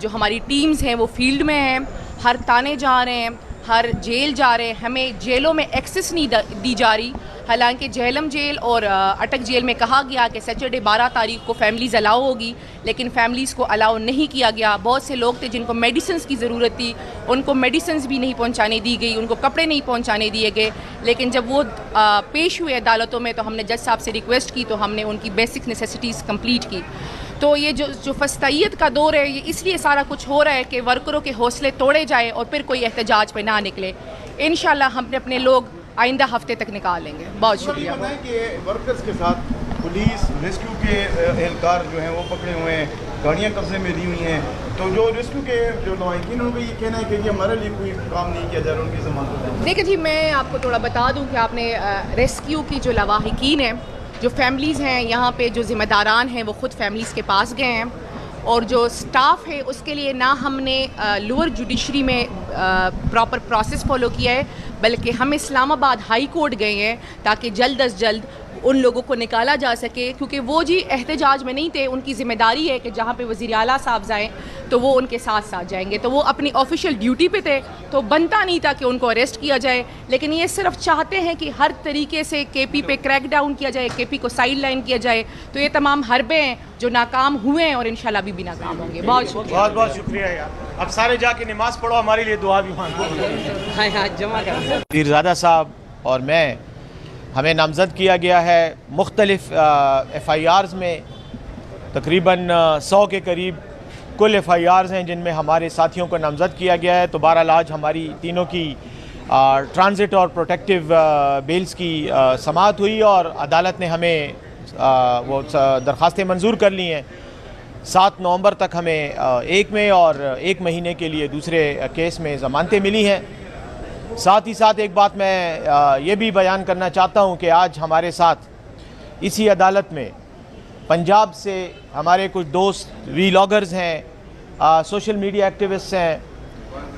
जो हमारी टीम्स हैं वो फील्ड में हैं, हर थाने जा रहे हैं, हर जेल जा रहे हैं, हमें जेलों में एक्सेस नहीं दी जा रही। हालांकि जहलम जेल और अटक जेल में कहा गया कि सैटरडे 12 तारीख को फैमिलीज़ अलाउ होगी, लेकिन फैमिलीज़ को अलाउ नहीं किया गया। बहुत से लोग थे जिनको मेडिसिन्स की ज़रूरत थी, उनको मेडिसिन्स भी नहीं पहुंचाने दी गई, उनको कपड़े नहीं पहुंचाने दिए गए। लेकिन जब वो पेश हुए अदालतों में तो हमने जज साहब से रिक्वेस्ट की, तो हमने उनकी बेसिक नेसेसिटीज़ कंप्लीट की। तो ये जो फस्तायत का दौर है, ये इसलिए सारा कुछ हो रहा है कि वर्करों के हौसले तोड़े जाए और फिर कोई एहतजाज पे ना निकले। इंशाल्लाह हम अपने लोग आइंदा हफ्ते तक निकालेंगे। बहुत शुक्रिया। बताएं कि वर्कर्स के साथ पुलिस रेस्क्यू के एहलकार जो हैं वो पकड़े हुए हैं, गाड़ियाँ कब्जे में ली हुई हैं, तो जो रेस्क्यू के जो लवाहिकीन उनका ये कहना है कि ये हमारे लिए कोई काम नहीं किया जा रहा उनकी जमानत। देखिए जी, मैं आपको थोड़ा बता दूं कि आपने रेस्क्यू की जो लवाहिकीन हैं, जो फैमिलीज़ हैं यहाँ पे, जो ज़िम्मेदारान हैं वो ख़ुद फैमिलीज़ के पास गए हैं, और जो स्टाफ है उसके लिए ना हमने लोअर जुडिशरी में प्रॉपर प्रोसेस फॉलो किया है, बल्कि हम इस्लामाबाद हाई कोर्ट गए हैं ताकि जल्द अज जल्द उन लोगों को निकाला जा सके, क्योंकि वो जी एहतजाज में नहीं थे। उनकी ज़िम्मेदारी है कि जहाँ पे वज़ीर आला साहब जाएँ तो वो उनके साथ साथ जाएंगे, तो वो अपनी ऑफिशियल ड्यूटी पे थे, तो बनता नहीं था कि उनको अरेस्ट किया जाए। लेकिन ये सिर्फ चाहते हैं कि हर तरीके से केपी पे क्रैक डाउन किया जाए, केपी को साइड लाइन किया जाए। तो ये तमाम हरबे हैं जो नाकाम हुए हैं और इंशाल्लाह अभी भी नाकाम होंगे। बहुत शुक्रिया। बहुत बहुत शुक्रिया यार। अब सारे जाके नमाज़ पढ़ो, हमारे लिए दुआ भी मांगो। हाँ हाँ जमा कर। पीरज़ादा साहब और मैं, हमें नामज़द किया गया है मुख्तलिफ FIRs में। तकरीबन 100 के करीब कुल FIRs हैं जिनमें हमारे साथियों को नामज़द किया गया है। तो बहरहाल आज हमारी तीनों की ट्रांजिट और प्रोटेक्टिव बेल्स की समाअत हुई और अदालत ने हमें वो दरख्वास्तें मंजूर कर ली हैं। 7 नवंबर तक हमें 1 में और 1 महीने के लिए दूसरे केस में ज़मानतें मिली हैं। साथ ही साथ एक बात मैं ये भी बयान करना चाहता हूँ कि आज हमारे साथ इसी अदालत में पंजाब से हमारे कुछ दोस्त वीलॉगर्स हैं, सोशल मीडिया एक्टिविस्ट हैं,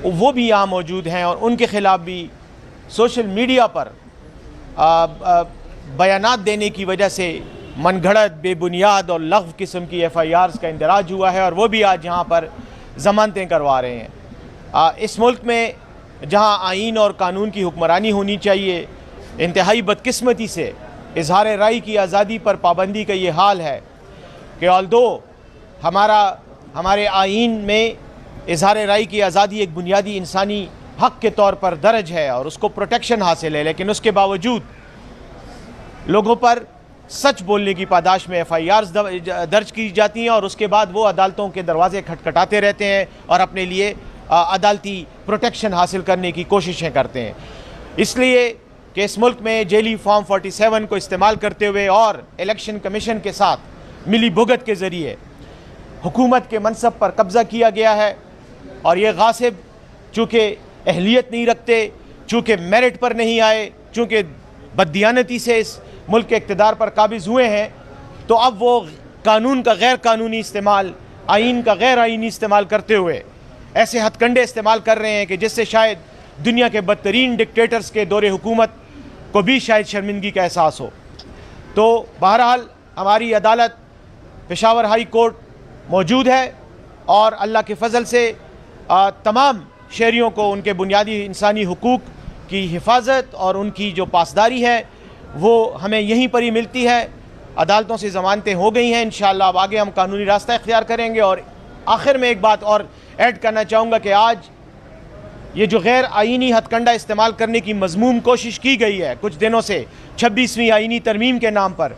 वो भी यहाँ मौजूद हैं और उनके ख़िलाफ़ भी सोशल मीडिया पर बयानात देने की वजह से मनगढ़ंत, बेबुनियाद और लग़्व किस्म की FIRs का इंदराज हुआ है और वो भी आज यहाँ पर ज़मानतें करवा रहे हैं। इस मुल्क में जहाँ आइन और कानून की हुक्मरानी होनी चाहिए, इंतहाई बदकिस्मती से इजहार राय की आज़ादी पर पाबंदी का ये हाल है कि ऑल्दो हमारे आइन में इजहार राय की आज़ादी एक बुनियादी इंसानी हक़ के तौर पर दर्ज है और उसको प्रोटेक्शन हासिल है, लेकिन उसके बावजूद लोगों पर सच बोलने की पादाश में FIRs दर्ज की जाती हैं और उसके बाद वो अदालतों के दरवाजे खटखटाते रहते हैं और अपने लिए अदालती प्रोटेक्शन हासिल करने की कोशिशें करते हैं। इसलिए कि इस मुल्क में जेली फॉर्म 47 को इस्तेमाल करते हुए और इलेक्शन कमीशन के साथ मिली भुगत के ज़रिए हुकूमत के मनसब पर कब्ज़ा किया गया है और ये गासिब चूँकि अहलियत नहीं रखते, चूँकि मेरिट पर नहीं आए, चूँकि बददियानती से इस मुल्क के इक़्तिदार पर काबिज़ हुए हैं, तो अब वो कानून का गैर कानूनी इस्तेमाल, आइन का गैर आइनी इस्तेमाल करते हुए ऐसे हथकंडे इस्तेमाल कर रहे हैं कि जिससे शायद दुनिया के बदतरीन डिक्टेटर्स के दौरे हुकूमत को भी शायद शर्मिंदगी का एहसास हो। तो बहरहाल हमारी अदालत पेशावर हाई कोर्ट मौजूद है और अल्लाह के फ़ज़ल से तमाम शहरियों को उनके बुनियादी इंसानी हुकूक की हिफाजत और उनकी जो पासदारी है वो हमें यहीं पर ही मिलती है। अदालतों से ज़मानतें हो गई हैं, इंशाअल्लाह अब आगे हम कानूनी रास्ता इख्तियार करेंगे। और आखिर में एक बात और ऐड करना चाहूँगा कि आज ये जो गैर आइनी हथकंडा इस्तेमाल करने की मज़मूम कोशिश की गई है कुछ दिनों से 26वीं आइनी तरमीम के नाम पर,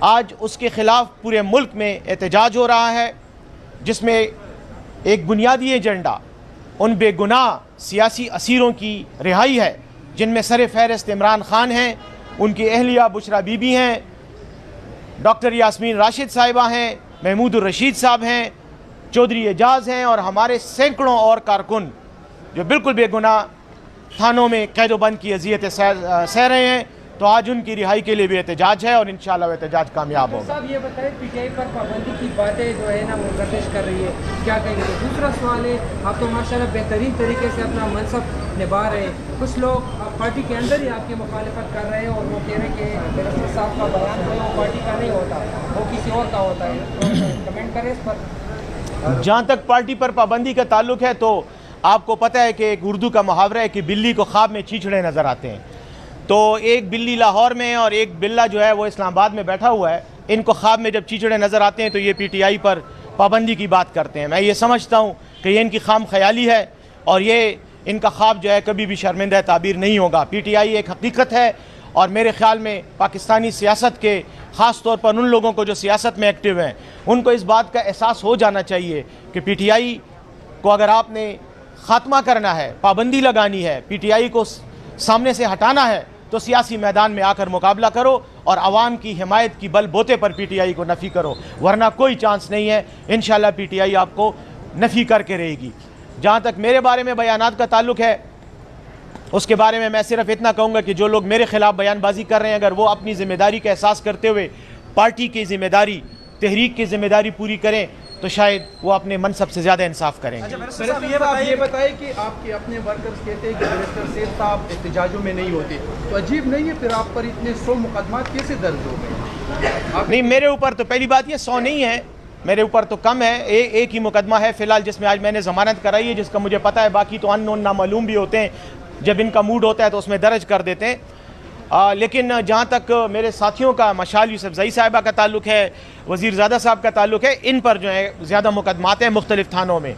आज उसके ख़िलाफ़ पूरे मुल्क में एहतजाज हो रहा है, जिसमें एक बुनियादी एजेंडा उन बेगुनाह सियासी असीरों की रिहाई है जिनमें सर फहरिस्त इमरान ख़ान हैं, उनकी अहलिया बुशरा बीबी हैं, डॉक्टर यास्मीन राशिद साहिबा हैं, महमूद रशीद साहब हैं, चौधरी एजाज हैं और हमारे सैकड़ों और कारकुन जो बिल्कुल बेगुनाह थानों में कैदोबंद की अजियत सह रहे हैं। तो आज उनकी रिहाई के लिए भी एहतजाज है और इंशाअल्लाह वो एहतजाज कामयाब होगा। साहब ये बताएं, PTI पर पाबंदी की बातें जो है ना वो गर्दिश कर रही है, क्या कहेंगे? दूसरा सवाल है, आप तो माशाल्लाह बेहतरीन तरीके से अपना मनसब निभा रहे हैं, कुछ लोग पार्टी के अंदर ही आपकी मुखालिफत कर रहे हैं और वो कह रहे हैं कि बैरिस्टर साहब का बयान जो है वो पार्टी का नहीं होता, वो किसी और का होता है। तो कमेंट करें इस पर। जहाँ तक पार्टी पर पाबंदी का ताल्लुक है तो आपको पता है कि एक उर्दू का मुहावरा है कि बिल्ली को ख्वाब में चींचड़े नज़र आते हैं। तो एक बिल्ली लाहौर में और एक बिल्ला जो है वो इस्लामाबाद में बैठा हुआ है, इनको ख्वाब में जब चींचड़े नज़र आते हैं तो ये PTI पर पाबंदी की बात करते हैं। मैं ये समझता हूँ कि ये इनकी खाम ख्याली है और ये इनका ख्वाब जो है कभी भी शर्मिंदा ताबीर नहीं होगा। PTI एक हकीकत है और मेरे ख़्याल में पाकिस्तानी सियासत के ख़ास तौर पर उन लोगों को जो सियासत में एक्टिव हैं उनको इस बात का एहसास हो जाना चाहिए कि PTI को अगर आपने ख़ात्मा करना है, पाबंदी लगानी है, PTI को सामने से हटाना है तो सियासी मैदान में आकर मुकाबला करो और आवाम की हिमायत की बल बोते पर PTI को नफ़ी करो, वरना कोई चांस नहीं है। इंशाल्लाह PTI आपको नफ़ी करके रहेगी। जहाँ तक मेरे बारे में बयानात का ताल्लुक है, उसके बारे में मैं सिर्फ इतना कहूँगा कि जो लोग मेरे खिलाफ बयानबाजी कर रहे हैं, अगर वो अपनी ज़िम्मेदारी का एहसास करते हुए पार्टी की ज़िम्मेदारी, तहरीक की ज़िम्मेदारी पूरी करें तो शायद वो अपने मनसब से ज़्यादा इंसाफ करेंगे। ये बताइए कि आपके अपने वर्कर्स कहते हैं कि बैरिस्टर सैयद साहब एहतजाजों में नहीं होते, तो अजीब नहीं है फिर आप पर इतने 100 मुकदमात कैसे दर्ज हो गए? नहीं, मेरे ऊपर तो पहली बात ये 100 नहीं है, मेरे ऊपर तो कम है। एक ही मुकदमा है फ़िलहाल जिसमें आज मैंने ज़मानत कराई है, जिसका मुझे पता है, बाकी तो अननोन नामालूम भी होते हैं, जब इनका मूड होता है तो उसमें दर्ज कर देते हैं। लेकिन जहाँ तक मेरे साथियों का मशाल यूसुफजई साहिबा का ताल्लुक है, वज़ीरज़ादा साहब का ताल्लुक है, इन पर जो है ज़्यादा मुकदमात हैं मुख्तलिफ़ थानों में।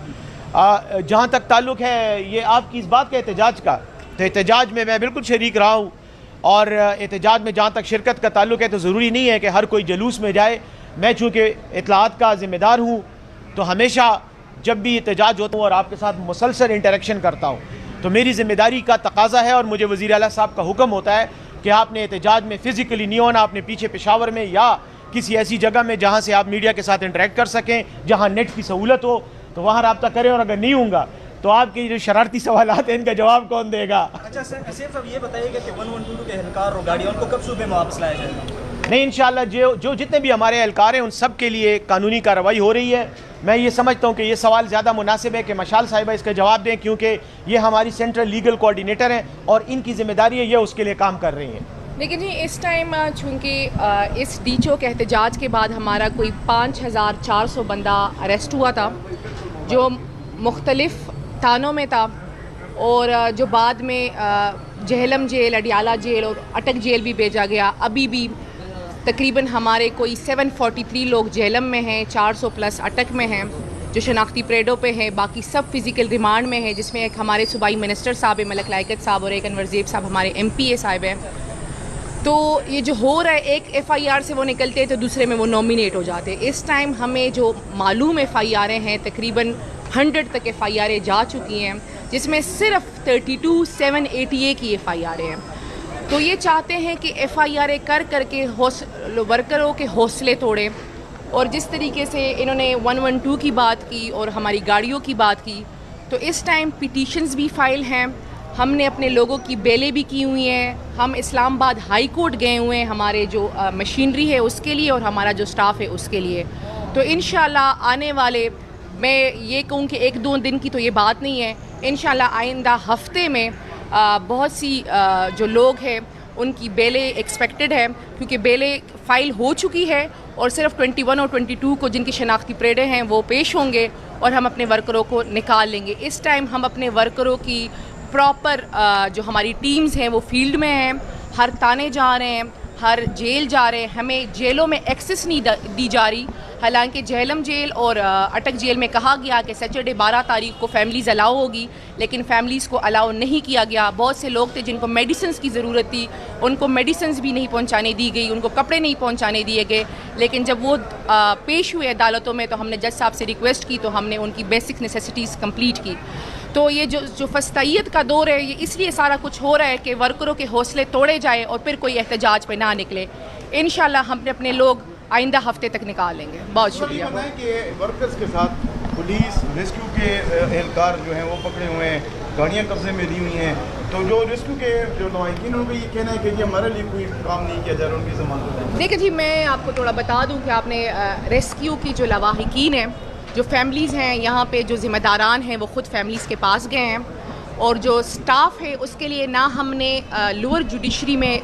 जहाँ तक ताल्लुक है ये आपकी इस बात का एहतजाज का, तो एहतजाज में मैं बिल्कुल शरीक रहा हूँ, और एहतजाज में जहाँ तक शिरकत का ताल्लुक है तो ज़रूरी नहीं है कि हर कोई जलूस में जाए। मैं चूँकि इत्तलाआत का ज़िम्मेदार हूँ तो हमेशा जब भी एहतजाज होता हूँ और आपके साथ मुसलसल इंटरेक्शन करता हूँ, तो मेरी ज़िम्मेदारी का तकाजा है और मुझे वज़ीर आला साहब का हुक्म होता है कि आपने एहतजाज में फ़िज़िकली नहीं होना, आपने पीछे पेशावर में या किसी ऐसी जगह में जहाँ से आप मीडिया के साथ इंटरेक्ट कर सकें, जहाँ नेट की सहूलत हो, तो वहाँ रब्ता करें। और अगर नहीं होगा तो आपके जो शरारती सवालात हैं इनका जवाब कौन देगा? अच्छा सर, साहब ये बताइएगा कि 1122 के एहलकार और गाड़ियों को कब सूबे में वापस लाया जाएगा? नहीं, इंशाल्लाह जो जितने भी हमारे एहलकार हैं उन सब के लिए कानूनी कार्रवाई हो रही है। मैं ये समझता हूँ कि ये सवाल ज़्यादा मुनासिब है कि मशाल साहिबा इसका जवाब दें, क्योंकि ये हमारी सेंट्रल लीगल कोऑर्डिनेटर हैं और इनकी ज़िम्मेदारी है, ये उसके लिए काम कर रही हैं। लेकिन जी इस टाइम चूँकि इस डीचो के एहतजाज के बाद हमारा कोई 5400 बंदा अरेस्ट हुआ था, जो मुख्तलिफ़ थानों में था, और जो बाद में जहलम जेल, अडियाला जेल और अटक जेल भी भेजा गया। अभी भी तकरीबन हमारे कोई 743 लोग जहलम में हैं, 400 प्लस अटक में हैं जो शनाख्ती परेडों पे हैं, बाकी सब फिज़िकल रिमांड में हैं, जिसमें एक हमारे सूबाई मिनिस्टर साहब है मलक लायकत साहब और एक अनवर ज़ेब साहब हमारे MPA साहब हैं। तो ये जो हो रहा है, एक FIR से वो निकलते हैं तो दूसरे में वो नॉमिनेट हो जाते हैं। इस टाइम हमें जो मालूम FIR हैं तकरीबन 100 तक FIR जा चुकी हैं, जिसमें सिर्फ 32,788 की FIR हैं। तो ये चाहते हैं कि FIR कर के वर्करों के हौसले तोड़ें, और जिस तरीके से इन्होंने 112 की बात की और हमारी गाड़ियों की बात की, तो इस टाइम पिटीशंस भी फाइल हैं, हमने अपने लोगों की बेलें भी की हुई हैं, हम इस्लामाबाद हाई कोर्ट गए हुए हैं हमारे जो मशीनरी है उसके लिए और हमारा जो स्टाफ है उसके लिए। तो इंशाल्लाह आने वाले, मैं ये कहूँ कि 1-2 दिन की तो ये बात नहीं है, इंशाल्लाह आइंदा हफ्ते में बहुत सी जो लोग हैं उनकी बेलें एक्सपेक्टेड है, क्योंकि बेलें फ़ाइल हो चुकी है और सिर्फ 21 और 22 को जिनकी शनाख्ती परेडें हैं वो पेश होंगे और हम अपने वर्करों को निकाल लेंगे। इस टाइम हम अपने वर्करों की प्रॉपर जो हमारी टीम्स हैं वो फील्ड में हैं, हर थाने जा रहे हैं, हर जेल जा रहे हैं, हमें जेलों में एक्सेस नहीं दी जा रही। हालांकि जहलम जेल और अटक जेल में कहा गया कि सैटरडे 12 तारीख को फैमिलीज़ अलाउ होगी, लेकिन फैमिलीज़ को अलाउ नहीं किया गया। बहुत से लोग थे जिनको मेडिसिन्स की ज़रूरत थी, उनको मेडिसिन्स भी नहीं पहुंचाने दी गई, उनको कपड़े नहीं पहुंचाने दिए गए। लेकिन जब वो पेश हुए अदालतों में तो हमने जज साहब से रिक्वेस्ट की, तो हमने उनकी बेसिक नेसेसिटीज़ कंप्लीट की। तो ये जो फस्तायत का दौर है, ये इसलिए सारा कुछ हो रहा है कि वर्करों के हौसले तोड़े जाए और फिर कोई एहतजाज पे ना निकले। इंशाल्लाह हम अपने लोग आइंदा हफ्ते तक निकाल लेंगे। बहुत शुक्रिया। बताएं कि वर्कर्स के साथ पुलिस रेस्क्यू के एहलकार जो हैं वो पकड़े हुए हैं, गाड़ियाँ कब्जे में ली हुई हैं, तो जो रेस्क्यू के जो लवाहिकीन उनका ये कहना है कि ये हमारे लिए कोई काम नहीं किया जा रहा, उनकी ज़मानत। देखिए जी, मैं आपको थोड़ा बता दूं कि आपने रेस्क्यू की जो लवाहिकीन हैं, जो फैमिलीज़ हैं यहाँ पे, जो ज़िम्मेदारान हैं वो ख़ुद फैमिलीज़ के पास गए हैं, और जो स्टाफ है उसके लिए ना हमने लोअर जुडिशरी में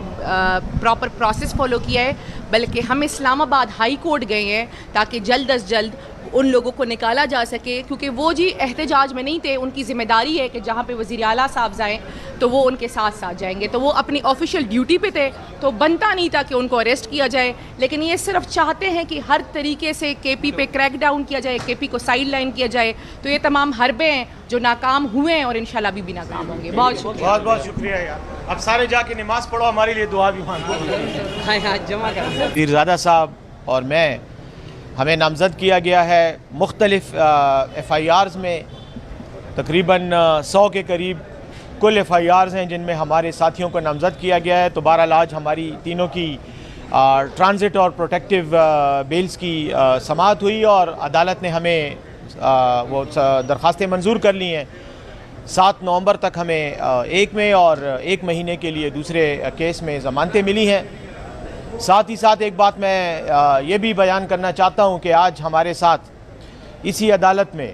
प्रॉपर प्रोसेस फॉलो किया है, बल्कि हम इस्लामाबाद हाई कोर्ट गए हैं ताकि जल्द अज जल्द उन लोगों को निकाला जा सके, क्योंकि वो जी एहतजाज में नहीं थे। उनकी ज़िम्मेदारी है कि जहाँ पे वज़ीर आला साहब जाएँ तो वो उनके साथ साथ जाएंगे, तो वो अपनी ऑफिशियल ड्यूटी पे थे, तो बनता नहीं था कि उनको अरेस्ट किया जाए। लेकिन ये सिर्फ चाहते हैं कि हर तरीके से KP पे क्रैक डाउन किया जाए, KP को साइड लाइन किया जाए। तो ये तमाम हरबे हैं जो नाकाम हुए हैं और इंशाल्लाह भी नाकाम होंगे। बहुत शुक्रिया, बहुत बहुत शुक्रिया यार। अब सारे जाके नमाज़ पढ़ो, हमारे लिए दुआ भी मांगो। जमा कर पीरज़ादा साहब और मैं, हमें नामज़द किया गया है मुख्तलिफ़ FIRs में, तकरीबन 100 के करीब कुल FIRs हैं जिनमें हमारे साथियों को नामज़द किया गया है। तो बहरहाल आज हमारी तीनों की ट्रांजिट और प्रोटेक्टिव बेल्स की समाअत हुई और अदालत ने हमें वो दरख्वास्तें मंजूर कर ली हैं। 7 नवंबर तक हमें एक में और 1 महीने के लिए दूसरे केस में ज़मानतें मिली हैं। साथ ही साथ एक बात मैं ये भी बयान करना चाहता हूँ कि आज हमारे साथ इसी अदालत में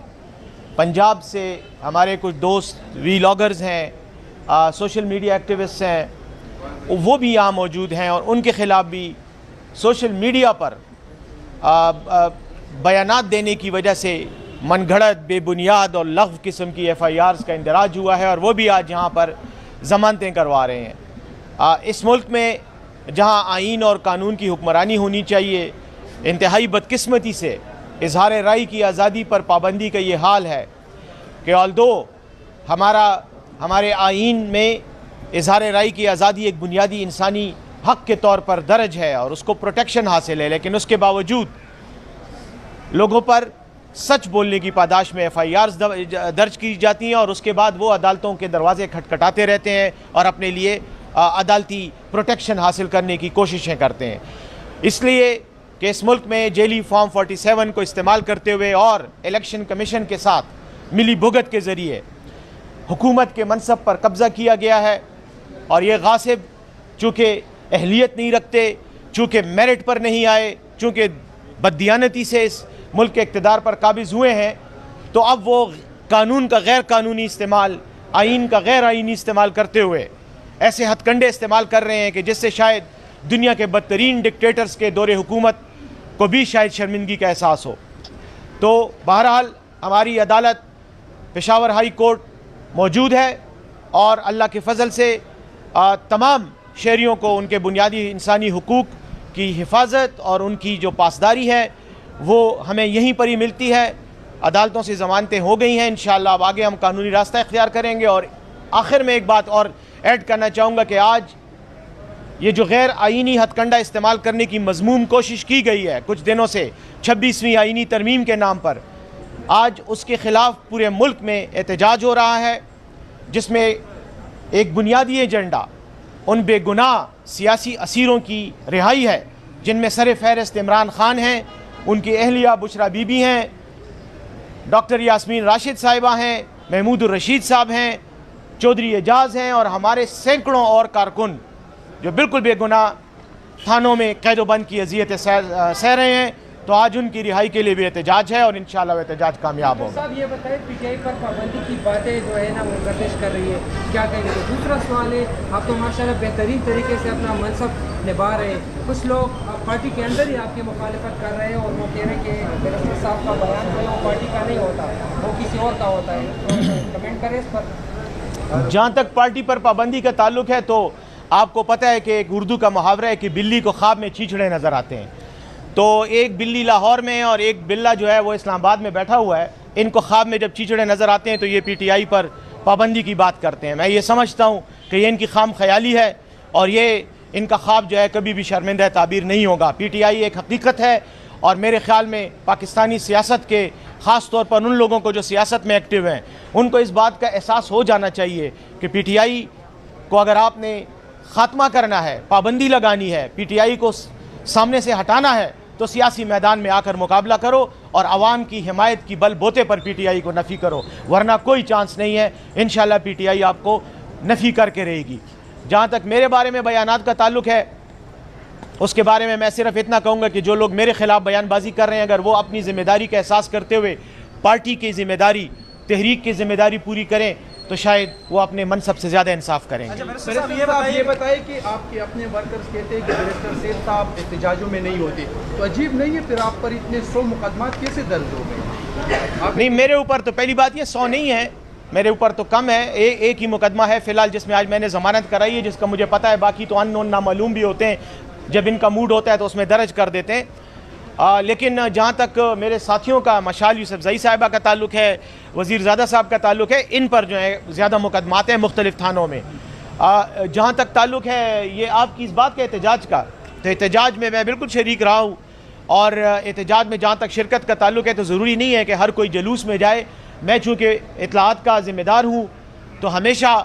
पंजाब से हमारे कुछ दोस्त वीलॉगर्स हैं, सोशल मीडिया एक्टिविस्ट हैं, वो भी यहाँ मौजूद हैं और उनके ख़िलाफ़ भी सोशल मीडिया पर बयानात देने की वजह से मनगढ़ंत, बेबुनियाद और लग़्व किस्म की FIRs का इंदराज हुआ है और वो भी आज यहाँ पर ज़मानतें करवा रहे हैं। इस मुल्क में जहाँ आईन और कानून की हुक्मरानी होनी चाहिए, इंतहाई बदकिस्मती से इजहार राय की आज़ादी पर पाबंदी का ये हाल है कि ऑल्दो हमारे आईन में इजहार राय की आज़ादी एक बुनियादी इंसानी हक़ के तौर पर दर्ज है और उसको प्रोटेक्शन हासिल है, लेकिन उसके बावजूद लोगों पर सच बोलने की पादाश में FIRs दर्ज की जाती हैं और उसके बाद वो अदालतों के दरवाजे खटखटाते रहते हैं और अपने लिए अदालती प्रोटेक्शन हासिल करने की कोशिशें करते हैं। इसलिए कि इस मुल्क में जेली फॉर्म 47 को इस्तेमाल करते हुए और इलेक्शन कमीशन के साथ मिली भुगत के ज़रिए हुकूमत के मनसब पर कब्ज़ा किया गया है और ये गासिब चूँकि अहलियत नहीं रखते, चूँकि मेरिट पर नहीं आए, चूँकि बददियानती से इस मुल्क के इक़्तिदार पर काबिज़ हुए हैं, तो अब वो कानून का गैर कानूनी इस्तेमाल, आइन का गैर आइनी इस्तेमाल करते हुए ऐसे हथकंडे इस्तेमाल कर रहे हैं कि जिससे शायद दुनिया के बदतरीन डिक्टेटर्स के दौरे हुकूमत को भी शायद शर्मिंदगी का एहसास हो। तो बहरहाल हमारी अदालत पेशावर हाई कोर्ट मौजूद है और अल्लाह के फ़ज़ल से तमाम शहरियों को उनके बुनियादी इंसानी हुकूक की हिफाजत और उनकी जो पासदारी है वो हमें यहीं पर ही मिलती है। अदालतों से ज़मानतें हो गई हैं, इंशाअल्लाह अब आगे हम कानूनी रास्ता इख्तियार करेंगे। और आखिर में एक बात और ऐड करना चाहूँगा कि आज ये जो गैर आइनी हथकंडा इस्तेमाल करने की मज़मूम कोशिश की गई है कुछ दिनों से 26वीं आइनी तरमीम के नाम पर, आज उसके ख़िलाफ़ पूरे मुल्क में एहतजाज हो रहा है, जिसमें एक बुनियादी एजेंडा उन बेगुनाह सियासी असीरों की रिहाई है जिनमें सर फ़हरिस्त इमरान ख़ान हैं, उनकी अहलिया बुशरा बीबी हैं, डॉक्टर यास्मीन राशिद साहिबा हैं, महमूदुर रशीद साहब हैं, चौधरी एजाज़ हैं और हमारे सैकड़ों और कारकुन जो बिल्कुल बेगुनाह थानों में कैदोबंद की अज़ियतें सह रहे हैं। तो आज उनकी रिहाई के लिए भी एहतजाज है और इंशाअल्लाह एहतजाज कामयाब होगा। साहब ये बताएं, PTI पर पाबंदी की बातें जो है ना वो गर्दिश कर रही है, क्या कहेंगे? तो दूसरा सवाल है, आप तो माशाल्लाह बेहतरीन तरीके से अपना मनसब निभा रहे हैं, कुछ लोग पार्टी के अंदर ही आपकी मुखालिफत कर रहे हैं और वो कह रहे हैं कि बैरिस्टर साहब का बयान जो है वो पार्टी का नहीं होता, वो किसी और का होता है। तो कमेंट करें इस पर। जहाँ तक पार्टी पर पाबंदी का ताल्लुक है तो आपको पता है कि एक उर्दू का मुहावरा है कि बिल्ली को ख्वाब में चींचड़े नज़र आते हैं। तो एक बिल्ली लाहौर में और एक बिल्ला जो है वो इस्लामाबाद में बैठा हुआ है, इनको ख्वाब में जब चींचड़े नज़र आते हैं तो ये PTI पर पाबंदी की बात करते हैं। मैं ये समझता हूँ कि ये इनकी खाम ख्याली है और ये इनका ख्वाब जो है कभी भी शर्मिंदा ताबीर नहीं होगा। PTI एक हकीकत है और मेरे ख़्याल में पाकिस्तानी सियासत के ख़ास तौर पर उन लोगों को जो सियासत में एक्टिव हैं उनको इस बात का एहसास हो जाना चाहिए कि PTI को अगर आपने ख़ात्मा करना है, पाबंदी लगानी है, PTI को सामने से हटाना है तो सियासी मैदान में आकर मुकाबला करो और आवाम की हिमायत की बल बोते पर PTI को नफ़ी करो, वरना कोई चांस नहीं है। इंशाअल्लाह PTI आपको नफ़ी करके रहेगी। जहाँ तक मेरे बारे में बयानात का ताल्लुक है उसके बारे में मैं सिर्फ इतना कहूँगा कि जो लोग मेरे ख़िलाफ़ बयानबाजी कर रहे हैं अगर वो अपनी ज़िम्मेदारी का एहसास करते हुए पार्टी की ज़िम्मेदारी, तहरीक की ज़िम्मेदारी पूरी करें तो शायद वो अपने मनसब से ज़्यादा इंसाफ करेंगे। आप ये बताइए कि आपके अपने वर्कर्स कहते हैं कि बैरिस्टर सेठ साहब एहतजाजों में नहीं होते, तो अजीब नहीं है फिर आप पर इतने 100 मुकदमात कैसे दर्ज हो गए? नहीं, मेरे ऊपर तो पहली बात ये 100 नहीं है, मेरे ऊपर तो कम है। एक ही मुकदमा है फ़िलहाल जिसमें आज मैंने ज़मानत कराई है, जिसका मुझे पता है, बाकी तो अननोन नामालूम भी होते हैं, जब इनका मूड होता है तो उसमें दर्ज कर देते हैं। लेकिन जहाँ तक मेरे साथियों का मशाल यूसुफज़ई साहिबा का ताल्लुक है, वज़ीर ज़ादा साहब का ताल्लुक है, इन पर जो है ज़्यादा मुकदमात हैं मुख्तलिफ़ थानों में। जहाँ तक ताल्लुक है ये आपकी इस बात का एहतजाज का, तो एहतजाज में मैं बिल्कुल शरीक रहा हूँ और एहतजाज में जहाँ तक शिरकत का ताल्लुक है तो ज़रूरी नहीं है कि हर कोई जलूस में जाए। मैं चूँकि इत्तलाआत का ज़िम्मेदार हूँ तो हमेशा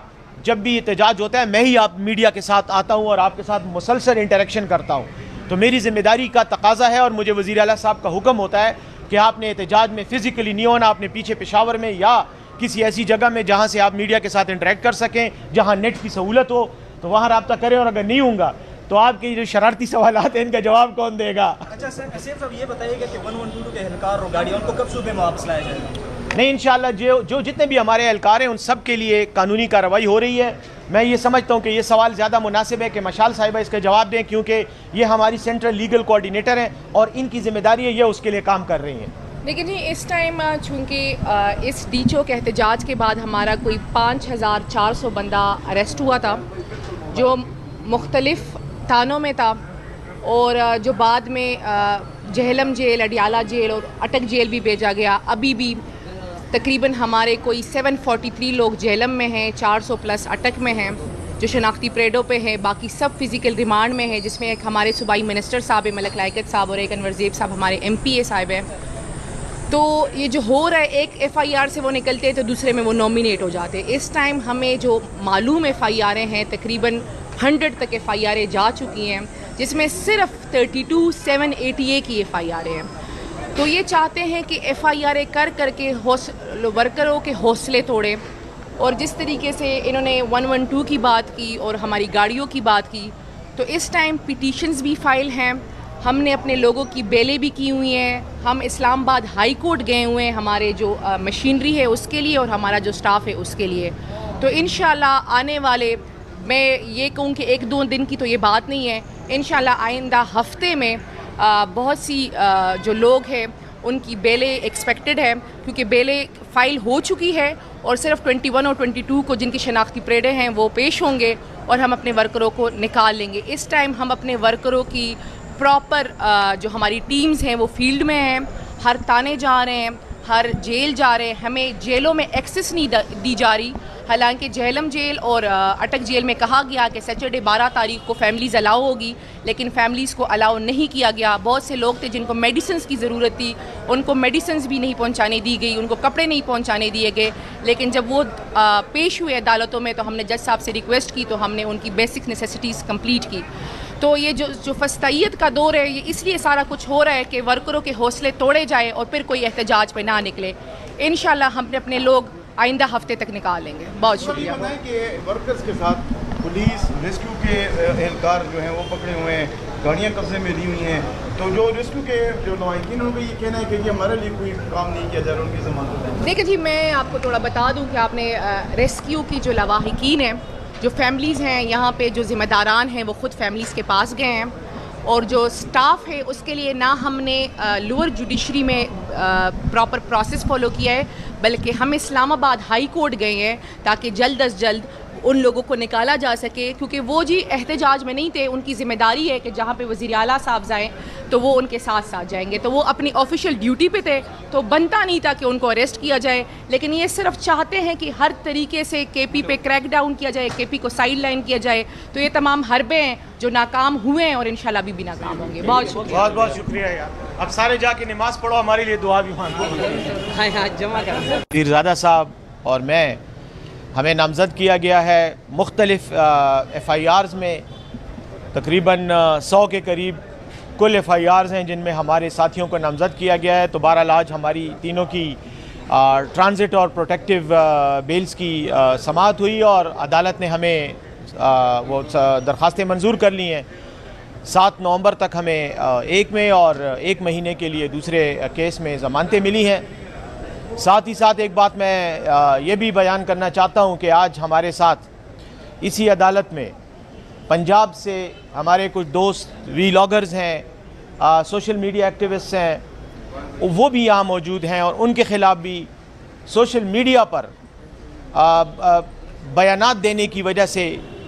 जब भी एहतजाज होता है मैं ही आप मीडिया के साथ आता हूँ और आपके साथ मुसलसल इंटरेक्शन करता हूँ। तो मेरी ज़िम्मेदारी का तकाजा है और मुझे वज़ीर आला साहब का हुक्म होता है कि आपने एहतजाज में फ़िज़िकली नहीं होना, आपने पीछे पेशावर में या किसी ऐसी जगह में जहाँ से आप मीडिया के साथ इंटरेक्ट कर सकें, जहाँ नेट की सहूलत हो तो वहाँ रब्ता करें, और अगर नहीं होगा तो आपके जो शरारती सवाल हैं इनका जवाब कौन देगा। अच्छा सर, साहब ये बताइएगा कि 1122 के एहलकार और गाड़ियाँ उनको कब सूबे में वापस लाया जाएगा? नहीं, इंशाअल्लाह जो जितने भी हमारे एहलकार हैं उन सब के लिए कानूनी कार्रवाई हो रही है। मैं ये समझता हूँ कि ये सवाल ज़्यादा मुनासिब है कि मशाल साहिबा इसका जवाब दें, क्योंकि ये हमारी सेंट्रल लीगल कोऑर्डिनेटर हैं और इनकी ज़िम्मेदारी है, ये उसके लिए काम कर रही हैं। लेकिन जी इस टाइम चूँकि इस डीचो के एहतजाज के बाद हमारा कोई 5400 बंदा अरेस्ट हुआ था जो मुख्तलिफ़ थानों में था, और जो बाद में जहलम जेल, अडियाला जेल और अटक जेल भी भेजा गया। अभी भी तकरीबन हमारे कोई 743 लोग जहलम में हैं, 400 प्लस अटक में हैं जो शनाख्ती परेडों पे हैं, बाकी सब फिज़िकल रिमांड में हैं, जिसमें एक हमारे सूबाई मिनिस्टर साहब है मलक लायकत साहब और एक अनवर ज़ेब साहब हमारे MPA साहब हैं। तो ये जो हो रहा है, एक FIR से वो निकलते हैं तो दूसरे में वो नॉमिनेट हो जाते हैं। इस टाइम हमें जो मालूम FIR हैं तकरीबन 100 तक FIR जा चुकी हैं, जिसमें सिर्फ 32,788 की FIR हैं। तो ये चाहते हैं कि FIR कर के वर्करों के हौसले तोड़ें, और जिस तरीके से इन्होंने 112 की बात की और हमारी गाड़ियों की बात की, तो इस टाइम पिटीशंस भी फाइल हैं, हमने अपने लोगों की बेलें भी की हुई हैं, हम इस्लामाबाद हाई कोर्ट गए हुए हैं हमारे जो मशीनरी है उसके लिए और हमारा जो स्टाफ है उसके लिए। तो इंशाल्लाह आने वाले, मैं ये कहूँ कि 1-2 दिन की तो ये बात नहीं है, इंशाल्लाह आइंदा हफ्ते में बहुत सी जो लोग हैं उनकी बेलें एक्सपेक्टेड है, क्योंकि बेलें फ़ाइल हो चुकी है और सिर्फ 21 और 22 को जिनकी शनाख्ती परेडें हैं वो पेश होंगे और हम अपने वर्करों को निकाल लेंगे। इस टाइम हम अपने वर्करों की प्रॉपर जो हमारी टीम्स हैं वो फील्ड में हैं, हर थाने जा रहे हैं, हर जेल जा रहे हैं, हमें जेलों में एक्सेस नहीं दी जा रही। हालांकि जहलम जेल और अटक जेल में कहा गया कि सैटरडे 12 तारीख को फैमिलीज़ अलाउ होगी, लेकिन फैमिलीज़ को अलाउ नहीं किया गया। बहुत से लोग थे जिनको मेडिसिन्स की ज़रूरत थी, उनको मेडिसिन्स भी नहीं पहुंचाने दी गई, उनको कपड़े नहीं पहुंचाने दिए गए। लेकिन जब वो पेश हुए अदालतों में तो हमने जज साहब से रिक्वेस्ट की, तो हमने उनकी बेसिक नेसेसिटीज़ कंप्लीट की। तो ये जो फस्तायत का दौर है, ये इसलिए सारा कुछ हो रहा है कि वर्करों के हौसले तोड़े जाए और फिर कोई एहतजाज पे ना निकले। इंशाल्लाह हम अपने लोग आइंदा हफ्ते तक निकाल लेंगे। बहुत शुक्रिया। बताएं कि वर्कर्स के साथ पुलिस रेस्क्यू के एहलकार जो हैं वो पकड़े हुए हैं, गाड़ियाँ कब्जे में ली हुई हैं, तो जो रेस्क्यू के जो नुमाइंदीन उनका ये कहना है कि ये हमारे लिए कोई काम नहीं किया जा रहा, उनकी ज़मानत। देखिए जी, मैं आपको थोड़ा बता दूं कि आपने रेस्क्यू की जो लवाहिकीन हैं, जो फैमिलीज़ हैं यहाँ पे, जो ज़िम्मेदारान हैं वो ख़ुद फैमिलीज़ के पास गए हैं, और जो स्टाफ है उसके लिए ना हमने लोअर जुडिशरी में प्रॉपर प्रोसेस फॉलो किया है, बल्कि हम इस्लामाबाद हाई कोर्ट गए हैं ताकि जल्द अज जल्द उन लोगों को निकाला जा सके, क्योंकि वो जी एहतजाज में नहीं थे। उनकी ज़िम्मेदारी है कि जहाँ पे वज़ीर आला साहब जाएँ तो वो उनके साथ साथ जाएंगे, तो वो अपनी ऑफिशियल ड्यूटी पे थे, तो बनता नहीं था कि उनको अरेस्ट किया जाए। लेकिन ये सिर्फ चाहते हैं कि हर तरीके से KP पे क्रैक डाउन किया जाए, KP को साइड लाइन किया जाए। तो ये तमाम हरबे हैं जो नाकाम हुए हैं और इंशाल्लाह भी नाकाम होंगे। बहुत शुक्रिया, बहुत बहुत शुक्रिया यार। अब सारे जाके नमाज़ पढ़ो, हमारे लिए दुआ भी मांगो। हाँ जमा कर पीरज़ादा साहब और मैं, हमें नामज़द किया गया है मुख्तलिफ़ FIRs में, तकरीबन 100 के करीब कुल FIRs हैं जिनमें हमारे साथियों को नामज़द किया गया है। तो बहरहाल आज हमारी तीनों की ट्रांजिट और प्रोटेक्टिव बेल्स की समाअत हुई और अदालत ने हमें वो दरख्वास्तें मंजूर कर ली हैं। 7 नवंबर तक हमें 1 में और 1 महीने के लिए दूसरे केस में ज़मानतें मिली हैं। साथ ही साथ एक बात मैं ये भी बयान करना चाहता हूँ कि आज हमारे साथ इसी अदालत में पंजाब से हमारे कुछ दोस्त वीलॉगर्स हैं, सोशल मीडिया एक्टिविस्ट हैं, वो भी यहाँ मौजूद हैं और उनके ख़िलाफ़ भी सोशल मीडिया पर बयानात देने की वजह से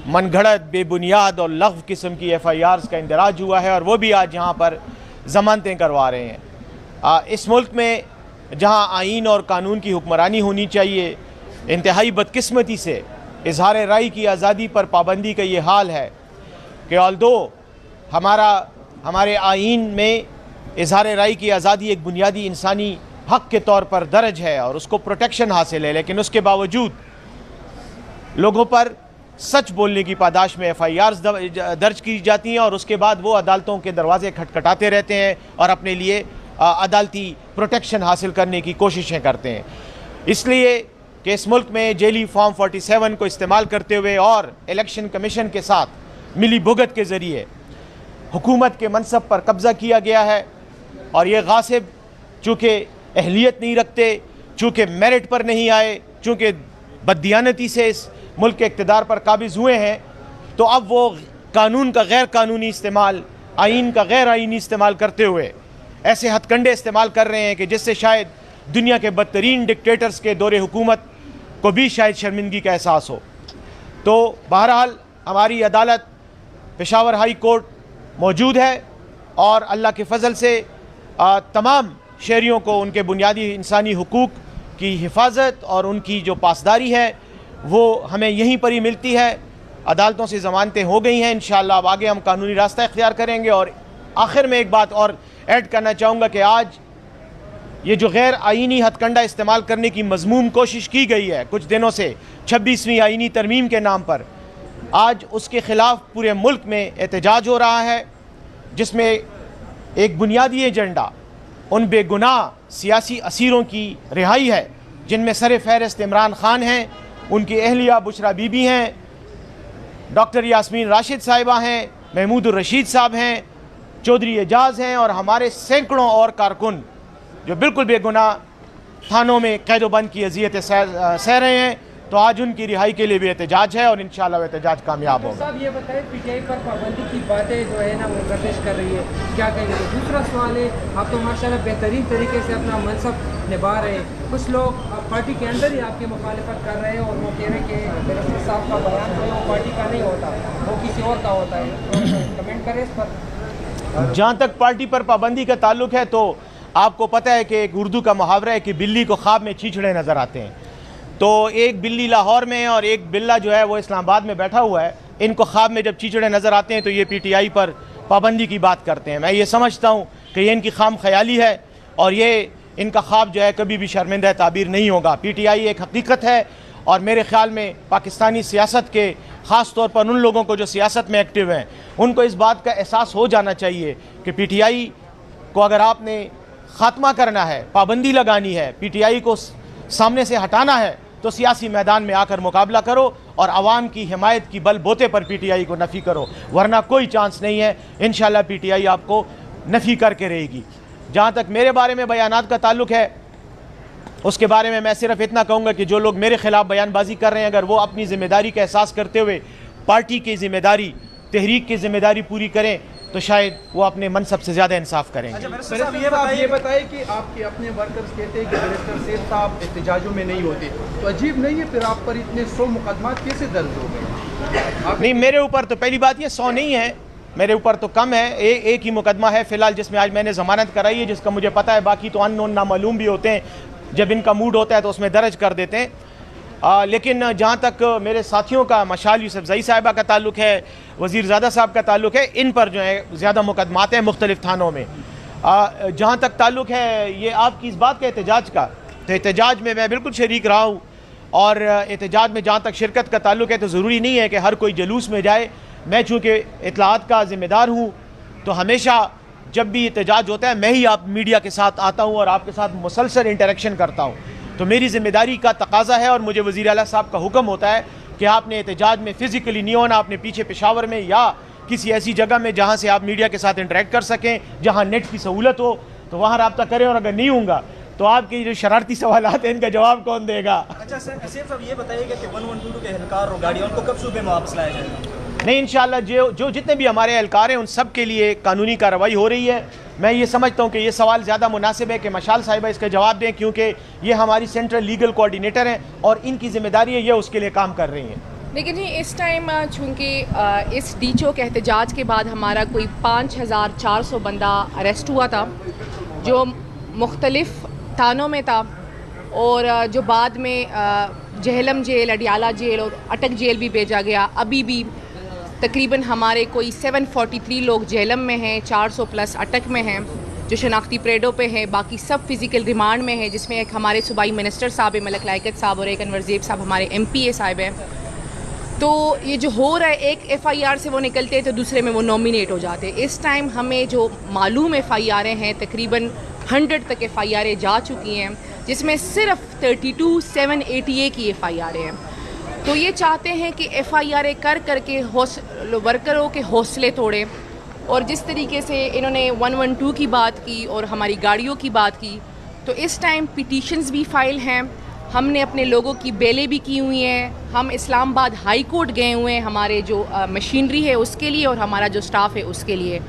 मनगढ़ंत, बेबुनियाद और लग़्व किस्म की FIRs का इंदराज हुआ है और वो भी आज यहाँ पर ज़मानतें करवा रहे हैं। इस मुल्क में जहाँ आइन और कानून की हुक्मरानी होनी चाहिए, इंतहाई बदकिस्मती से इजहार राय की आज़ादी पर पाबंदी का ये हाल है कि ऑल्दो हमारे आइन में इजहार राय की आज़ादी एक बुनियादी इंसानी हक़ के तौर पर दर्ज है और उसको प्रोटेक्शन हासिल है, लेकिन उसके बावजूद लोगों पर सच बोलने की पादाश में FIRs दर्ज की जाती हैं और उसके बाद वो अदालतों के दरवाजे खटखटाते रहते हैं और अपने लिए अदालती प्रोटेक्शन हासिल करने की कोशिशें करते हैं। इसलिए कि इस मुल्क में जेली फॉर्म 47 को इस्तेमाल करते हुए और इलेक्शन कमीशन के साथ मिली भुगत के ज़रिए हुकूमत के मनसब पर कब्ज़ा किया गया है और ये गासिब चूँकि अहलियत नहीं रखते, चूँकि मेरिट पर नहीं आए, चूँकि बददियानती से इस मुल्क के इक़्तिदार पर काबिज़ हुए हैं, तो अब वो कानून का गैर कानूनी इस्तेमाल, आइन का गैर आइनी इस्तेमाल करते हुए ऐसे हथकंडे इस्तेमाल कर रहे हैं कि जिससे शायद दुनिया के बदतरीन डिक्टेटर्स के दौरे हुकूमत को भी शायद शर्मिंदगी का एहसास हो। तो बहरहाल हमारी अदालत पेशावर हाई कोर्ट मौजूद है और अल्लाह के फ़ज़ल से तमाम शहरियों को उनके बुनियादी इंसानी हुकूक की हिफाजत और उनकी जो पासदारी है वो हमें यहीं पर ही मिलती है। अदालतों से ज़मानतें हो गई हैं, इंशाअल्लाह अब आगे हम कानूनी रास्ता इख्तियार करेंगे। और आखिर में एक बात और ऐड करना चाहूँगा कि आज ये जो गैर आइनी हथकंडा इस्तेमाल करने की मज़मूम कोशिश की गई है कुछ दिनों से 26वीं आइनी तरमीम के नाम पर, आज उसके ख़िलाफ़ पूरे मुल्क में एहतजाज हो रहा है, जिसमें एक बुनियादी एजेंडा उन बेगुनाह सियासी असीरों की रिहाई है जिनमें सर फहरिस्त इमरान ख़ान हैं, उनकी अहलिया बुशरा बीबी हैं, डॉक्टर यास्मीन राशिद साहिबा हैं, महमूद रशीद साहब हैं, चौधरी एजाज हैं और हमारे सैकड़ों और कारकुन जो बिल्कुल बेगुनाह थानों में कैदोबंद की अजियत सह रहे हैं। तो आज उनकी रिहाई के लिए भी एहतजाज है और इंशाअल्लाह वो एहतजाज कामयाब होगा। साहब ये बताएं, PTI पर पाबंदी की बातें जो है ना वो गर्दिश कर रही है, क्या कहेंगे? दूसरा सवाल है, आप तो माशाल्लाह बेहतरीन तरीके से अपना मनसब निभा रहे हैं, कुछ लोग पार्टी के अंदर ही आपकी मुखालिफत कर रहे हैं और वो कह रहे हैं कि बैरिस्टर साहब का बयान जो है वो पार्टी का नहीं होता, वो किसी और का होता है। तो कमेंट करें इस पर। जहाँ तक पार्टी पर पाबंदी का ताल्लुक है तो आपको पता है कि एक उर्दू का मुहावरा है कि बिल्ली को ख्वाब में चीचड़े नज़र आते हैं। तो एक बिल्ली लाहौर में और एक बिल्ला जो है वो इस्लामाबाद में बैठा हुआ है, इनको ख्वाब में जब चीचड़े नज़र आते हैं तो ये PTI पर पाबंदी की बात करते हैं। मैं ये समझता हूँ कि ये इनकी खाम ख्याली है और ये इनका ख्वाब जो है कभी भी शर्मिंदा ताबीर नहीं होगा। PTI एक हकीकत है और मेरे ख़्याल में पाकिस्तानी सियासत के ख़ास तौर पर उन लोगों को जो सियासत में एक्टिव हैं उनको इस बात का एहसास हो जाना चाहिए कि PTI को अगर आपने ख़ात्मा करना है, पाबंदी लगानी है, PTI को सामने से हटाना है तो सियासी मैदान में आकर मुकाबला करो और आवाम की हिमायत की बल बोते पर PTI को नफ़ी करो, वरना कोई चांस नहीं है। इंशाअल्लाह PTI आपको नफ़ी करके रहेगी। जहाँ तक मेरे बारे में बयानात का ताल्लुक है उसके बारे में मैं सिर्फ इतना कहूँगा कि जो लोग मेरे ख़िलाफ़ बयानबाजी कर रहे हैं अगर वो अपनी ज़िम्मेदारी का एहसास करते हुए पार्टी की ज़िम्मेदारी, तहरीक की ज़िम्मेदारी पूरी करें तो शायद वो अपने मनसब से ज़्यादा इंसाफ करेंगे। ये बताइए कि आपके अपने वर्कर्स कहते हैं कि बैरिस्टर सेठ साहब एहतजाजों में नहीं होते, तो अजीब नहीं है फिर आप पर इतने 100 मुकदमात कैसे दर्ज हो गए? नहीं, मेरे ऊपर तो पहली बात ये 100 नहीं है, मेरे ऊपर तो कम है। एक ही मुकदमा है फ़िलहाल जिसमें आज मैंने ज़मानत कराई है, जिसका मुझे पता है, बाकी तो अननोन नामालूम भी होते हैं, जब इनका मूड होता है तो उसमें दर्ज कर देते हैं। लेकिन जहाँ तक मेरे साथियों का मशाल यूसुफजई साहिबा का ताल्लुक है, वज़ीरज़ादा साहब का ताल्लुक है, इन पर जो है ज़्यादा मुकदमात हैं मुख्तलिफ़ थानों में। जहाँ तक ताल्लुक है ये आपकी इस बात का एहतजाज का, तो एहतजाज में मैं बिल्कुल शरीक रहा हूँ और एहतजाज में जहाँ तक शिरकत का ताल्लुक है तो ज़रूरी नहीं है कि हर कोई जलूस में जाए। मैं चूँकि इत्तलाआत का ज़िम्मेदार हूँ तो हमेशा जब भी एहतजाज होता है मैं ही आप मीडिया के साथ आता हूँ और आपके साथ मुसलसल इंटरेक्शन करता हूँ। तो मेरी ज़िम्मेदारी का तकाजा है और मुझे वज़ीर आला साहब का हुक्म होता है कि आपने एहतजाज में फ़िज़िकली नहीं होना, आपने पीछे पेशावर में या किसी ऐसी जगह में जहाँ से आप मीडिया के साथ इंटरेक्ट कर सकें, जहाँ नेट की सहूलत हो तो वहाँ रब्ता करें। और अगर नहीं होगा तो आपके जो शरारती सवाल हैं इनका जवाब कौन देगा? अच्छा सर, साहब ये बताइएगा कि 1122 के एहलकार और गाड़ियों को कब सूबे में वापस लाया जाएगा? नहीं, इंशाअल्लाह जो जितने भी हमारे एहलकार हैं उन सब के लिए कानूनी कार्रवाई हो रही है। मैं ये समझता हूँ कि ये सवाल ज़्यादा मुनासिब है कि मशाल साहिबा इसका जवाब दें, क्योंकि ये हमारी सेंट्रल लीगल कोऑर्डिनेटर हैं और इनकी ज़िम्मेदारी है, ये उसके लिए काम कर रही हैं। लेकिन जी इस टाइम चूँकि इस डीचो के एहतजाज के बाद हमारा कोई 5400 बंदा अरेस्ट हुआ था जो मुख्तलिफ़ थानों में था और जो बाद में जहलम जेल, अडियाला जेल और अटक जेल भी भेजा गया। अभी भी तकरीबन हमारे कोई 743 लोग जेलम में हैं, 400 प्लस अटक में हैं जो शनाख्ती परेडों पे हैं, बाकी सब फिज़िकल रिमांड में हैं, जिसमें एक हमारे सूबाई मिनिस्टर साहब मलक लायकत साहब और एक अनवर ज़ेब साहब हमारे MPA साहब हैं। तो ये जो हो रहा है, एक FIR से वो निकलते हैं तो दूसरे में वो नॉमिनेट हो जाते हैं। इस टाइम हमें जो मालूम FIR हैं तकरीबन 100 तक FIR जा चुकी हैं, जिसमें सिर्फ 32,780 की FIR हैं। तो ये चाहते हैं कि FIR कर करके वर्करों के हौसले तोड़े, और जिस तरीके से इन्होंने 112 की बात की और हमारी गाड़ियों की बात की, तो इस टाइम पिटीशंस भी फाइल हैं, हमने अपने लोगों की बेलें भी की हुई हैं, हम इस्लामाबाद हाई कोर्ट गए हुए हैं हमारे जो मशीनरी है उसके लिए और हमारा जो स्टाफ है उसके लिए।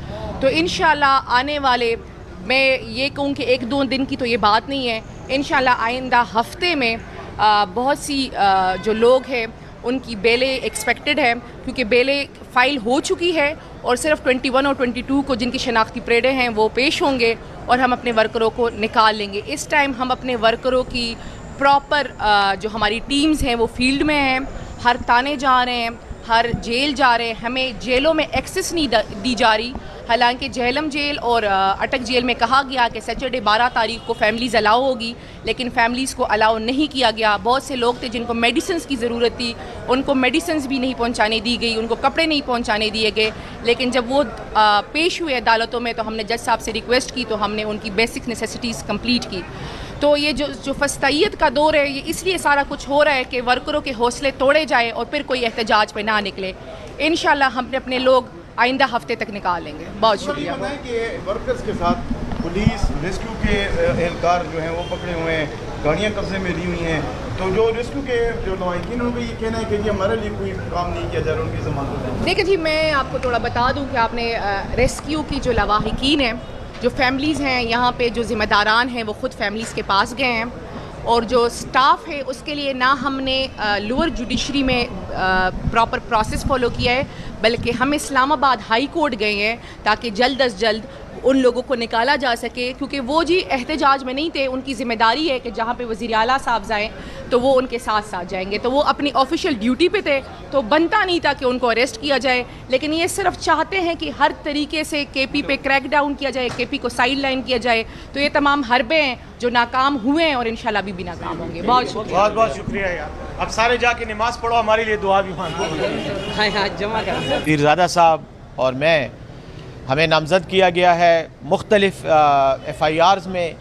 तो इंशाल्लाह आने वाले, मैं ये कहूँ कि 1-2 दिन की तो ये बात नहीं है, इंशाल्लाह आइंदा हफ्ते में बहुत सी जो लोग हैं उनकी बेलें एक्सपेक्टेड है, क्योंकि बेलें फ़ाइल हो चुकी है और सिर्फ 21 और 22 को जिनकी शनाख्ती परेडें हैं वो पेश होंगे और हम अपने वर्करों को निकाल लेंगे। इस टाइम हम अपने वर्करों की प्रॉपर जो हमारी टीम्स हैं वो फील्ड में हैं, हर थाने जा रहे हैं, हर जेल जा रहे हैं, हमें जेलों में एक्सेस नहीं दी जा रही। हालांकि झेलम जेल और अटक जेल में कहा गया कि सैटरडे 12 तारीख को फैमिलीज़ अलाउ होगी, लेकिन फैमिलीज़ को अलाउ नहीं किया गया। बहुत से लोग थे जिनको मेडिसिन्स की ज़रूरत थी, उनको मेडिसिन्स भी नहीं पहुंचाने दी गई, उनको कपड़े नहीं पहुंचाने दिए गए। लेकिन जब वो पेश हुए अदालतों में तो हमने जज साहब से रिक्वेस्ट की, तो हमने उनकी बेसिक नेसेसिटीज़ कंप्लीट की। तो ये जो फस्तायत का दौर है, ये इसलिए सारा कुछ हो रहा है कि वर्करों के हौसले तोड़े जाए और फिर कोई एहतजाज पे ना निकले। इंशाल्लाह हम अपने लोग आइंदा हफ्ते तक निकालेंगे। बहुत शुक्रिया। बताएं कि वर्कर्स के साथ पुलिस, रेस्क्यू के एहलकार जो हैं वो पकड़े हुए हैं, गाड़ियाँ कब्जे में ली हुई हैं, तो जो रेस्क्यू के जो लवाहिकीन उनका ये कहना है कि ये हमारे लिए कोई काम नहीं किया जा रहा उनकी ज़मानत। देखिए जी, मैं आपको थोड़ा बता दूं कि आपने रेस्क्यू की जो लवाहिकीन हैं, जो फैमिलीज़ हैं यहाँ पे, जो ज़िम्मेदारान हैं वो ख़ुद फैमिलीज़ के पास गए हैं, और जो स्टाफ है उसके लिए ना हमने लोअर जुडिशरी में प्रॉपर प्रोसेस फॉलो किया है, बल्कि हम इस्लामाबाद हाई कोर्ट गए हैं ताकि जल्द अज जल्द उन लोगों को निकाला जा सके, क्योंकि वो जी एहतजाज में नहीं थे। उनकी ज़िम्मेदारी है कि जहाँ पे वज़ीर आला साहब जाएँ तो वो उनके साथ साथ जाएंगे, तो वो अपनी ऑफिशियल ड्यूटी पे थे, तो बनता नहीं था कि उनको अरेस्ट किया जाए। लेकिन ये सिर्फ चाहते हैं कि हर तरीके से KP पे क्रैक डाउन किया जाए, KP को साइड लाइन किया जाए। तो ये तमाम हरबे हैं जो नाकाम हुए हैं और इंशाल्लाह अभी भी नाकाम होंगे। बहुत शुक्रिया, बहुत बहुत शुक्रिया यार। अब सारे जाके नमाज़ पढ़ो, हमारे लिए दुआ भी मांगो। जमा कर पीरज़ादा साहब और मैं, हमें नामज़द किया गया है मुख्तलिफ़ FIRs में,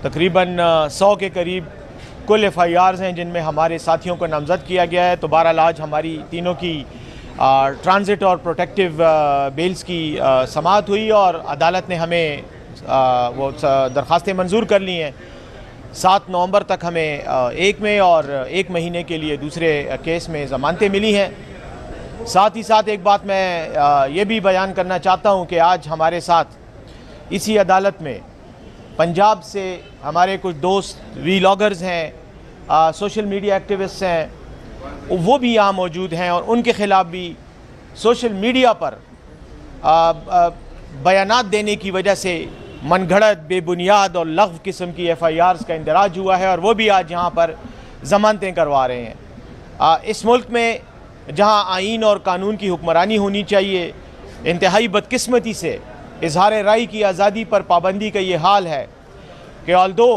तकरीबन 100 के करीब कुल FIRs हैं जिनमें हमारे साथियों को नामज़द किया गया है। तो बहरहाल आज हमारी तीनों की ट्रांजिट और प्रोटेक्टिव बेल्स की समाअत हुई और अदालत ने हमें वो दरख्वास्तें मंजूर कर ली हैं। 7 नवंबर तक हमें 1 में और 1 महीने के लिए दूसरे केस में ज़मानतें मिली हैं। साथ ही साथ एक बात मैं ये भी बयान करना चाहता हूँ कि आज हमारे साथ इसी अदालत में पंजाब से हमारे कुछ दोस्त वीलॉगर्स हैं, सोशल मीडिया एक्टिविस्ट हैं, वो भी यहाँ मौजूद हैं और उनके ख़िलाफ़ भी सोशल मीडिया पर बयानात देने की वजह से मनगढ़ंत, बेबुनियाद और लग़्व किस्म की FIRs का इंदराज हुआ है और वो भी आज यहाँ पर ज़मानतें करवा रहे हैं। इस मुल्क में जहाँ आईन और कानून की हुक्मरानी होनी चाहिए, इंतहाई बदकिस्मती से इजहार राय की आज़ादी पर पाबंदी का ये हाल है कि ऑल्दो